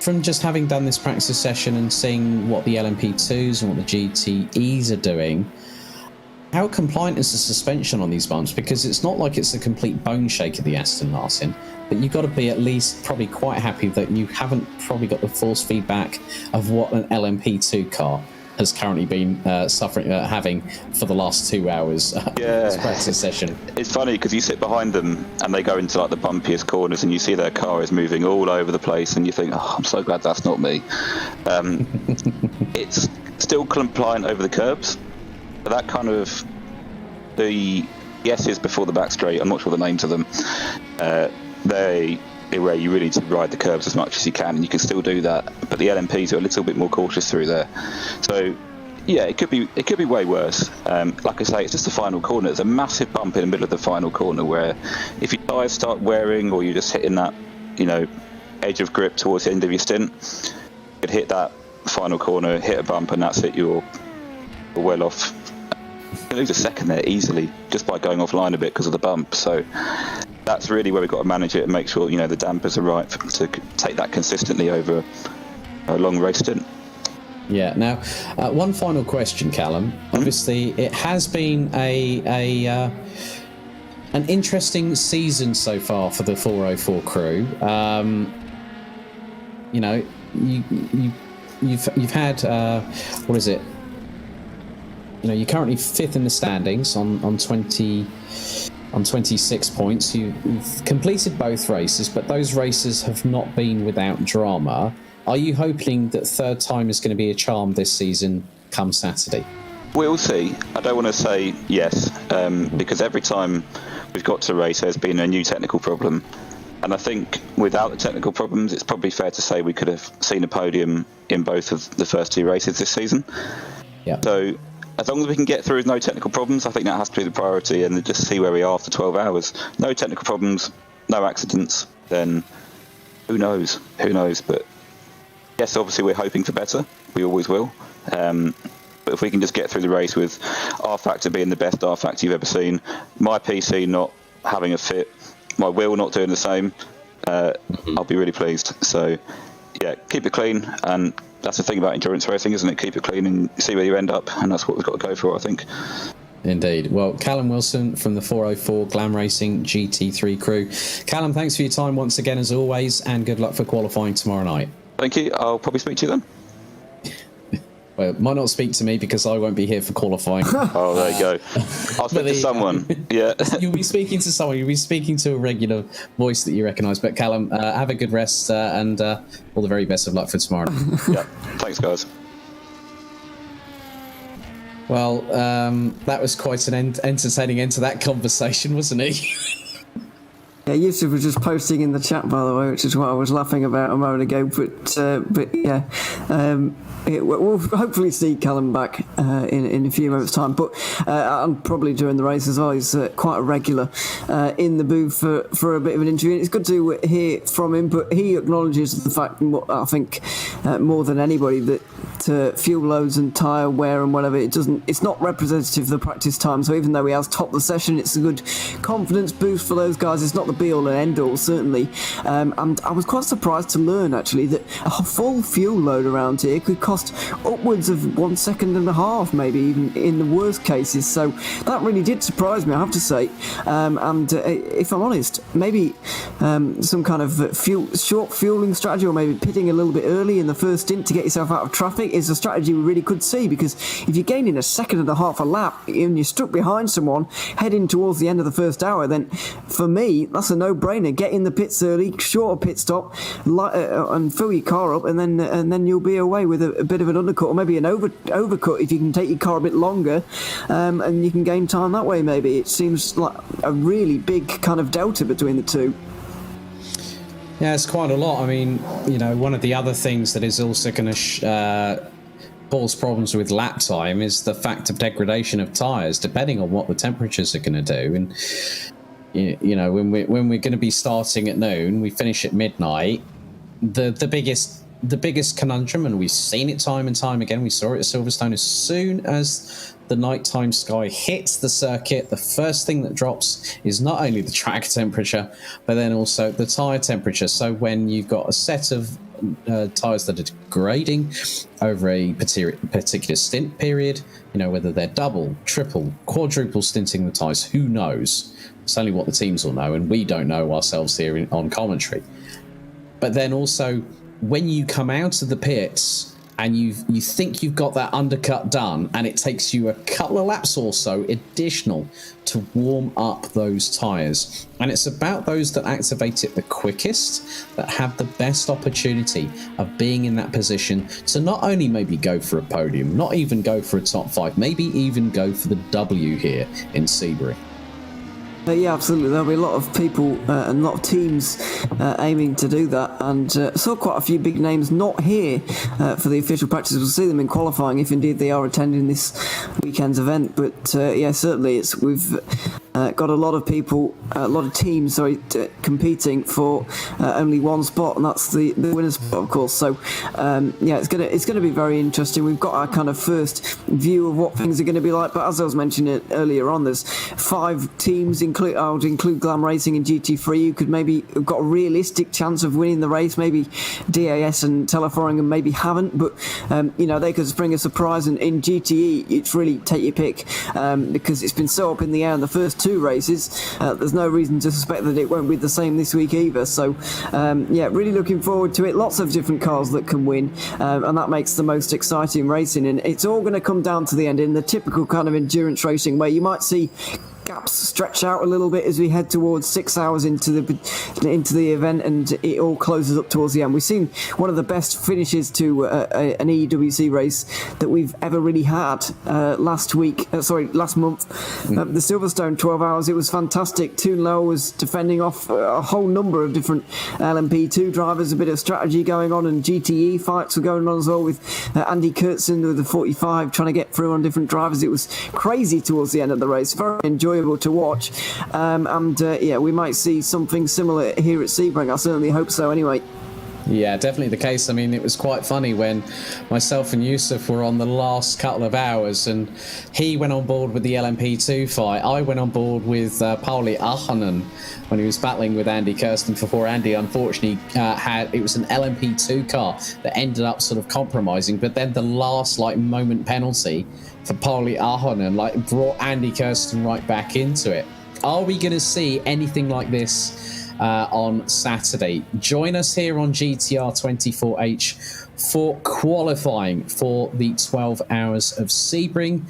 from just having done this practice session and seeing what the LMP2s and what the GTEs are doing, how compliant is the suspension on these bumps? Because it's not like it's a complete bone shake of the Aston Martin, but you've got to be at least probably quite happy that you haven't probably got the force feedback of what an LMP2 car has currently been having for the last 2 hours. This practice session. It's funny because you sit behind them and they go into like the bumpiest corners and you see their car is moving all over the place and you think, oh, I'm so glad that's not me. It's still compliant over the curbs, but that kind of the S's before the back straight, I'm not sure the names of them, where you really need to ride the curbs as much as you can, and you can still do that. But the LMPs are a little bit more cautious through there. So, yeah, it could be way worse. Like I say, it's just the final corner. There's a massive bump in the middle of the final corner where, if your tyres start wearing or you're just hitting that, edge of grip towards the end of your stint, you could hit that final corner, hit a bump, and that's it. You're well off. You can lose a second there easily just by going offline a bit because of the bump. So that's really where we've got to manage it and make sure the dampers are right to take that consistently over a long race stint. Yeah. Now, one final question, Callum. Obviously, it has been an interesting season so far for the 404 crew. You've had what is it? You're currently 5th in the standings on 26 points. You've completed both races, but those races have not been without drama. Are you hoping that third time is going to be a charm this season come Saturday? We'll see. I don't want to say yes, because every time we've got to race, there's been a new technical problem. And I think without the technical problems, it's probably fair to say we could have seen a podium in both of the first 2 races this season. Yeah. So as long as we can get through with no technical problems, I think that has to be the priority, and just see where we are after 12 hours. No technical problems, no accidents, then who knows? But yes, obviously we're hoping for better. We always will. But if we can just get through the race with R Factor being the best R Factor you've ever seen, my PC not having a fit, my wheel not doing the same, I'll be really pleased. So yeah, keep it clean, and that's the thing about endurance racing, isn't it? Keep it clean and see where you end up, and that's what we've got to go for, I think. Indeed. Well, Callum Wilson from the 404 Glam Racing GT3 crew. Callum, thanks for your time once again, as always, and good luck for qualifying tomorrow night. Thank you. I'll probably speak to you then. Well, might not speak to me because I won't be here for qualifying. Oh, there you go. I'll speak to someone. Yeah. You'll be speaking to someone. You'll be speaking to a regular voice that you recognise. But Callum, have a good rest and all the very best of luck for tomorrow. Yeah. Thanks, guys. Well, that was quite an entertaining end to that conversation, wasn't it? Yeah, Yusuf was just posting in the chat, by the way, which is what I was laughing about a moment ago. But yeah, we'll hopefully see Callum back in a few moments' time. But and probably during the race as well. He's quite a regular in the booth for a bit of an interview. And it's good to hear from him. But he acknowledges the fact, I think, more than anybody, that fuel loads and tyre wear and whatever, it's not representative of the practice time. So even though he has topped the session, it's a good confidence boost for those guys. It's not the be all and end all, certainly. And I was quite surprised to learn actually that a full fuel load around here could cost upwards of 1.5 seconds, maybe even in the worst cases. So that really did surprise me, I have to say. And if I'm honest, maybe some kind of short fueling strategy, or maybe pitting a little bit early in the first stint to get yourself out of traffic is a strategy we really could see, because if you're gaining 1.5 seconds a lap and you're stuck behind someone heading towards the end of the first hour, then for me that's that's a no-brainer. Get in the pits early, shorter pit stop, and fill your car up, and then you'll be away with a bit of an undercut, or maybe an overcut if you can take your car a bit longer, and you can gain time that way. Maybe it seems like a really big kind of delta between the two. Yeah, it's quite a lot. I mean, one of the other things that is also going to cause problems with lap time is the fact of degradation of tyres, depending on what the temperatures are going to do. And when we're going to be starting at noon, we finish at midnight. The biggest conundrum, and we've seen it time and time again. We saw it at Silverstone. As soon as the nighttime sky hits the circuit, the first thing that drops is not only the track temperature, but then also the tyre temperature. So when you've got a set of tyres that are degrading over a particular stint period, whether they're double, triple, quadruple stinting the tyres, who knows? It's only what the teams will know, and we don't know ourselves here on commentary. But then also, when you come out of the pits and you think you've got that undercut done, and it takes you a couple of laps or so additional to warm up those tyres. And it's about those that activate it the quickest, that have the best opportunity of being in that position to not only maybe go for a podium, not even go for a top 5, maybe even go for the W here in Sebring. Yeah, absolutely. There'll be a lot of people and a lot of teams aiming to do that, and saw quite a few big names not here for the official practice. We'll see them in qualifying if indeed they are attending this weekend's event. But yeah, certainly we've got a lot of people, a lot of teams, competing for only one spot, and that's the winner's spot, of course. So yeah, it's gonna be very interesting. We've got our kind of first view of what things are going to be like, but as I was mentioning earlier on, there's 5 teams. I would include Glam Racing and GT3, who could maybe have got a realistic chance of winning the race. Maybe DAS and Teleforing maybe haven't, but they could spring a surprise. And in GTE, it's really take your pick, because it's been so up in the air in the first 2 races. There's no reason to suspect that it won't be the same this week either. So yeah, really looking forward to it. Lots of different cars that can win, and that makes the most exciting racing. And it's all going to come down to the end in the typical kind of endurance racing, where you might see gaps stretch out a little bit as we head towards 6 hours into the event, and it all closes up towards the end. We've seen one of the best finishes to an EEWC race that we've ever really had last month. The Silverstone 12 hours, it was fantastic. Toon Lowe was defending off a whole number of different LMP2 drivers, a bit of strategy going on, and GTE fights were going on as well, with Andy Kurtzen with the 45 trying to get through on different drivers. It was crazy towards the end of the race, very enjoyable to watch, and yeah, we might see something similar here at Sebring. I certainly hope so anyway. Yeah, definitely the case. I mean, it was quite funny when myself and Yusuf were on the last couple of hours, and he went on board with the LMP2 fight. I went on board with Pauli Ahonen when he was battling with Andy Kirsten before Andy unfortunately it was an LMP2 car that ended up sort of compromising, but then the last moment penalty for Pauli Ahonen brought Andy Kirsten right back into it. Are we going to see anything like this on Saturday? Join us here on GTR 24H for qualifying for the 12 hours of Sebring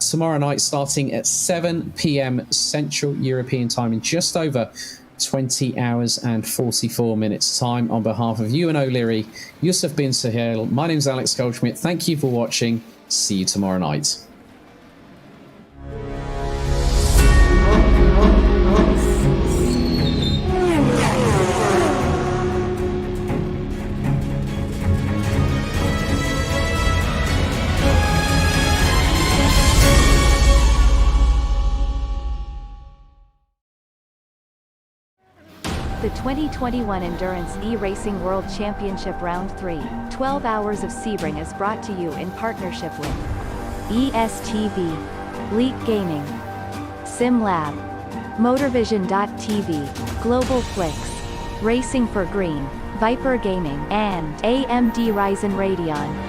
tomorrow night, starting at 7 p.m. Central European time in just over 20 hours and 44 minutes time. On behalf of Ewan O'Leary, Yusuf bin Sahel, my name's Alex Goldschmidt. Thank you for watching. See you tomorrow night. The 2021 Endurance E-Racing World Championship Round 3, 12 Hours of Sebring is brought to you in partnership with ESTV, Leak Gaming, SimLab, Motorvision.tv, Global Flix, Racing for Green, Viper Gaming, and AMD Ryzen Radeon.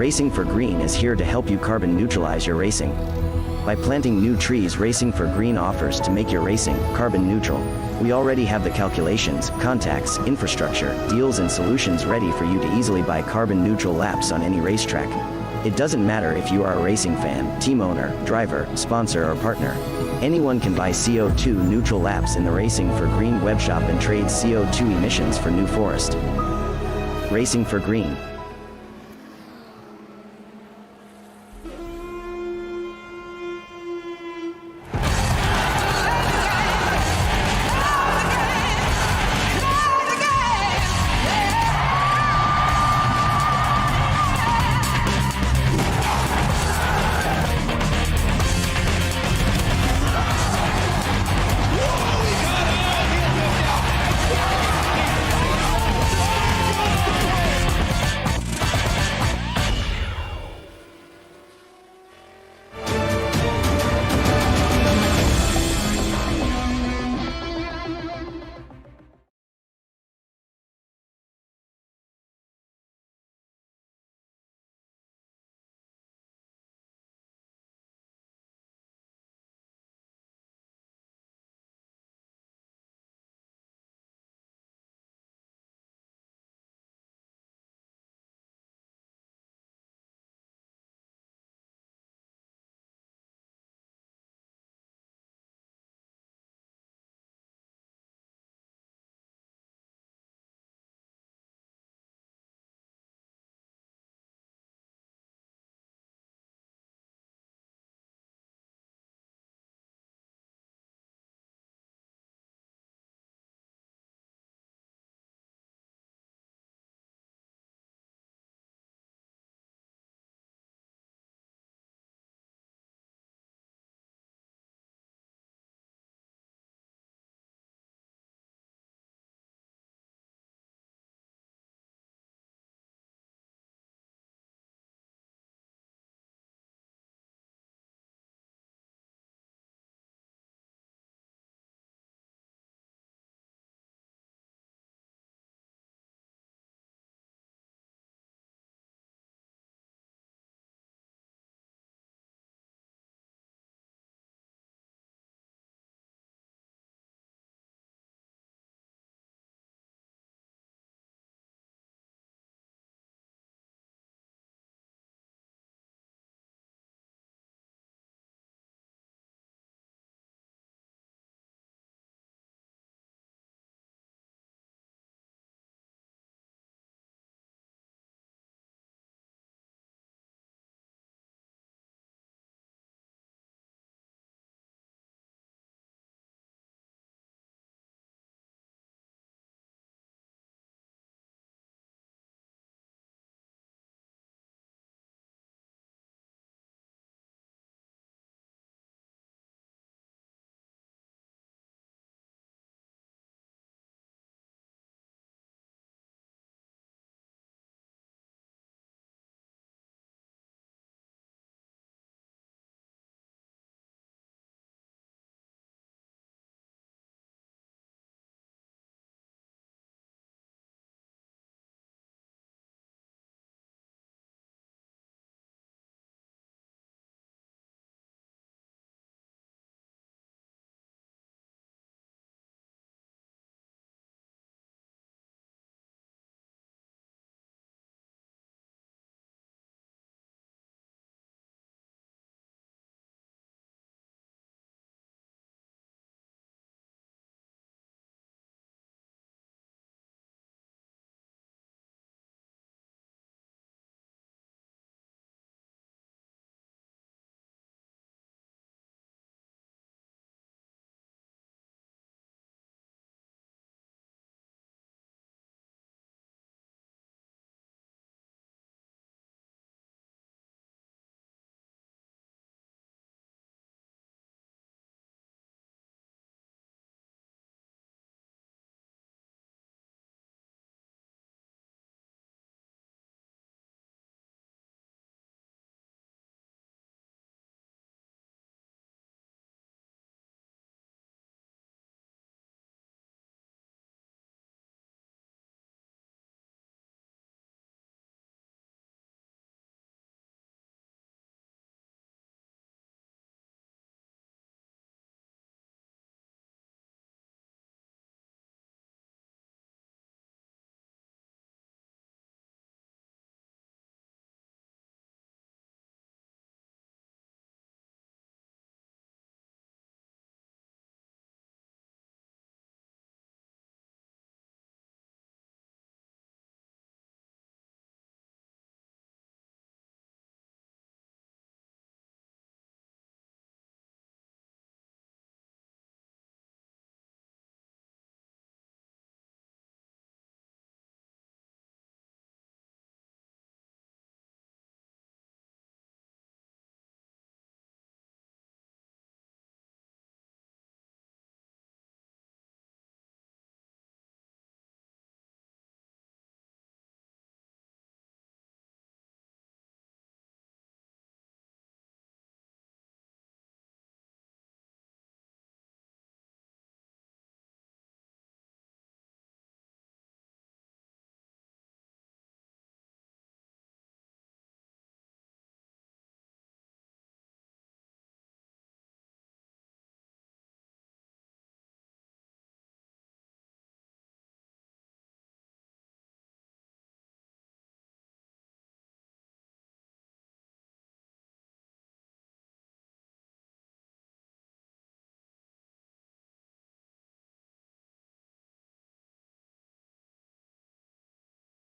Racing for Green is here to help you carbon neutralize your racing. By planting new trees, Racing for Green offers to make your racing carbon neutral. We already have the calculations, contacts, infrastructure, deals and solutions ready for you to easily buy carbon neutral laps on any racetrack. It doesn't matter if you are a racing fan, team owner, driver, sponsor or partner. Anyone can buy CO2 neutral laps in the Racing for Green webshop and trade CO2 emissions for New Forest. Racing for Green.